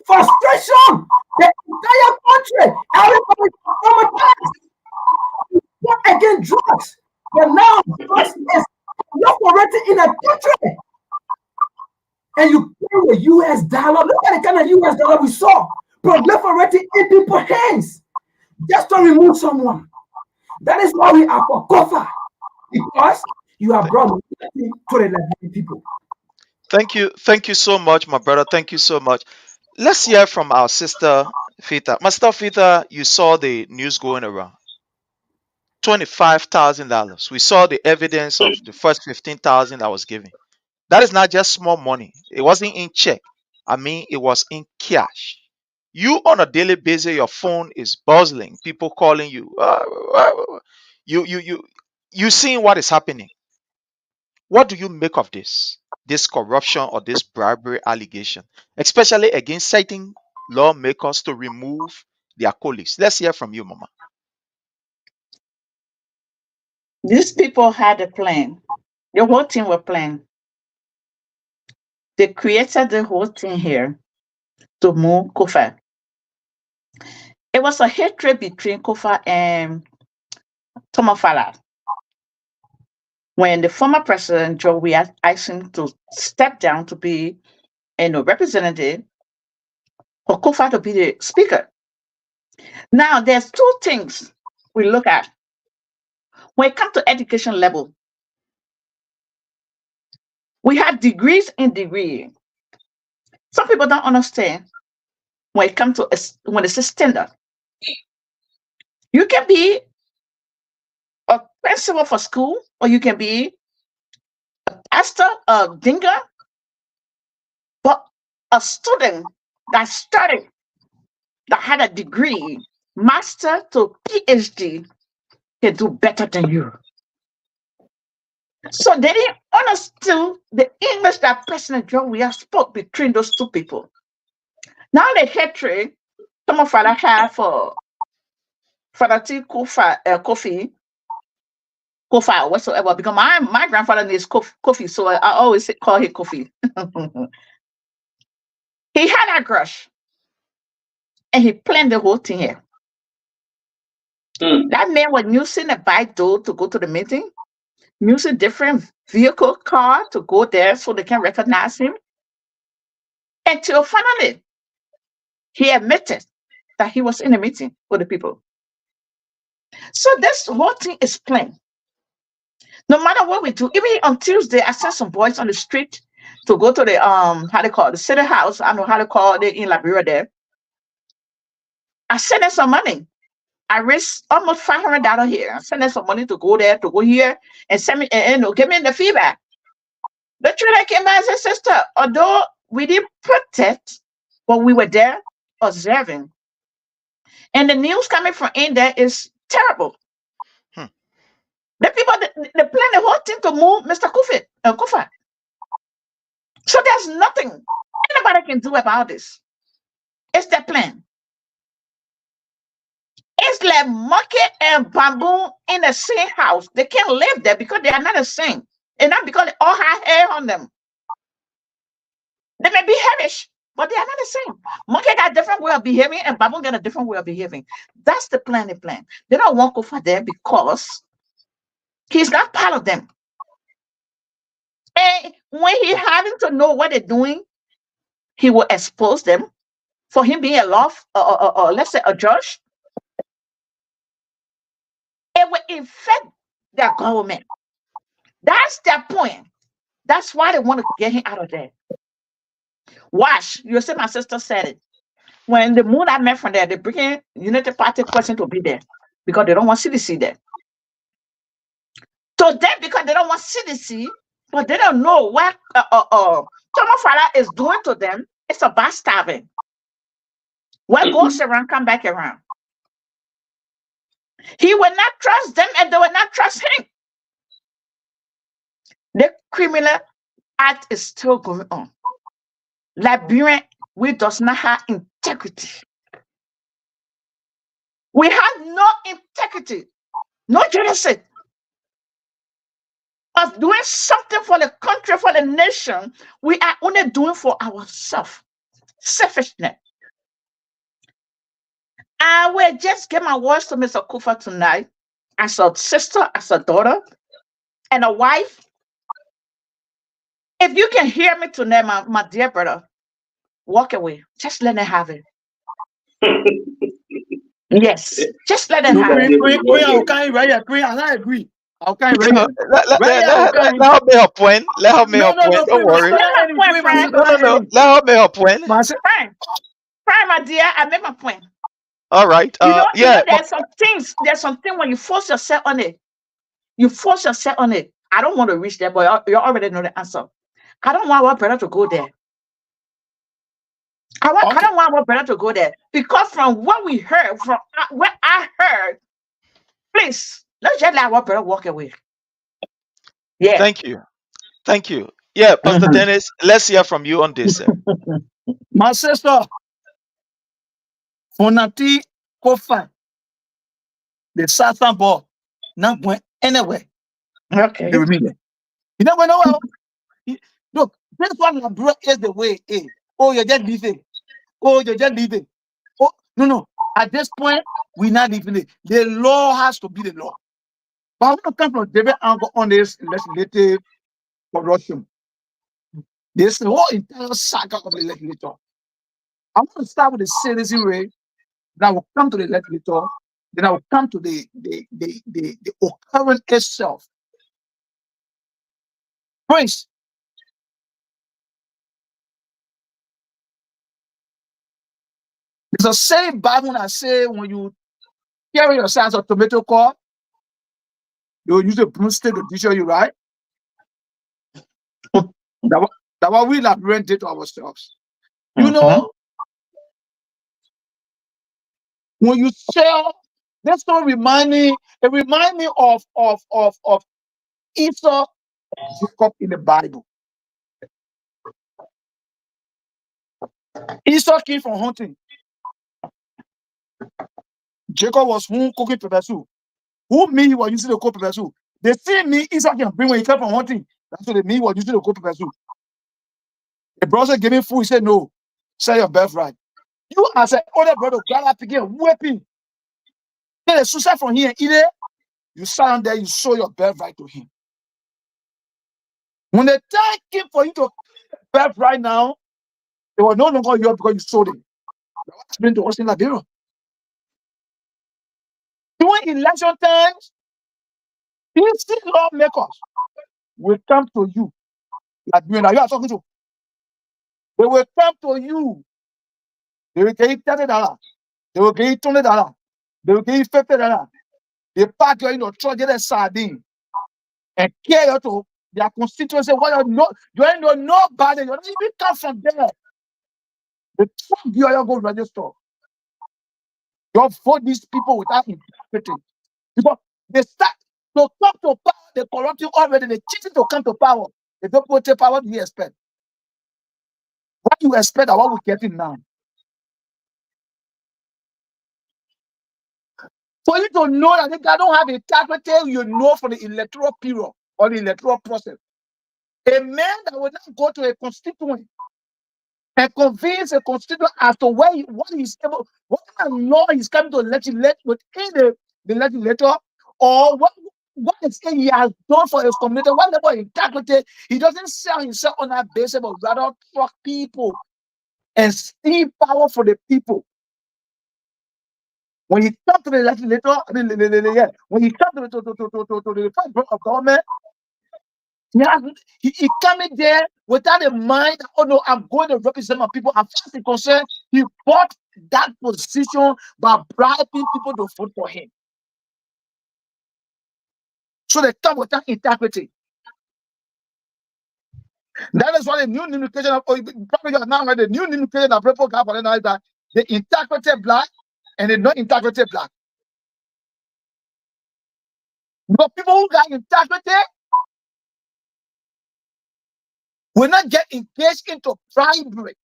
Frustration. The entire country. Everybody is traumatized. Not against drugs. But now drugs is operating in a country. And you pay with US dollar. Look at the kind of US dollar we saw proliferating in people's hands just to remove someone. That is why we are for COFA, because you have brought nothing to the Liberian people. Thank you so much, my brother. Thank you so much. Let's hear from our sister Fita. My sister Fita, you saw the news going around. $25,000. We saw the evidence of the first 15,000 that was given. That is not just small money. It wasn't in check. I mean, it was in cash. You on a daily basis, your phone is buzzing. People calling you. You seeing what is happening. What do you make of this corruption or this bribery allegation, especially against citing lawmakers to remove their colleagues? Let's hear from you, Mama. These people had a plan. The whole team were planning. They created the whole thing here to move Kofa. It was a hatred between Kofa and Tomofala. When the former president, Joe, we asked him to step down to be representative, or Kofa to be the speaker. Now, there's two things we look at. When it comes to education level, we have degrees in degree. Some people don't understand when it comes to when it's a standard. You can be a principal for school, or you can be a pastor, a dinger, but a student that studied, that had a degree, master to PhD, can do better than you. So they didn't understand the English that President John Weah spoke between those two people. Now the hatred some of father have for Father T. Kofi, whatsoever, because my grandfather is Kofi, so I always call him Kofi. He had a grudge, and he planned the whole thing here. That man was using a bike door to go to the meeting, using different vehicle car to go there so they can recognize him. Until finally, he admitted that he was in a meeting with the people. So this whole thing is plain. No matter what we do, even on Tuesday, I sent some boys on the street to go to the how they call it, the city house. I don't know how to call it in Liberia there. I sent them some money. I raised almost $500 here. I sent them some money to go there, to go here, and send me and give me the feedback. The trainer came back and said, sister, although we didn't protect, but we were there observing. And the news coming from in there is terrible. The people, they plan the whole thing to move Mr. Kofa. So there's nothing anybody can do about this. It's their plan. It's like monkey and bamboo in the same house. They can't live there because they are not the same. And not because they all have hair on them. They may be hellish, but they are not the same. Monkey got a different way of behaving, and bamboo got a different way of behaving. That's the plan they plan. They don't want Kofa there because he's not part of them. And when he having to know what they're doing, he will expose them. For him being a law, or let's say a judge, it will infect their government. That's their point. That's why they want to get him out of there. Watch, you see, my sister said it. When the moon I met from there, they bring in United Party person to be there because they don't want CDC there. So then, because they don't want CDC, but they don't know what Tomofala is doing to them, it's a backstabbing. What goes around, come back around. He will not trust them, and they will not trust him. The criminal act is still going on. Liberian, we does not have integrity. We have no integrity, no jealousy. Of doing something for the country, for the nation, we are only doing for ourselves. Selfishness. I will just get my words to Mr. Kufa tonight, as a sister, as a daughter, and a wife. If you can hear me tonight, my dear brother, walk away. Just let them have it. Yes, just let them No, have it. I'll carry right here. Queen, and I agree. I'll carry right here. Let Right here, I'll carry. her make her point. Let her make No, her no, point. no, Don't Queen, my worry. sister, Let my point, Queen, my friend. sister, No. Let her make her point. my sister. Fine, my dear. I make my point. All right. You know, there's some things when you force yourself on it. You force yourself on it. I don't want to reach there, but you already know the answer. I don't want our brother to go there. I don't want our brother to go there because from what we heard, from what I heard, please let's just let our brother walk away. Yeah. Thank you. Yeah, Pastor Dennis, let's hear from you on this, sir. My sister, Fonati Kofa, the Southern ball, not going anywhere. Okay. They remain there. You never know. Look, this one is the way. Oh, you're just leaving. Oh, you're just leaving. Oh, no. At this point, we're not leaving it. The law has to be the law. But I want to come from David angle on this legislative corruption. There's the whole entire saga of the legislator. I want to start with the citizen way. Then I will come to the legislator. Then I will come to the occurrence itself. Prince, there's a saying Bible that say when you carry your size of tomato core, you will use a broomstick to teach you, right? That what we Liberians did to ourselves. You know, when you sell, this story remind me of Esau and Jacob in the Bible. Esau came from hunting. Jacob was cooking pepper soup. Who me he was using to cook pepper soup? They see me, Esau can bring when he came from hunting. That's what they mean he was using to cook pepper soup. The brother gave him food, he said, no, sell your birthright. You as an older brother, got up again, whipping. Get a suicide from here, eat it. You stand there, you show your birthright to him. When the time came for you to birthright now, it was no longer yours because you sold it. That's been to us in Liberia. During election times, these lawmakers will come to you. Liberian, you are talking to. They will come to you. They will give you $30. They will give you $20. They will give you $50. They pack you in your truck, get a sardine, and carry you to their constituency. What you ain't know nobody. You don't even come from there. The truck you are going to register. You vote these people without interpreting. Because they start to come to power, they corrupt you already, they cheating to come to power. They don't put power, what do you expect? What do you expect of what we're getting now? For you to know that if I don't have integrity, you know for the electoral period or the electoral process. A man that will not go to a constituent and convince a constituent as to what kind of law he's coming to legislate within the legislator, or what is it he has done for his community, what level of integrity. He doesn't sell himself on that basis, but rather truck people and steal power for the people. When he comes to the legislator, when he comes to the first branch of government, he coming there without a mind that, oh no, I'm going to represent my people. As far as he's concerned, he bought that position by bribing people to vote for him. So they come without integrity. That is why the new nomenclature of probably now the new nomenclature that people have for is that the integrity black and the non-integrity black. Because people who got integrity will not get engaged into bribery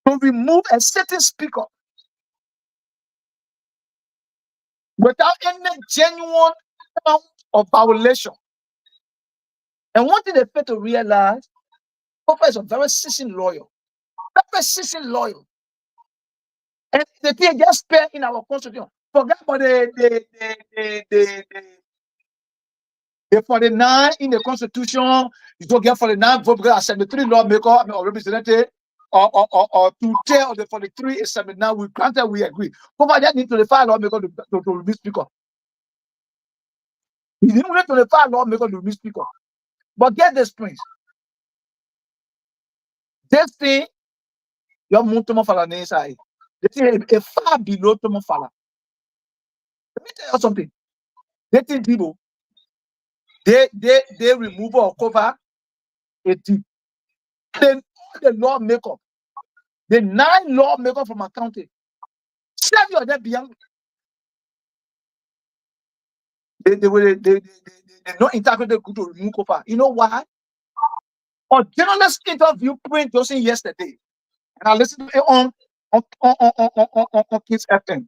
to remove a certain speaker without any genuine count of violation. And one thing they fail to realize, Kofa is a very seasoned lawyer. Very seasoned lawyer. And the thing just spare in our constitution. Forget about the 49 in the constitution. You don't get 49 vote because 73 lawmaker or representative or 210 of the 43 is 79. We granted, we agree. Kofa just need 25 lawmaker to be speaker. He didn't need 25 lawmaker to be speaker. But get this, Prince. This thing, your Mutomo Fala inside. This thing is far below Tomo Fala. Let me tell you something. They think people, they remove or cover a deep. Then all the lawmaker, the 9 lawmaker from accounting, 7 of them beyond. They not integrated good to remove cover. You know why? A journalist interview Prince Johnson yesterday, and I listened to it on Kids FM.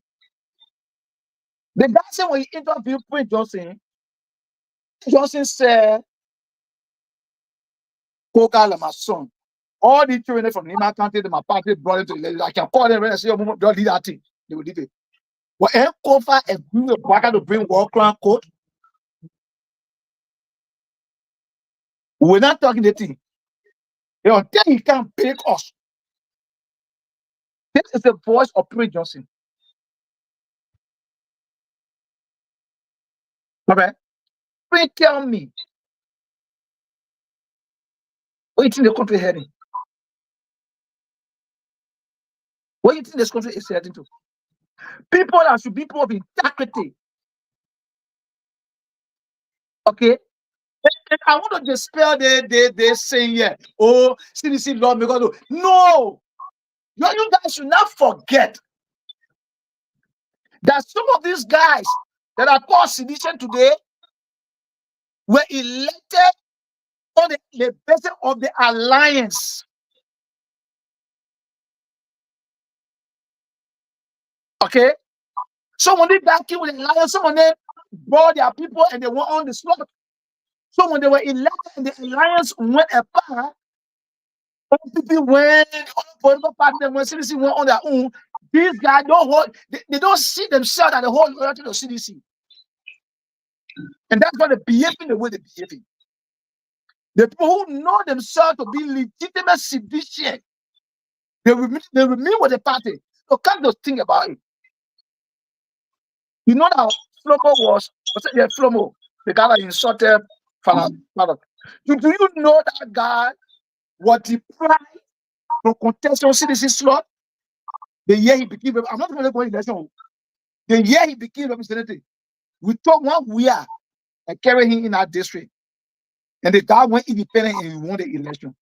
The guy said when he interviewed Prince Johnson, Johnson said, Coca, my son, all the children from Nima County, my party brought it to the I can call them and say, don't leave that thing. They will leave it. But Kofa and bring a back to bring war crown court. We're not talking the thing. You know, then he can't pick us. This is the voice of Prince Johnson. Okay? Please tell me. What do you think the country is heading? What do you think this country is heading to? People that should be people of integrity. Okay? And I want to dispel they saying, yeah, oh, CDC law, because no, you guys should not forget that some of these guys that are called sedition today were elected on the basis of the alliance. Okay? So when they got killed with the alliance, some of them brought their people and they went on the slaughter. So when they were elected and the alliance went apart, all people went, all political parties when CDC went on their own, these guys don't hold, they don't see themselves as the whole loyalty to CDC. And that's why they're behaving the way they're behaving. The people who know themselves to be legitimate sedition, they remain with the party. So can't just think about it. You know that Flomo Flomo, the guy that insulted Father. Do you know that guy was deprived from contesting CDC slot the year he became, I'm not going to go in election. The year he became representative, we took 1 year and carried him in our district. And the guy went independent and he won the election.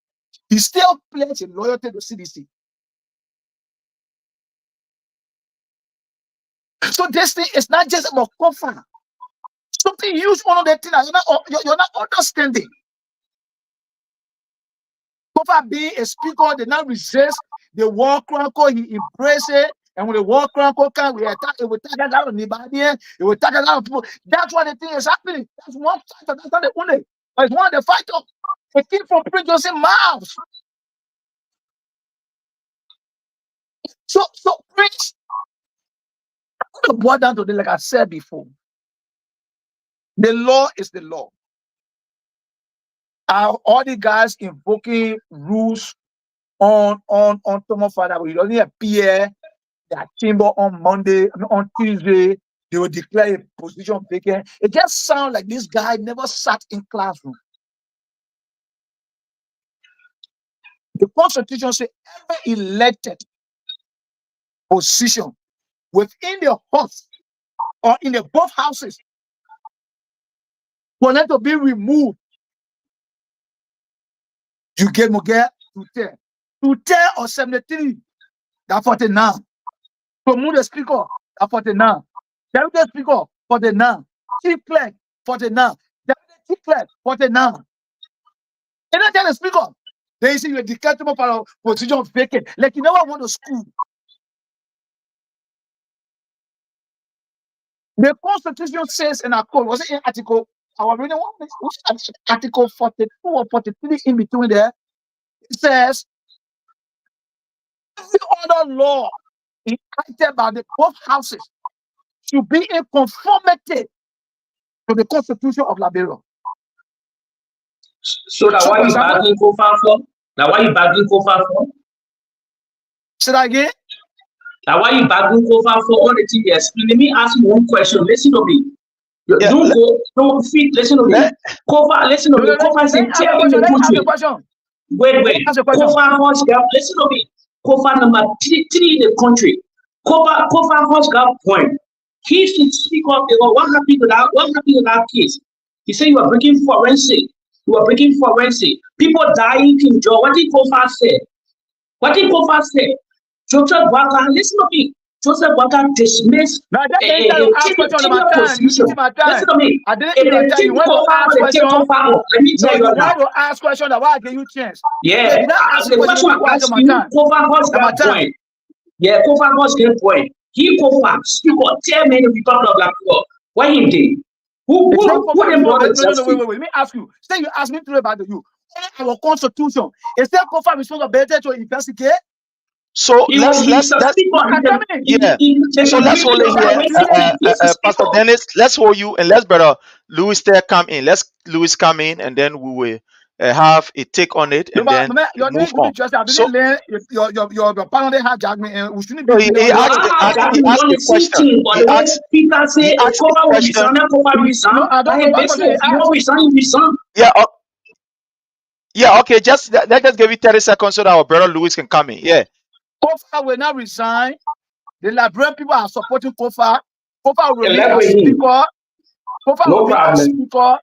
He still pledged his loyalty to CDC. So this thing is not just about comfort. Something huge one of the things you're not understanding. Comfort being a speaker, they not resist the war chronicle, he embraced it. And when the war chronicle comes, it will target a lot of anybody, it will target a lot of people. That's why the thing is happening. That's one fighter, that's not the only. But it's one of the fighters. It came from Prince Johnson mouth. So Prince, I'm going to boil down to this, like I said before. The law is the law. Are all the guys invoking rules on Tomo Father? We only appear their chamber on Monday, on Tuesday, they will declare a position vacant. It just sounds like this guy never sat in classroom. The Constitution says every elected position within the house or in the both houses for them to be removed. You get Muger to tell or 73, that's 49. To move the speaker, that's 49. Deputy speaker, 49. Chief clerk, 49. Deputy chief clerk, 49. And then tell the speaker, they say you're declarable for a position vacant, like you never went to school. The Constitution says in our code, was it in Article? Our reading Article 42 or 43 in between there. It says every other law enacted by the both houses should be in conformity to the Constitution of Liberia. So now why you bargaining for? Now why you bargaining for? Say that again. Now why you bargaining for all the things you explain? Let me ask you one question. Listen to me. Don't feed. Listen to me. Listen to me. Kofa is tearing the country. Wait. Kofa Horse Gap. Listen to me. Kofa number 3 in the country. Kofa Horse Gap point. He should speak up. What happened to that case? He said you are breaking forensic. People dying in jail. What did Kofa say? Joseph Waka, listen to me. Joseph Waka dismissed. Now that listen to me. I didn't even tell you. When you ask question, let me tell you now. You ask question, that why I give you chance. Yeah. The question I ask you, Kofa Horse got point. Yeah, Kofa Horse got point. He Kofa speak or tell me the Republic of Liberia. What he did? Who them brought No, wait. Let me ask you. Say you ask me to about you. Our Constitution is there Kofa responsibility to investigate? So let's hold it here, Pastor Dennis. Let's hold you and let's Brother Louis there come in. Let's Louis come in and then we will have a take on it and then move on. So your panel hijacked me and we shouldn't be. He asked a question. He asked a question. Yeah. Okay. Just let's just give you 30 seconds so that our brother Louis can come in. Yeah. Kofa will not resign. The Liberian people are supporting Kofa. Kofa will be a speaker. Kofa will be a speaker.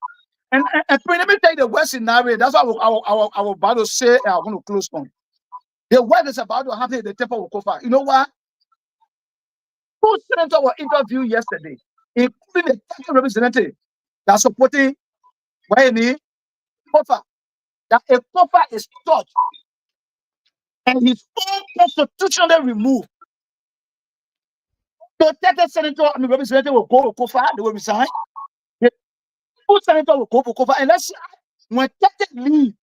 And let me tell you the worst scenario. That's what I was about to say. I'm going to close on. The worst is about to happen in the temple of Kofa. You know what? 2 senators were interviewed yesterday, including the 30 representatives that are supporting Kofa. That a Kofa is touched and his own constitutionally removed. So 30 senators and representatives will go to Kofa, they will resign. The 2 senators will go to Kofa, and let's see when 30 leave.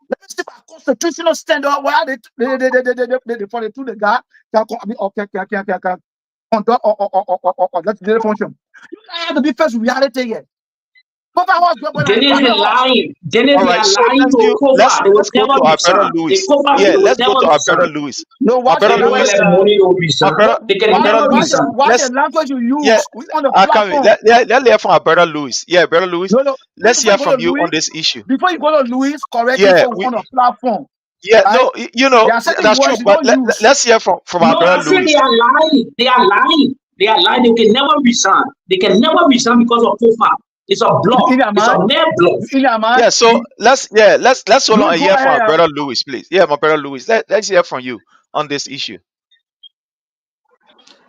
Let's see a constitutional standard where they follow through the guy can conduct or let the function. You have to be first reality here. Dennis is lying. Dennis is lying to Kofa. Let's go to our brother Louis. Yeah, let's go to our brother Louis. No, what the language you use on the platform. Let's hear from our brother Louis. Yeah, brother Louis. Let's hear from you on this issue. Before you go to Louis, correct me on the platform. Yeah, no, you know, that's true. But let's hear from our brother Louis. They are lying. They are lying. They can never resign. They can never resign because of Kofa. It's a block. It's a mere block. Yeah, so let's hold on and hear from our brother Louis, please. Yeah, my brother Louis. Let's hear from you on this issue.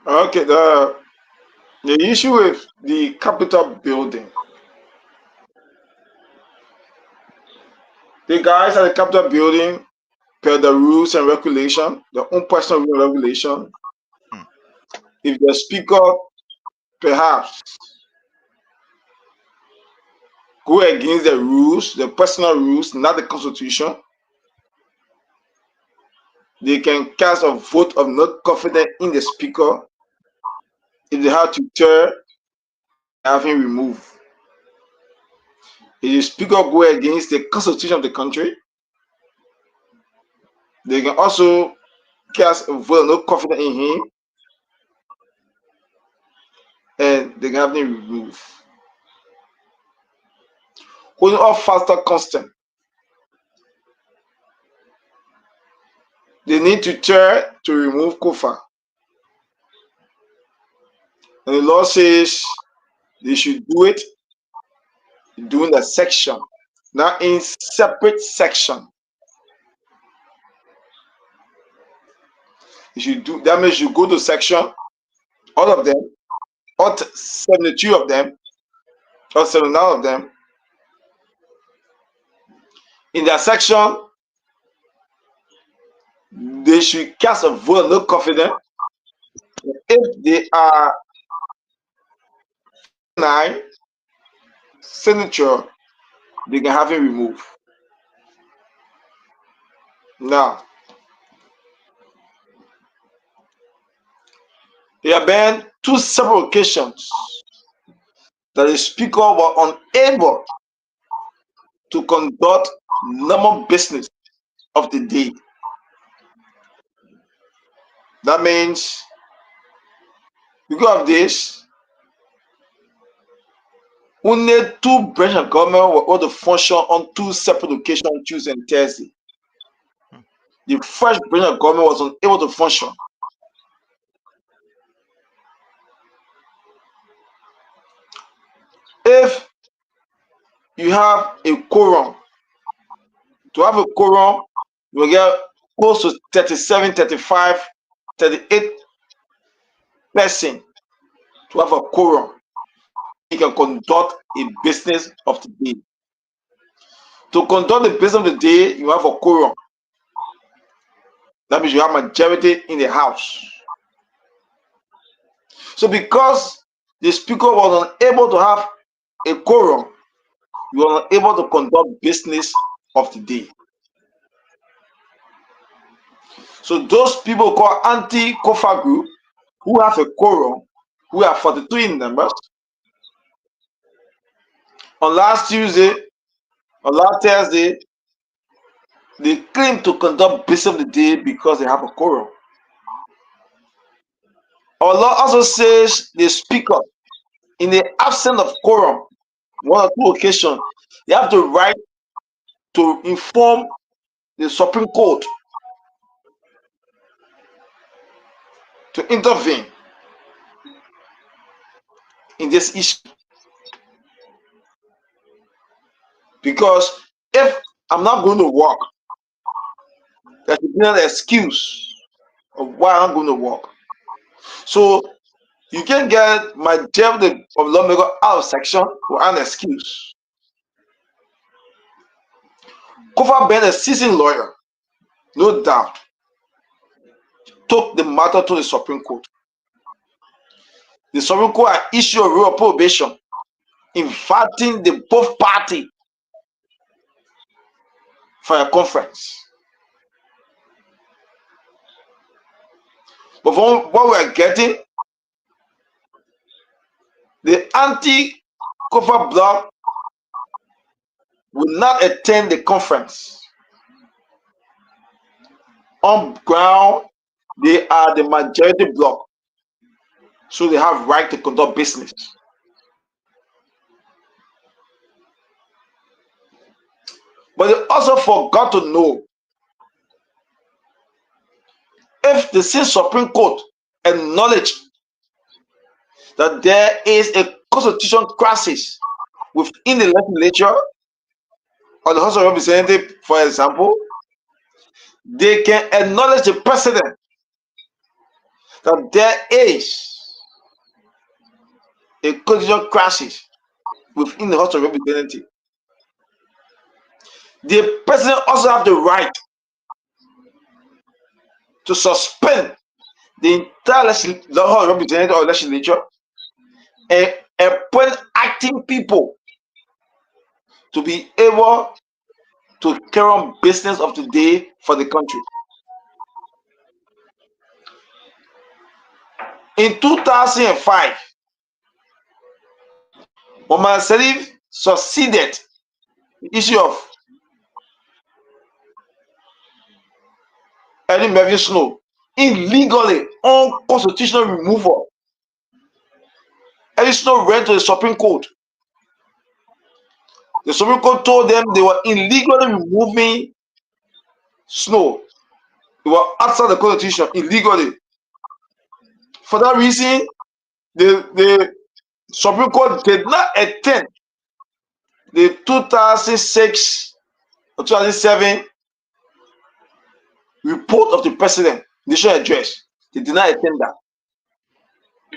Okay, the issue with the Capitol building. The guys at the Capitol building, per the rules and regulation, their own personal rule and regulation, if the speaker perhaps go against the rules, the personal rules, not the constitution, they can cast a vote of not confidence in the speaker if they have to have him removed. If the speaker go against the constitution of the country, they can also cast a vote of no confidence in him and they can have him removed. Holding all faster constant. They need to try to remove Kofa. And the law says they should do it during the section, not in separate section. You should do that means you go to section, all of them, all 72 of them, or 79 of them. In their section, they should cast a vote of no confidence if they are 9 signature, they can have it removed. Now, there have been 2 separate occasions that the speaker was unable to conduct normal business of the day. That means because of this, only 2 branches of government were able to function on 2 separate occasions, Tuesday and Thursday. The first branch of government was unable to function. If you have a quorum, to have a quorum, you will get close to 37, 35, 38 person to have a quorum. You can conduct a business of the day. To conduct the business of the day, you have a quorum. That means you have majority in the house. So because the speaker was unable to have a quorum, you are unable to conduct business of the day. So those people called anti-Kofa group who have a quorum, who are 42 in numbers, on last Tuesday, on last Thursday, they claim to conduct business of the day because they have a quorum. Our law also says the speaker, in the absence of quorum, 1 or 2 occasions, they have the right to inform the Supreme Court to intervene in this issue. Because if I'm not going to work, there's no excuse of why I'm going to work. So you can get majority of lawmaker out of section for an excuse. Kofa, being a seasoned lawyer, no doubt, took the matter to the Supreme Court. The Supreme Court had issued a rule of prohibition, inviting the both parties for a conference. But from what we are getting, the anti-Kofa bloc will not attend the conference. On ground, they are the majority bloc, so they have right to conduct business. But they also forgot to know if the same Supreme Court acknowledge that there is a constitutional crisis within the legislature or the House of Representatives, for example, they can acknowledge the precedent that there is a constitutional crisis within the House of Representatives. The president also have the right to suspend the entire House of Representatives or legislature and appoint acting people to be able to carry on business of the day for the country. In 2005, Mohamed Sharif succeeded the issue of Eddie Melvin Snow illegally unconstitutional removal. Eddie Snow went to the Supreme Court. The Supreme Court told them they were illegally removing Snow. They were outside the Constitution illegally. For that reason, the Supreme Court did not attend the 2006 or 2007 report of the president, national address. They did not attend that.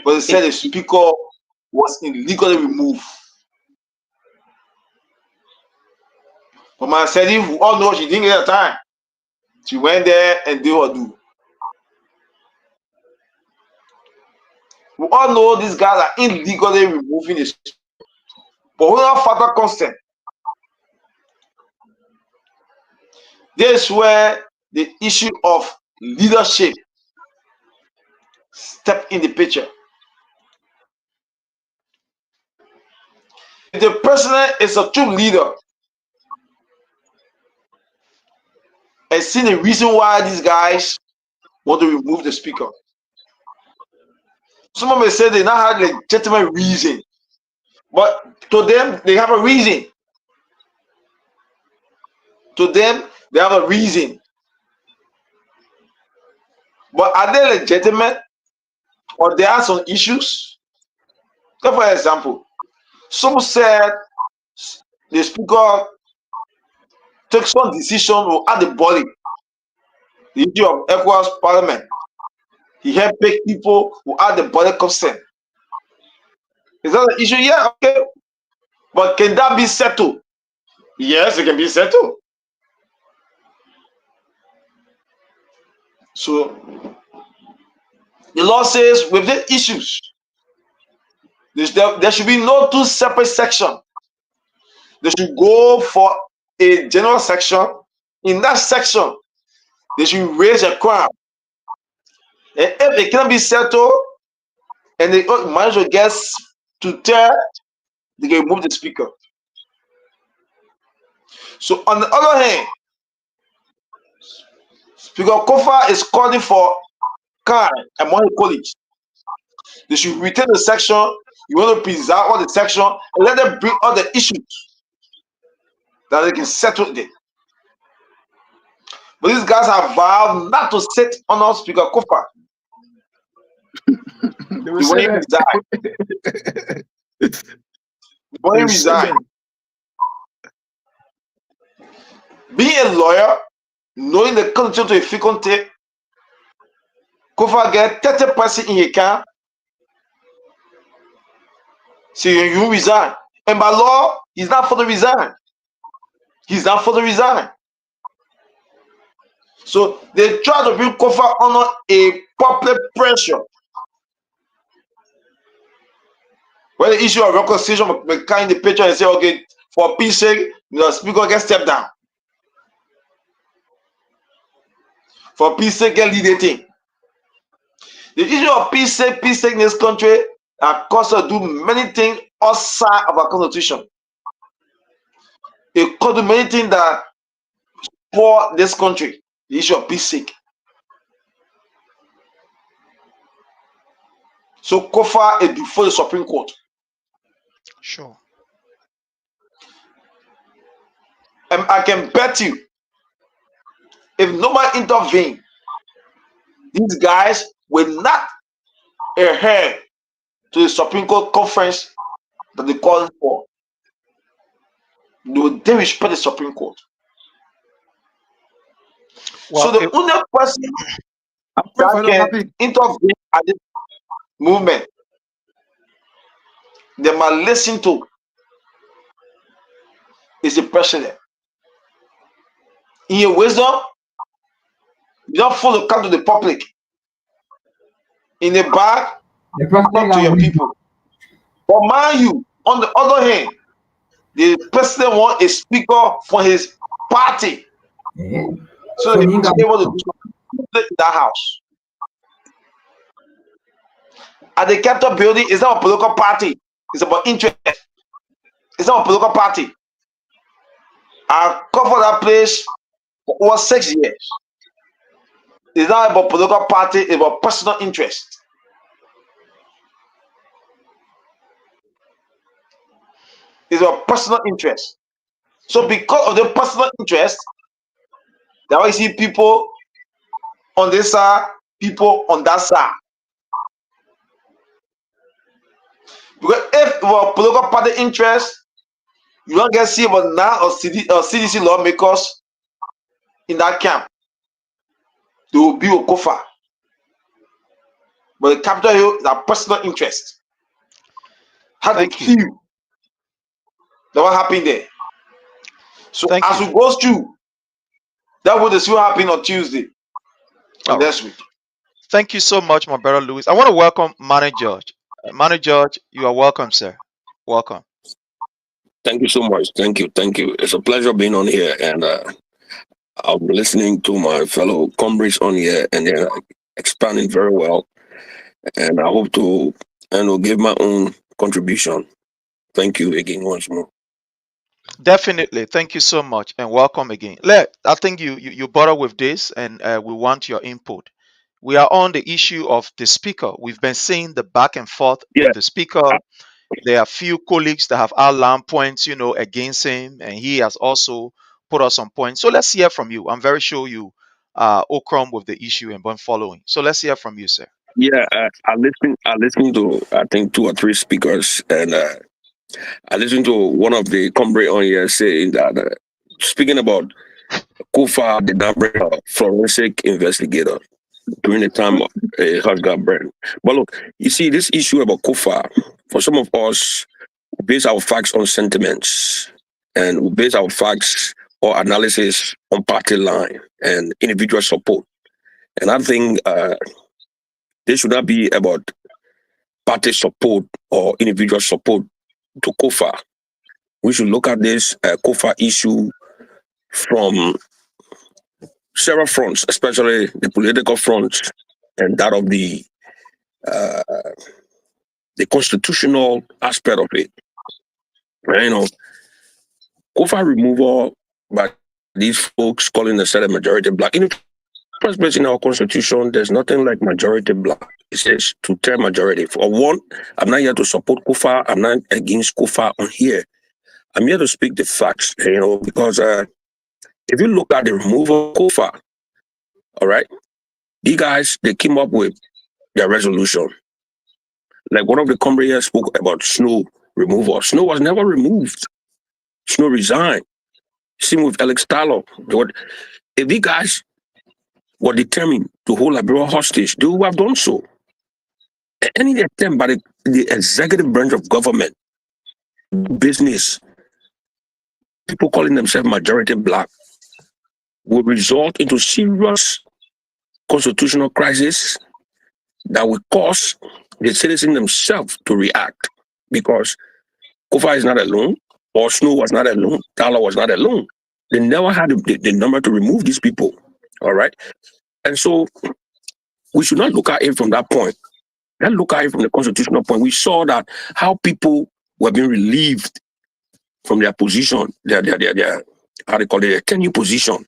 But they said the speaker was illegally removed. But man said, if we all know she didn't get the time, she went there and did her do. We all know these guys are illegally removing the speaker. But without further consent, this is where the issue of leadership step in the picture. If the president is a true leader, and see the reason why these guys want to remove the speaker. Someone may say they not have legitimate reason, but to them they have a reason. To them they have a reason. But are they legitimate, or there are some issues? So for example, some said the speaker takes some decision at the body, the issue of ECOWAS parliament. He helped pick people who had the body consent. Is that an issue? Yeah, okay. But can that be settled? Yes, it can be settled. So the law says with the issues, there should be no two separate sections. They should go for a general section. In that section, they should raise a crime. And if it cannot be settled and the manager gets to tell, they can remove the speaker. So on the other hand, Speaker Kofa is calling for crime among the college. They should retain the section. You want to preserve all the section and let them bring all the issues that they can settle it. But these guys have vowed not to sit under Speaker Kofa. They want him resign. They want him resign. Being a lawyer, knowing the condition to a frequency, Kofa get 30% in your account. So you resign. And by law, he's not for the resign. He's not for the resign. So they try to bring Kofa under a public pressure. When the issue of reconciliation may come in the picture and say, okay, for peace sake, the speaker get stepped down. For peace sake, get lead a thing. The issue of peace sake in this country are caused to do many things outside of our constitution. It could do many things that for this country, the issue of peace sake. So Kofa is before the Supreme Court. Sure. And I can bet you, if nobody intervenes, these guys will not adhere to the Supreme Court conference that they call for. They respect the Supreme Court. Well, so the only person that can intervene at this movement, they must listen to, is the president. In your wisdom, you don't follow come to the public. In the back, talk to your people. But mind you, on the other hand, the president wants a speaker for his party. So he is able to do something in that house. At the Capitol building, it's not a political party. It's about interest. It's not a political party. I covered that place for over 6 years. It's not about political party, it's about personal interest. It's about personal interest. So because of the personal interest, now I see people on this side, people on that side. Because if it was political party interest, you don't get see about now or CDC lawmakers in that camp. They will be a Kofa. But the Capitol Hill is a personal interest. How do you feel that what happened there? So as we go through, that will see what happened on Tuesday next week. Thank you so much, my brother Louis. I want to welcome Manu George. Manu George, you are welcome, sir. Welcome. Thank you so much. Thank you. Thank you. It's a pleasure being on here, and I'm listening to my fellow comrades on here, and they're expanding very well. And I hope to give my own contribution. Thank you again once more. Definitely. Thank you so much, and welcome again. I think you brought up with this, and we want your input. We are on the issue of the speaker. We've been seeing the back and forth Yeah. with the speaker. There are few colleagues that have outlined points, against him, and he has also put us on points. So let's hear from you. I'm very sure you Okram with the issue and been following. So let's hear from you, sir. Yeah, I listened to I think 2 or 3 speakers, and I listened to one of the comrade on here saying that speaking about Kofa did not bring a forensic investigator during the time of Husgard Brand. But look, you see, this issue about Kofa, for some of us, we base our facts on sentiments, and we base our facts or analysis on party line and individual support. And I think this should not be about party support or individual support to Kofa. We should look at this Kofa issue from several fronts, especially the political front and that of the constitutional aspect of it. Right? Kofa removal by these folks calling themselves majority black. In the first place in our constitution, there's nothing like majority black. It says to turn majority. For one, I'm not here to support Kofa. I'm not against Kofa on here. I'm here to speak the facts, because if you look at the removal of Kofa, all right, these guys, they came up with their resolution. Like one of the comrades spoke about Snow removal. Snow was never removed. Snow resigned. Same with Alex Talon. If these guys were determined to hold Liberia hostage, they would have done so. Any attempt by the executive branch of government, business, people calling themselves majority black, will result into serious constitutional crisis that will cause the citizens themselves to react, because Kofa is not alone, or Snow was not alone, Talon was not alone. They never had the number to remove these people, all right? And so we should not look at it from that point. Let's look at it from the constitutional point. We saw that how people were being relieved from their position, their how they call it, their tenure position.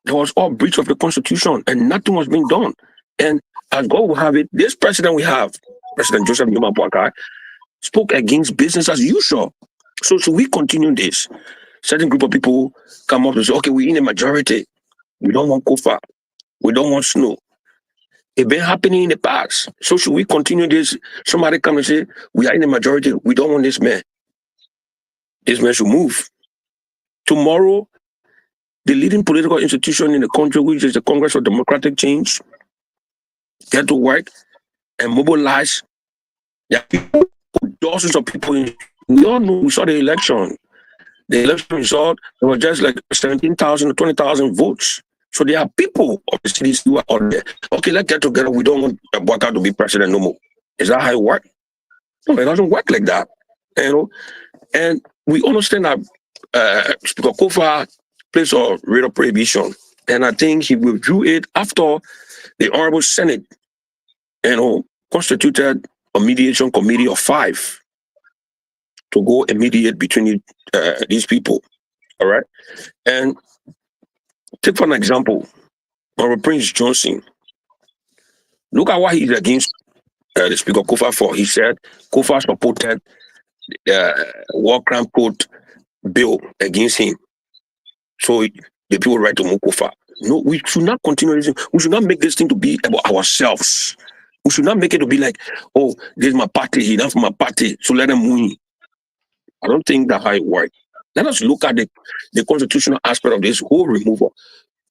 There was all breach of the constitution, and nothing was being done. And as God will have it, this president we have, President Joseph Numa Boakai, spoke against business as usual. So should we continue this? Certain group of people come up and say, okay, we're in a majority. We don't want Kofa. We don't want Snow. It's been happening in the past. So should we continue this? Somebody come and say, we are in a majority. We don't want this man. This man should move. Tomorrow, the leading political institution in the country, which is the Congress for Democratic Change, get to work and mobilize. There are people, dozens of people. We all know, we saw the election. The election result, there were just like 17,000 or 20,000 votes. So there are people of the cities who are out there. Okay, let's get together. We don't want Boakai to be president no more. Is that how it works? No, it doesn't work like that. And we understand that Speaker Kofa placed a rate of prohibition. And I think he withdrew it after the Honorable Senate, constituted a mediation committee of 5 to go and mediate between these people. All right. And take for an example, Honorable Prince Johnson. Look at what he's against the Speaker Kofa for. He said Kofa supported the War Crime Code bill against him. So the people right to move Kofa. No, we should not continue this. We should not make this thing to be about ourselves. We should not make it to be like, oh, this is my party, he not from my party, so let him win. I don't think that's how it works. Let us look at the constitutional aspect of this whole removal.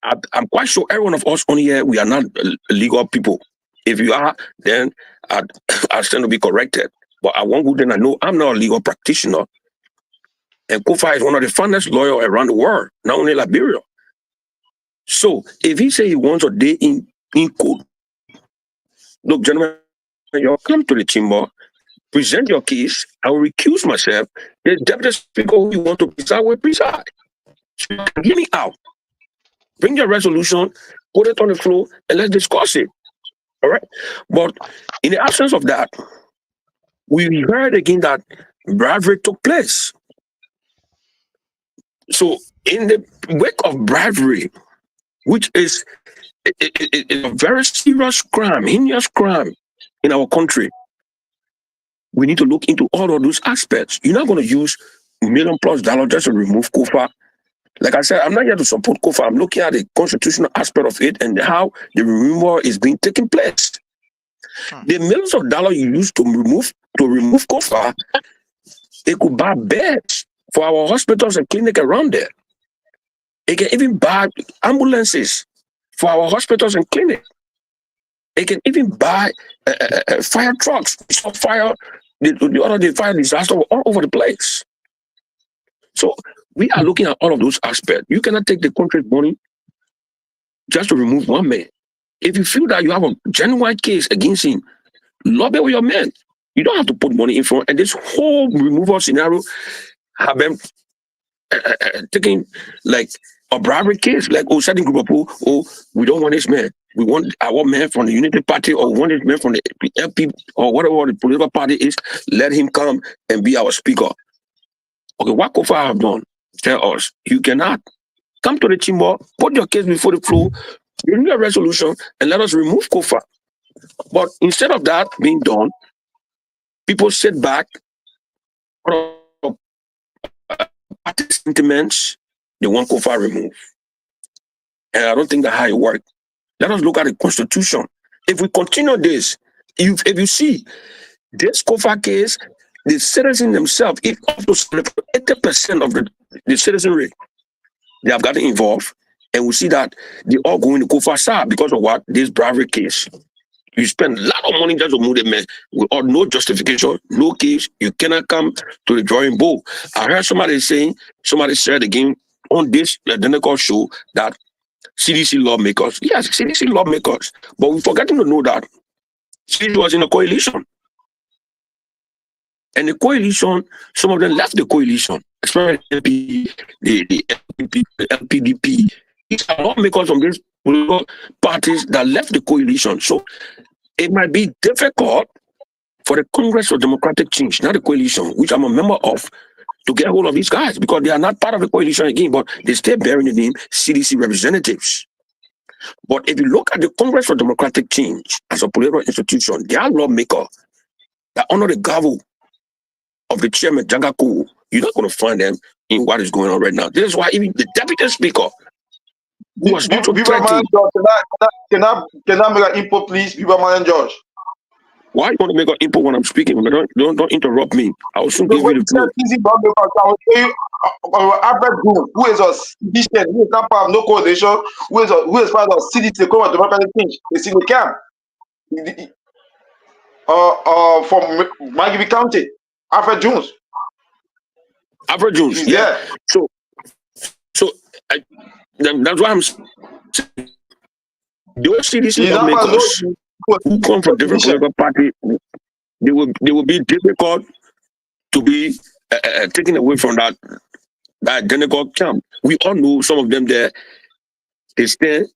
I'm quite sure every one of us on here, we are not legal people. If you are, then I stand to be corrected. But I want good then I know I'm not a legal practitioner. And Kofa is one of the finest lawyers around the world, not only Liberia. So if he say he wants a day in court, look, gentlemen, you come to the chamber, present your case. I will recuse myself. The deputy speaker who you want to preside will preside. So hear me out. Bring your resolution, put it on the floor, and let's discuss it. All right? But in the absence of that, we heard again that bribery took place. So in the wake of bribery, which is a very serious crime, heinous crime in our country, we need to look into all of those aspects. You're not going to use $1 million+ just to remove Kofa. Like I said, I'm not here to support Kofa. I'm looking at the constitutional aspect of it and how the removal is being taken place. The millions of dollars you use to remove Kofa, it could buy beds for our hospitals and clinics around there. It can even buy ambulances for our hospitals and clinics. It can even buy fire trucks. We saw fire, the other day, fire disaster all over the place. So we are looking at all of those aspects. You cannot take the country's money just to remove one man. If you feel that you have a genuine case against him, lobby with your men. You don't have to put money in front. And this whole removal scenario have been taking like a bribery case, like certain group of people, we don't want this man. We want our man from the Unity Party, or we want this man from the LP, or whatever the political party is. Let him come and be our speaker. Okay, what Kofa have done? Tell us. You cannot come to the chamber, put your case before the floor, bring a resolution, and let us remove Kofa. But instead of that being done, people sit back, party sentiments, they want Kofa removed. And I don't think that's how it works. Let us look at the Constitution. If we continue this, if you see this Kofa case, the citizens themselves, if up to 80% of the citizenry, they have gotten involved, and we see that they all going to Kofa side because of what? This bribery case. You spend a lot of money just to move the man without no justification, no case. You cannot come to the drawing board. I heard somebody said again on this identical show that CDC lawmakers, yes, CDC lawmakers, but we're forgetting to know that CDC was in a coalition. And the coalition, some of them left the coalition, especially the LPDP. These are lawmakers from these political parties that left the coalition. So it might be difficult for the Congress for Democratic Change, not the coalition, which I'm a member of, to get hold of these guys because they are not part of the coalition again, but they still bearing the name CDC representatives. But if you look at the Congress for Democratic Change as a political institution, they are lawmakers that honor the gavel of the chairman, Jagako. You're not going to find them in what is going on right now. This is why even the deputy speaker, who was not Can I make an input, please? Biba George. Why you want to make an input when I'm speaking? Don't interrupt me. I will soon give you the floor. Who is a citizen, who is not part of no coalition, who is part of CDC, the Congress of Democratic Change, is in the camp. From Maggie County, Alfred Jones. Alfred Jones, yeah. So that's why I'm saying those CDC lawmakers who come from different political parties, they will be difficult to be taken away from that identical camp. We all know some of them there, they stay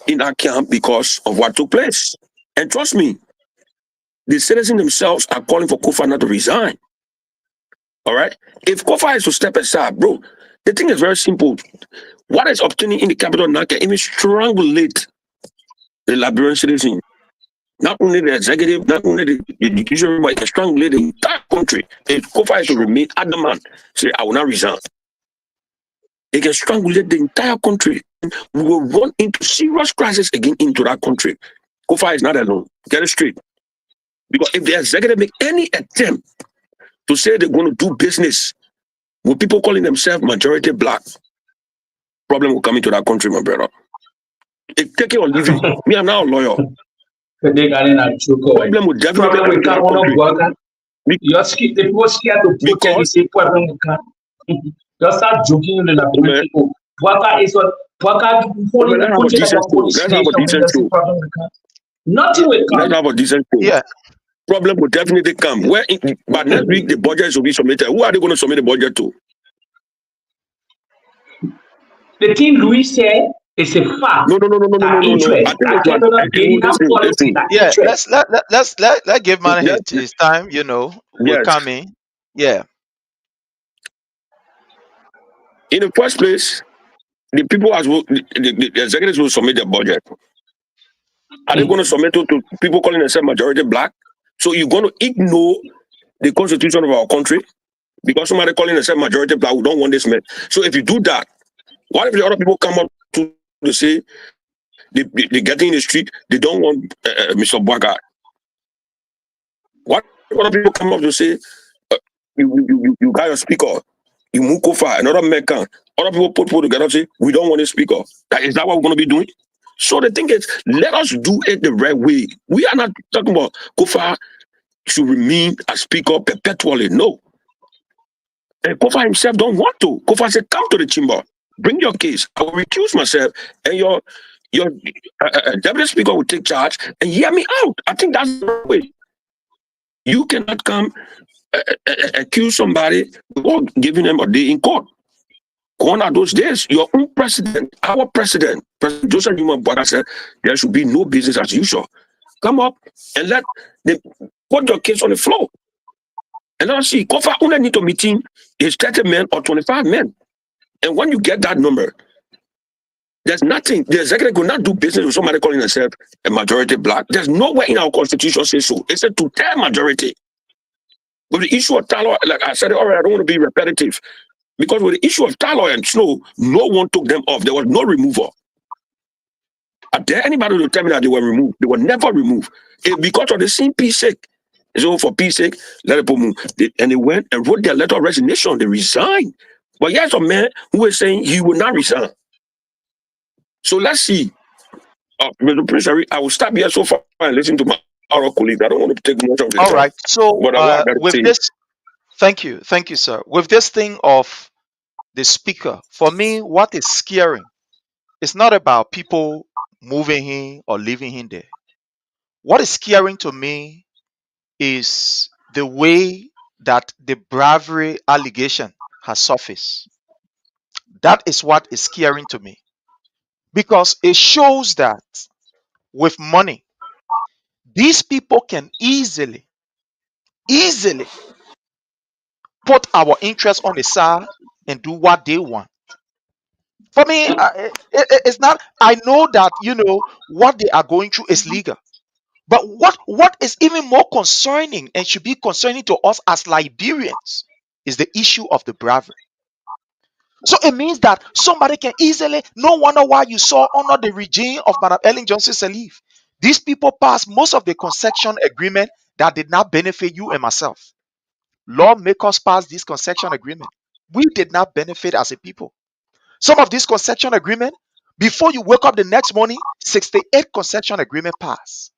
in that camp because of what took place. And trust me, the citizens themselves are calling for Kofa not to resign. All right? If Kofa is to step aside, bro, the thing is very simple. What is obtaining in the capital now can even strangulate the Liberian citizen. Not only the executive, not only the judiciary, but it can strangulate the entire country. If Kofa is to remain adamant, say, I will not resign. It can strangulate the entire country. We will run into serious crisis again into that country. Kofa is not alone. Get it straight. Because if the executive make any attempt to say they're going to do business with people calling themselves majority black, problem will come into that country, my brother. Take it or leave it. Me, I'm now a lawyer. Problem will definitely come into that country. The people scared to put any problem will come. Just start joking with the people. Waka is what Waka holding the Nothing will Let's come. have a decent show. Yeah. Problem will definitely come. But next week the budget will be submitted. Who are they going to submit the budget to? The thing we say is a fact. No. That interest. I think That it's one. cannot gain that policy. That Yeah, interest. let's give man his time, we'll Yes. come in. Yeah. In the first place, the people the executives will submit their budget. Are they going to submit it to people calling themselves majority black? So you're going to ignore the constitution of our country because somebody calling themselves majority black, we don't want this man. So if you do that, what if the other people come up to say they get in the street, they don't want Mr. Bwaga? What if other people come up to say you got your speaker, you move Kofa, another Mekan, other people put together and say we don't want a speaker? Is that what we're going to be doing? So the thing is, let us do it the right way. We are not talking about Kofa should remain a speaker perpetually. No. And Kofa himself don't want to. Kofa said, come to the chamber, bring your case. I will recuse myself, and your deputy speaker will take charge and hear me out. I think that's the right way. You cannot come accuse somebody without giving them a day in court. Gone are those days. Your own president, our president, President Joseph Newman Bwaga said there should be no business as usual. Come up and let them put your case on the floor. And now see, Kofa only need to meeting is 30 men or 25 men. And when you get that number, there's nothing. The executive will not do business with somebody calling themselves a majority black. There's nowhere in our constitution says so. It's a two-third majority. With the issue of Talor, like I said already, I don't want to be repetitive. Because with the issue of Talor and Snow, no one took them off. There was no removal. Are there anybody to tell me that they were removed? They were never removed. Because of the same peace sake. So for peace sake, let people move. And they went and wrote their letter of resignation. They resigned. But here's a man who is saying he will not resign. So let's see. Mr. Prince Harry, I will stop here so far and listen to my other colleagues. I don't want to take much of the All time. right. So with say. this, thank you, sir. With this thing of the speaker, for me, what is scaring, it's not about people moving him or leaving him there. What is scaring to me is the way that the bravery allegation has surfaced. That is what is scaring to me. Because it shows that with money, these people can easily put our interests on the side and do what they want. For me, it's not. I know that what they are going through is legal, but what is even more concerning and should be concerning to us as Liberians is the issue of the bravery. So it means that somebody can easily. No wonder why you saw under the regime of Madam Ellen Johnson Sirleaf, these people passed most of the concession agreement that did not benefit you and myself. Lawmakers passed this concession agreement. We did not benefit as a people. Some of these concession agreement, before you wake up the next morning, 68 concession agreement pass.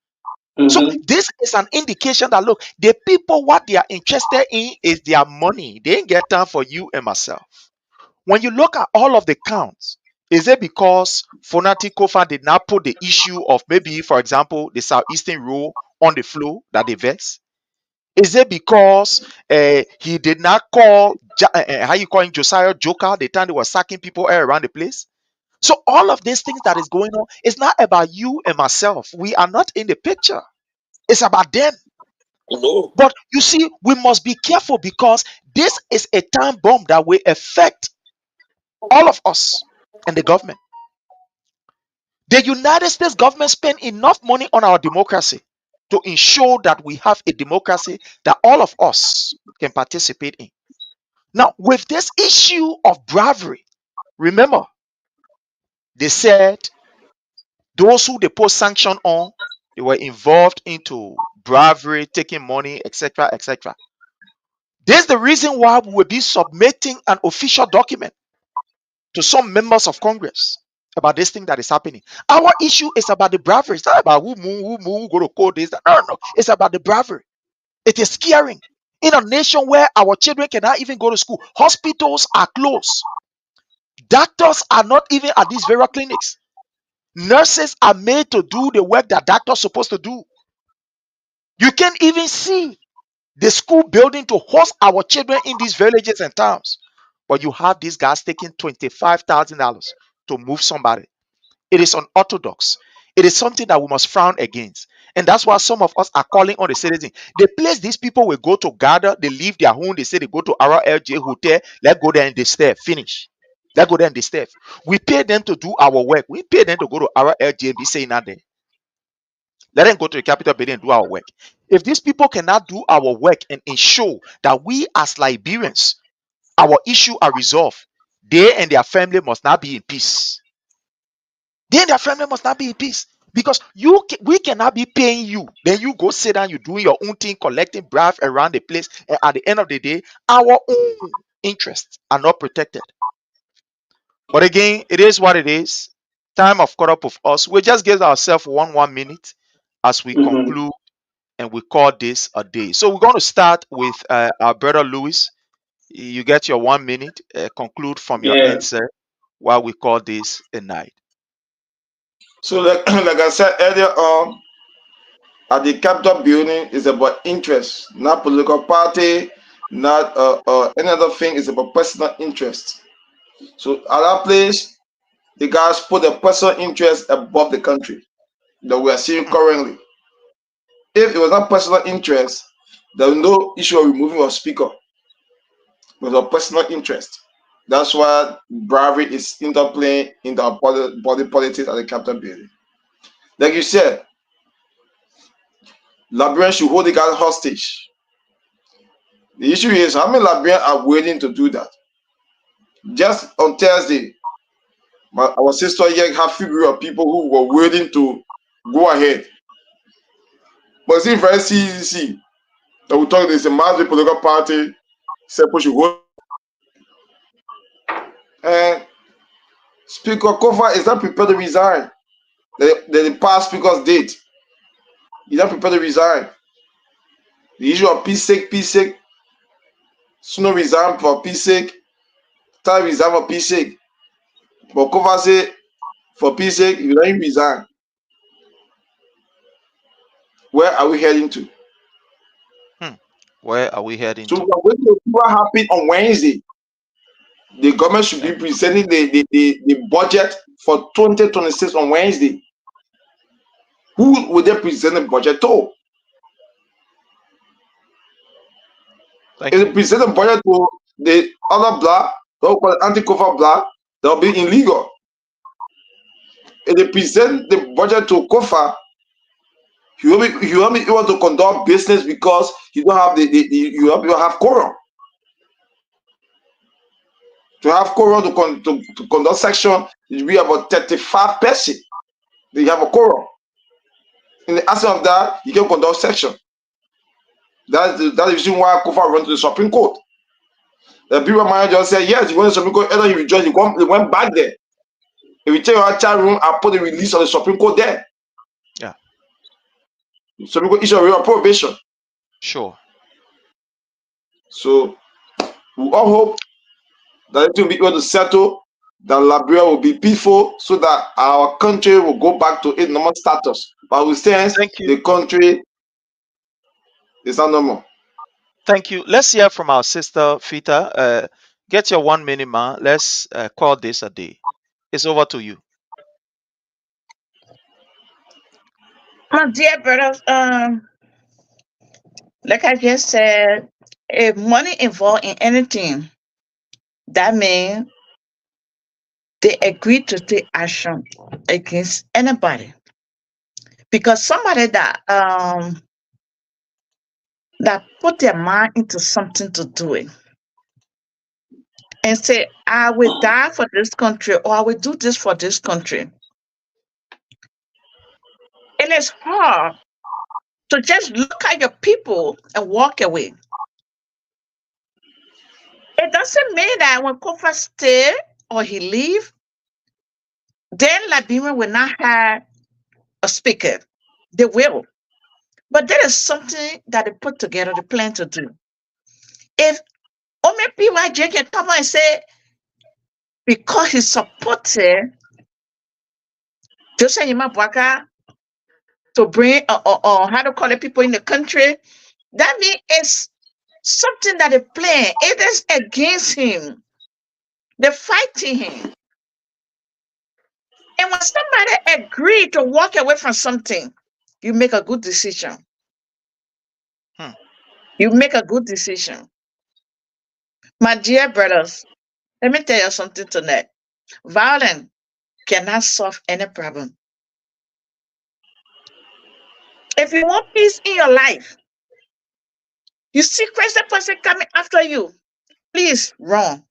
So this is an indication that look, the people, what they are interested in is their money. They ain't get time for you and myself. When you look at all of the counts, is it because Fonati Kofa did not put the issue of maybe, for example, the Southeastern rule on the floor that they vex? Is it because he did not call, how you calling Josiah Joker the time they were sacking people around the place? So all of these things that is going on is not about you and myself. We are not in the picture. It's about them. No. But you see, we must be careful because this is a time bomb that will affect all of us and the government. The United States government spent enough money on our democracy to ensure that we have a democracy that all of us can participate in. Now, with this issue of bravery, remember, they said those who they put sanction on, they were involved into bravery, taking money, etc., etc. This is the reason why we will be submitting an official document to some members of Congress about this thing that is happening. Our issue is about the bravery. It's not about who go to code this. No. It's about the bravery. It is scaring. In a nation where our children cannot even go to school, hospitals are closed. Doctors are not even at these very clinics. Nurses are made to do the work that doctors supposed to do. You can't even see the school building to host our children in these villages and towns. But you have these guys taking $25,000 to move somebody. It is unorthodox. It is something that we must frown against. And that's why some of us are calling on the citizen. The place these people will go to gather, they leave their home, they say they go to RLJ Hotel, let's go there and they stay, finish. Let's go there and they stay. We pay them to do our work. We pay them to go to RLJ and be saying that there. Let them go to the capital building and do our work. If these people cannot do our work and ensure that we as Liberians, our issue are resolved, they and their family must not be in peace. They and their family must not be in peace. Because we cannot be paying you. Then you go sit down, you're doing your own thing, collecting bribe around the place. And at the end of the day, our own interests are not protected. But again, it is what it is. Time of caught up with us. We just give ourselves one minute as we conclude and we call this a day. So we're going to start with our brother Louis. You get your 1 minute. Conclude from your answer while we call this a night. So, like I said earlier on, at the Capitol building is about interest, not political party, not any other thing. It's about personal interest. So, at that place, the guys put their personal interest above the country that we are seeing currently. If it was not personal interest, there was no issue of removing a speaker. It was a personal interest. That's why bribery is interplaying in the body politics at the Capitol building. Like you said, Liberians should hold the guys hostage. The issue is how many Liberians are willing to do that? Just on Thursday, our sister here had a figure of people who were willing to go ahead. But it's very easy that we talk this a massive political party, people should go. And Speaker Kofa is not prepared to resign. The past speaker's date. He's not prepared to resign. The issue of peace sake. Sooner resign for peace sake. Time resign for peace sake. But Kofa say for peace sake, you don't resign. Where are we heading to? Where are we heading to? So we're waiting to see what happened on Wednesday. The government should be presenting the budget for 2026 on Wednesday. Who will they present the budget to? If they present the budget to the other bloc, the anti-Kofa bloc, that will be illegal. If they present the budget to Kofa, you won't be able to conduct business because you don't have you have quorum. To have quorum to conduct section, it will be about 35 persons. They have a quorum. In the absence of that, you can conduct section. That's the reason why Kofa went to the Supreme Court. The people manager said, yes, he went to the Supreme Court, either he rejoiced, he went back there. If you take your chat room, I put the release of the Supreme Court there. Yeah. Supreme Court issue a real probation. Sure. So we all hope that it will be able to settle, that Liberia will be peaceful so that our country will go back to its normal status. But we say the country is not normal. Thank you. Let's hear from our sister Fita. Get your 1 minute, man. Let's call this a day. It's over to you. My dear brothers, like I just said, if money involved in anything, that means they agree to take action against anybody. Because somebody that put their mind into something to do it and say, I will die for this country or I will do this for this country. It is hard to just look at your people and walk away. It doesn't mean that when Kofa stay or he leave, then Liberia will not have a speaker. They will. But there is something that they put together, they plan to do. If Ome PYJ can come and say, because he supported Joseph Yima Bwaka to bring how to call it people in the country. That means it's something that they plan. It is against him. They're fighting him. And when somebody agree to walk away from something, you make a good decision. You make a good decision. My dear brothers, let me tell you something tonight. Violence cannot solve any problem. If you want peace in your life, you see crazy person coming after you, please run.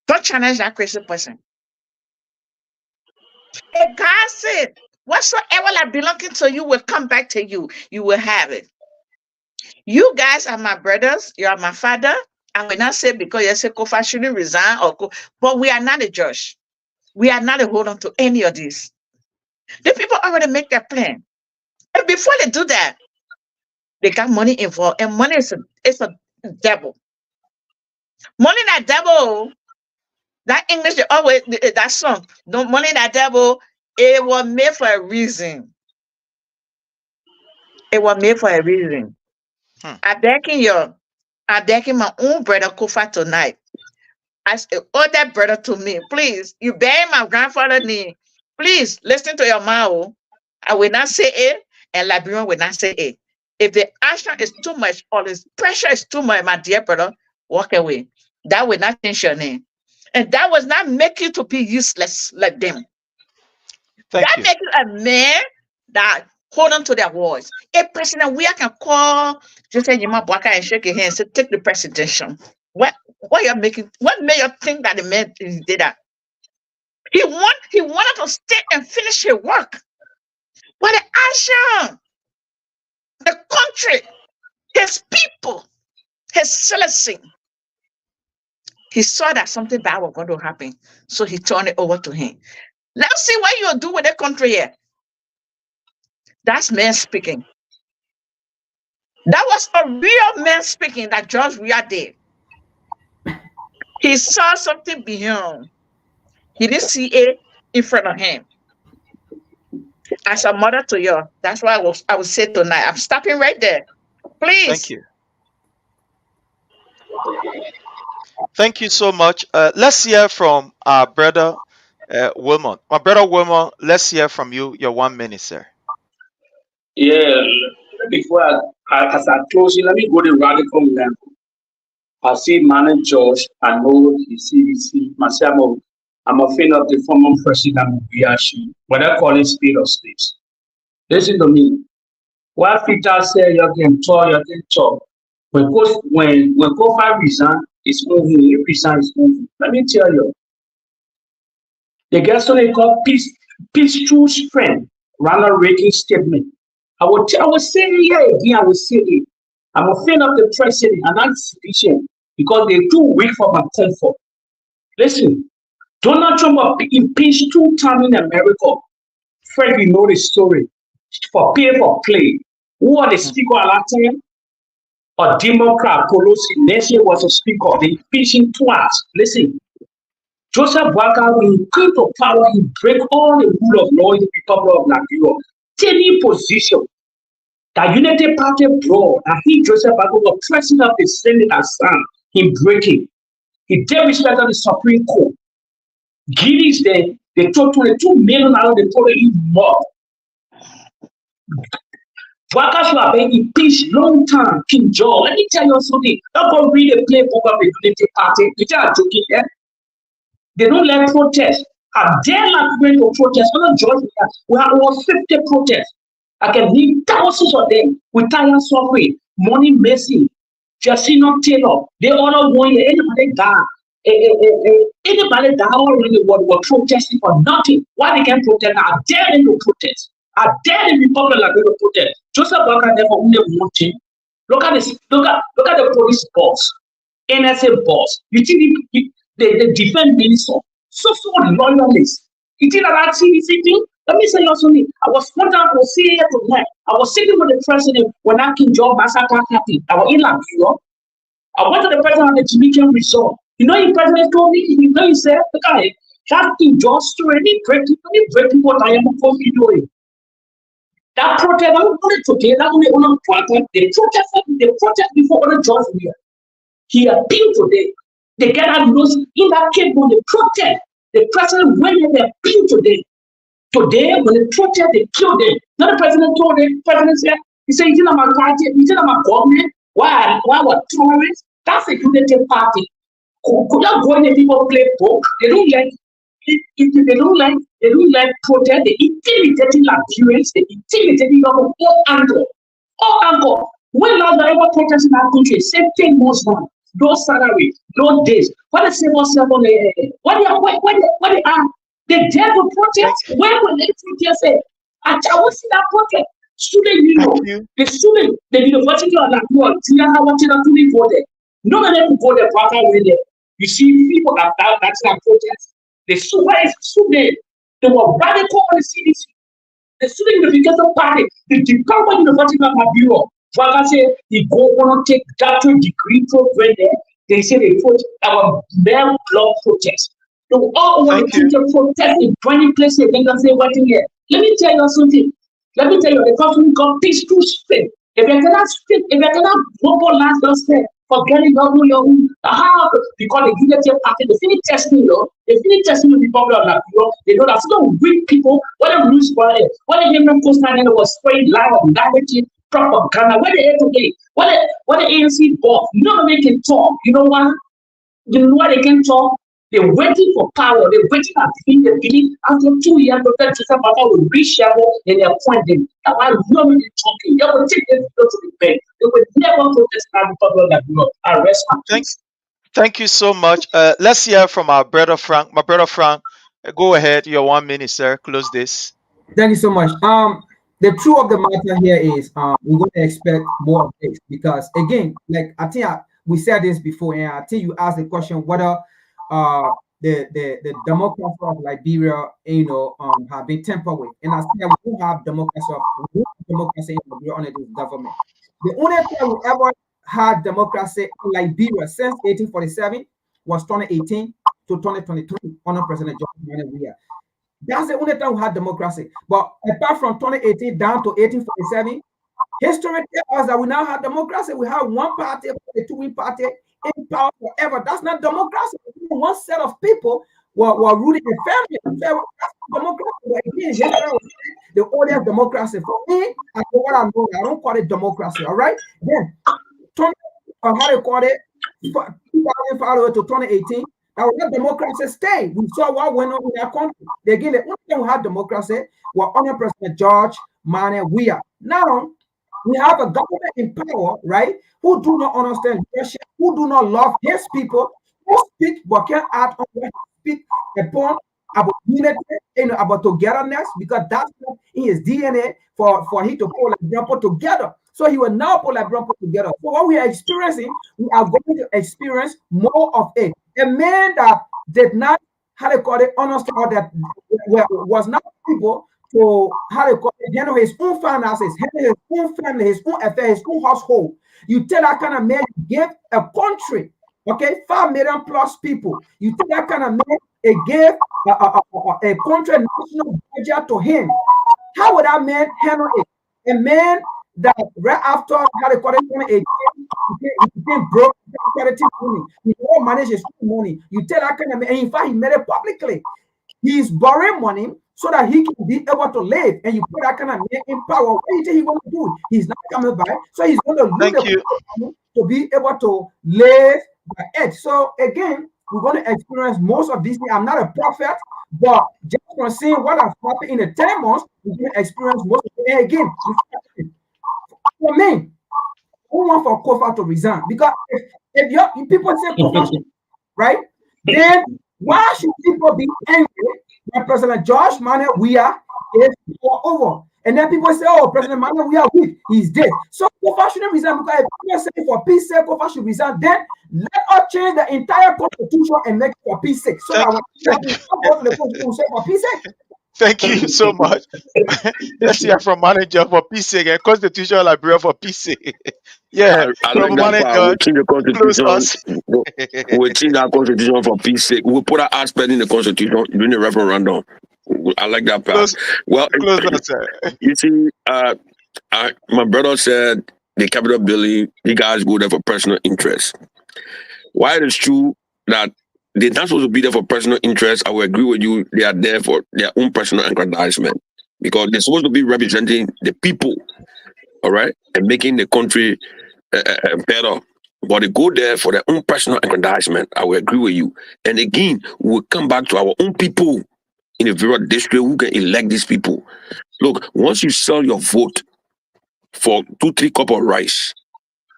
Don't challenge that crazy person. If God said, whatsoever that belonging to you will come back to you, you will have it. You guys are my brothers, you are my father. I will not say because you say Kofa shouldn't resign, but we are not a judge. We are not a hold on to any of this. The people already make their plan. And before they do that, they got money involved. And money is a devil. Money that devil, that English, they always, that song, no money that devil, it was made for a reason. It was made for a reason. I'm begging my own brother Kofa tonight. As an older brother to me, please, you bury my grandfather name. Please listen to your mouth. I will not say it, and Liberian will not say it. If the action is too much or the pressure is too much, my dear brother, walk away. That will not change your name. And that will not make you to be useless like them. That makes you a man that hold on to their words. A president, we can call Joseph Yima Bwaka and shake your hand and say, take the presidential. What made you think that the man did that? He wanted to stay and finish his work. But the action, the country, his people, his citizen, he saw that something bad was going to happen. So he turned it over to him. Let's see what you'll do with the country here. That's man speaking. That was a real man speaking that George Weah did. He saw something beyond. He didn't see it in front of him. As a mother to you, that's why I will say tonight. I'm stopping right there. Please. Thank you. Thank you so much. Let's hear from our brother Wilmot. My brother Wilmot, let's hear from you. Your 1 minute, sir. Yeah, before as I close it, let me go to radical level. I see Manny George, I know the CDC, myself, I'm a fan of the former president Biashi, what I call it state of states. Listen to me. What Peter said, you can talk. When Kofa resign, it's moving. He resign, it's moving. Let me tell you. The guys they call peaceful friend, Ronald Reagan statement. I will say it here again, I will say it. I'm a fan of the president and anticipation because they're too weak for my comfort. Listen, Donald Trump was impeached 2 times in America. Fred, you know the story. For pay for play. Who are the speaker at that time? A Democrat, Pelosi. Nancy was a speaker. They impeached him twice. Listen, Joseph Bwaka, when he came to power, he break all the rule of law in the Republic of Nigeria. Taking position that United Party brought, that he, Joseph Bwaka, was president of the Senate and son, he breaking. He disrespected the Supreme Court. Guineas, they took $22 million out of the total more. Bwaka should have been impeached long time. King George, let me tell you something. Don't go read the playbook of the Unity Party. You are joking, yeah? They don't let protest. I dare not going to protest. I'm not George. We have over 50 protests. I can name thousands of them with Tyler Suffering, Money Messi, Jacino Taylor. They all going, anybody die. Anybody die all around the world were protesting for nothing. Why they can't protest? I dare them to protest. I dare the Republic like to protest. Joseph Bwaka never only wanting. Look at this. Look at the police boss, NSA boss. You think the defense minister so loyalist? You think that CDC thing? Let me say you something. I was put out to see it tonight. I was sitting with the president when that King George massacre happened. I was in Liberia. I went to the president of the Jamaican resort. You know, the president told me. You know, he said, "Look at it. That injustice, any break people I am going to do. That protest, I'm going to today, that only on protest, they protest before on a judge here. He appealed today. They get out those in that case when they protest, the president went in there appeal today. Today, when they protest, they killed them. Now the president told the president said, he said, it's not my party, it's not my government. Why were terrorists? That's a unity party. Could not go in and people play book. They don't like they don't like protest, they intimidating Nigerians, they intimidating them all angle. All angle. When last I ever protest in our country, same thing most now. Those salaries, those days. What the civil servant what they are? They dare to protest. When will they protest? I will see that protest. Student, the student, the university of Lagoon, Tina go there. None of them will go there proper way there. You see people that's not protest. The student, they were radical on the CDC. The student unification party, the Department University of Bureau. Waka say he go on to take doctorate degree program there. They say they put our male block protest. They all want to protest in 20 places. Then they say what in here. Let me tell you something. Let me tell you, the country got peaceful speak. If you cannot speak, if you cannot mobilize yourself, forgetting your because the unity party, they finish testing, they finish testing the people of Nigeria. They know that some weak people, what they lose for it, what they hear from Coast was spraying lie of directing propaganda. What they hear today, what the ANC bought, none of them can talk. You know why? You know why they can talk? They're waiting for power. They're waiting at the beginning. After 2 years, the President will reshuffle and they appoint them. That's why nobody talking. They will take them to the bank. They will never protest the public that will arrest them. Thank you so much. Let's hear from our brother Frank. My brother Frank, go ahead. Your 1 minute, sir. Close this. Thank you so much. The truth of the matter here is we're going to expect more of this because again, like I think we said this before, and I think you asked the question whether the democracy of Liberia, have been tampered with. And I said we don't have democracy in Liberia under this government. The only time we ever had democracy in Liberia since 1847 was 2018 to 2023 under President George Manneh Weah. That's the only time we had democracy. But apart from 2018 down to 1847, history tells us that we now have democracy. We have one party, the two-wing party, in power forever. That's not democracy. One set of people were ruling a family. That's democracy. But again, the oldest democracy. For me, I know what I'm doing. I don't call it democracy. All right. Then, how they call it? 2005 to 2018. That was not democracy stay. We saw what went on in our country. Again, the only time we had democracy was under President George Manneh Weah. Now, we have a government in power, right, who do not understand leadership, who do not love his people, who speak but can't act on what he speak upon about unity, about togetherness, because that's not in his DNA for him to pull Liberia together. So he will now pull Liberia together. So what we are experiencing, we are going to experience more of it. A man that did not, understand that was not able to handle his own finances, handle his own family, his own affairs, his own household. You tell that kind of man, you give a country, 5 million plus people. You tell that kind of man, it gave a country national budget to him. How would that man handle it? A man that right after 2018, he became broke, he won't manage his own money. You tell that kind of man, and in fact, he made it publicly. He's borrowing money so that he can be able to live. And you put that kind of man in power. What do you think he's going to do? He's not coming back. So he's going to lose the money to be able to live by it. So again, we're going to experience most of these things. I'm not a prophet, but just from seeing what has happened in the 10 months, we're going to experience most of it. And again, for me, I want for Kofa to resign. Because if people say Kofa, right, then why should people be angry when President George Manneh Weah is over? And then people say, oh, President Manneh Weah weak, he's dead. So Kofa shouldn't resign, because if people say for peace sake, Kofa should resign, then let us change the entire constitution and make it for peace sake. So that when people go to the constitution say for peace sake. Thank you so much. Let's hear from manager for peace sake and constitutional librarian for peace sake. Yeah, I from like that part. manager, We change the close constitution. us. We change our constitution for peace sake. We put an aspect in the constitution during the referendum. I like that part. close, Well, close us, sir. you see, my brother said the capital building, you guys go there for personal interest. While it is true that they're not supposed to be there for personal interest, I will agree with you. They are there for their own personal aggrandizement because they're supposed to be representing the people, all right, and making the country better. But they go there for their own personal aggrandizement. I will agree with you. And again, we'll come back to our own people in the various district who can elect these people. Look, once you sell your vote for 2-3 cups of rice,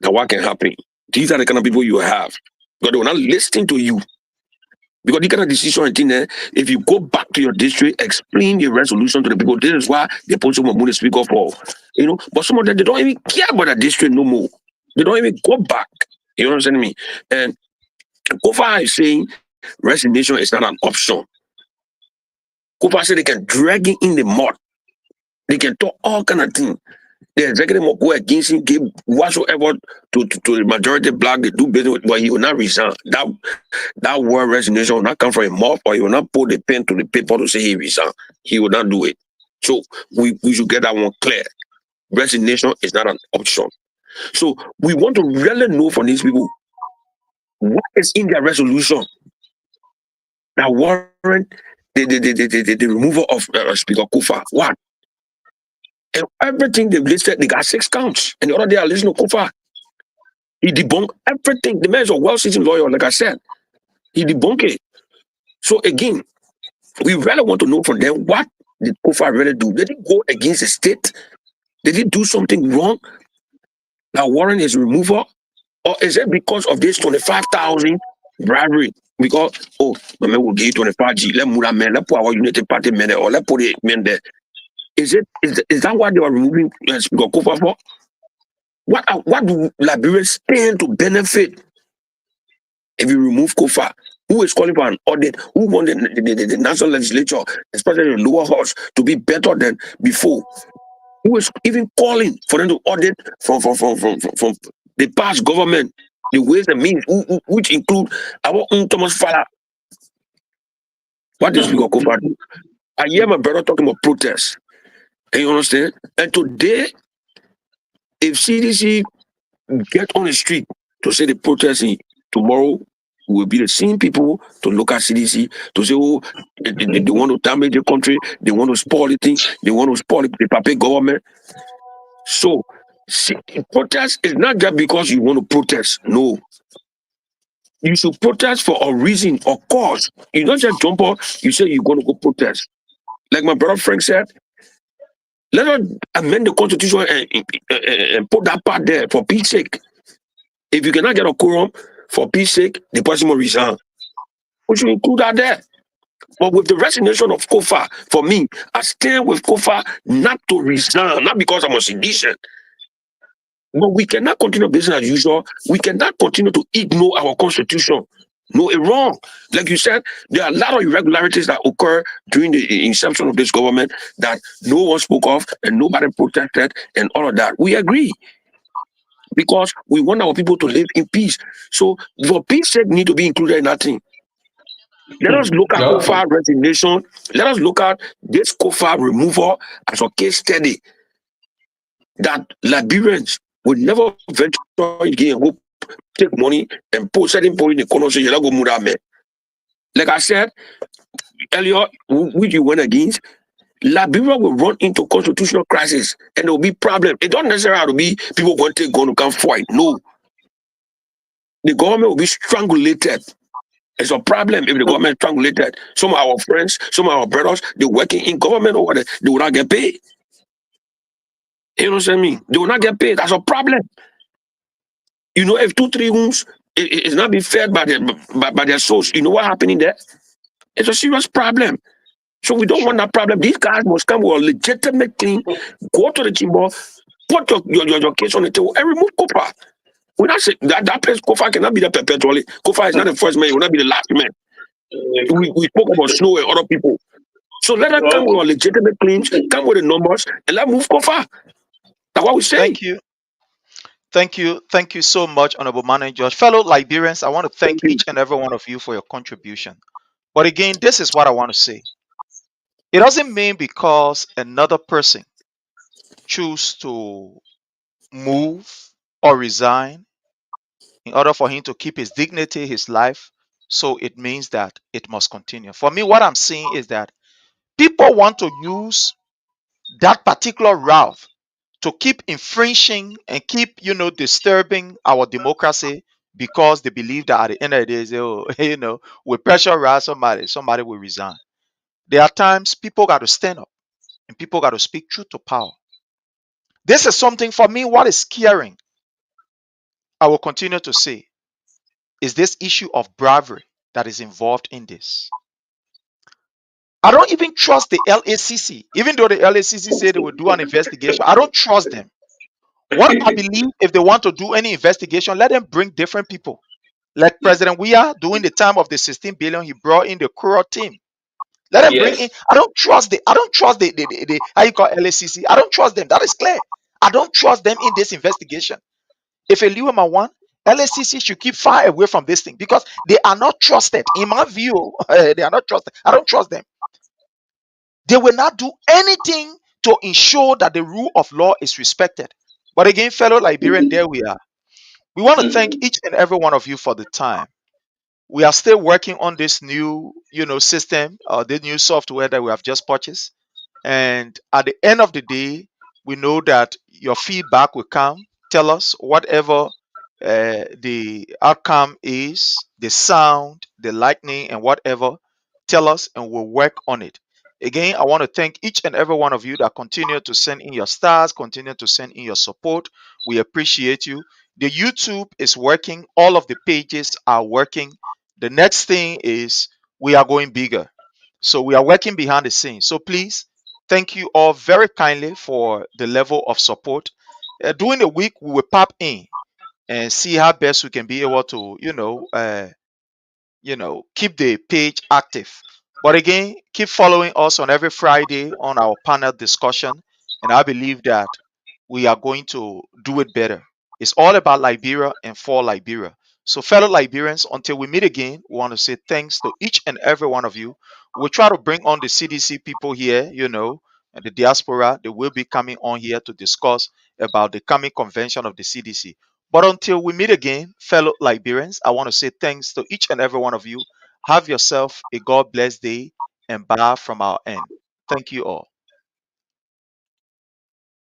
now what can happen? These are the kind of people you have. Because they will not listen to you. Because the kind of decision and thing there, if you go back to your district, explain your resolution to the people, this is why they put someone to speak up for. You know, but some of them, they don't even care about the district no more. They don't even go back. You understand me? And Kofa is saying resignation is not an option. Kofa said they can drag it in the mud. They can talk all kind of things. The executive will go against him, give whatsoever to the majority black, they do business with, but he will not resign. That word resignation will not come from his mouth, or he will not put the pen to the paper to say he resign. He will not do it. So we should get that one clear. Resignation is not an option. So we want to really know from these people what is in their resolution that warrant the removal of Speaker Kofa. What? And everything they've listed, they got 6 counts. And the other day I listened to Kofa. He debunked everything. The man is a well-seasoned lawyer, like I said. He debunked it. So again, we really want to know from them, what did Kofa really do? Did he go against the state? Did he do something wrong that warrant his removal? Or is it because of this 25,000 bribery? Because, my man will give you 25G. Let's move that man. Let's put our United Party men there, or let's put it men there. Is that what they were removing Speaker Kofa for? What do Liberians stand to benefit if you remove Kofa? Who is calling for an audit? Who want the national legislature, especially the lower house, to be better than before? Who is even calling for them to audit from the past government, the ways and means, which include our own Thomas Fala? What does Speaker Kofa do? I hear my brother talking about protests. And you understand? And today, if CDC get on the street to say the protesting, tomorrow will be the same people to look at CDC to say, they want to damage the country, they want to spoil the thing, they want to spoil the puppet government. So, protest is not just because you want to protest. No. You should protest for a reason or cause. You don't just jump up, you say you're going to go protest. Like my brother Frank said, let us amend the constitution and put that part there for peace sake. If you cannot get a quorum, for peace sake, the person will resign. We should include that there. But with the resignation of Kofa, for me, I stand with Kofa not to resign, not because I'm a sedition. But we cannot continue business as usual. We cannot continue to ignore our constitution. No, it's wrong. Like you said, there are a lot of irregularities that occur during the inception of this government that no one spoke of and nobody protected and all of that. We agree. Because we want our people to live in peace. So for peace sake need to be included in that thing. Let us look at Kofa resignation. Let us look at this Kofa removal as a case study that Liberians will never venture again and go take money and put certain point in the corner so you go move that man. Like I said earlier, which you went against, Liberia will run into constitutional crisis and there will be problem. It don't necessarily have to be people going to take gun to come fight. No. The government will be strangulated. It's a problem if the government is strangulated. Some of our friends, some of our brothers, they're working in government or whatever, they will not get paid. You know what I mean? They will not get paid. That's a problem. You know, if 2-3 rooms is not being fed by their source, you know what happening there? It's a serious problem. So we don't want that problem. These guys must come with a legitimate thing, go to the chamber, put your case on the table, and remove Kofa. We not say that place Kofa cannot be there perpetually. Kofa is not the first man, he will not be the last man. We spoke about Snow and other people. So let us come with our legitimate claims, come with the numbers, and let's move Kofa. That's what we say. Thank you. Thank you so much, Honorable Manu George. Fellow Liberians, I want to thank each and every one of you for your contribution. But again, this is what I want to say. It doesn't mean because another person choose to move or resign in order for him to keep his dignity, his life, so it means that it must continue. For me, what I'm seeing is that people want to use that particular route to keep infringing and keep, disturbing our democracy because they believe that at the end of the day, with pressure rise somebody will resign. There are times people got to stand up and people got to speak truth to power. This is something for me, what is scaring, I will continue to say, is this issue of bravery that is involved in this. I don't even trust the LACC, even though the LACC said they will do an investigation. I don't trust them. What I believe, if they want to do any investigation, let them bring different people. Like President Weah, during the time of the 16 billion, he brought in the Kuro team. Let them bring in. I don't trust the how you call LACC. I don't trust them. That is clear. I don't trust them in this investigation. If Eliwema won, LACC should keep far away from this thing because they are not trusted. In my view, they are not trusted. I don't trust them. They will not do anything to ensure that the rule of law is respected. But again, fellow Liberian, there we are. We want to thank each and every one of you for the time. We are still working on this new, system, the new software that we have just purchased. And at the end of the day, we know that your feedback will come. Tell us whatever the outcome is, the sound, the lightning, and whatever. Tell us, and we'll work on it. Again, I want to thank each and every one of you that continue to send in your stars, continue to send in your support. We appreciate you. The YouTube is working, all of the pages are working. The next thing is we are going bigger. So we are working behind the scenes. So please, thank you all very kindly for the level of support. During the week, we will pop in and see how best we can be able to, keep the page active. But again, keep following us on every Friday on our panel discussion, and I believe that we are going to do it better. It's all about Liberia and for Liberia. So, fellow Liberians, until we meet again, we want to say thanks to each and every one of you. We'll try to bring on the CDC people here, and the diaspora. They will be coming on here to discuss about the coming convention of the CDC. But until we meet again, fellow Liberians, I want to say thanks to each and every one of you. Have yourself a God blessed day and bye from our end. Thank you all.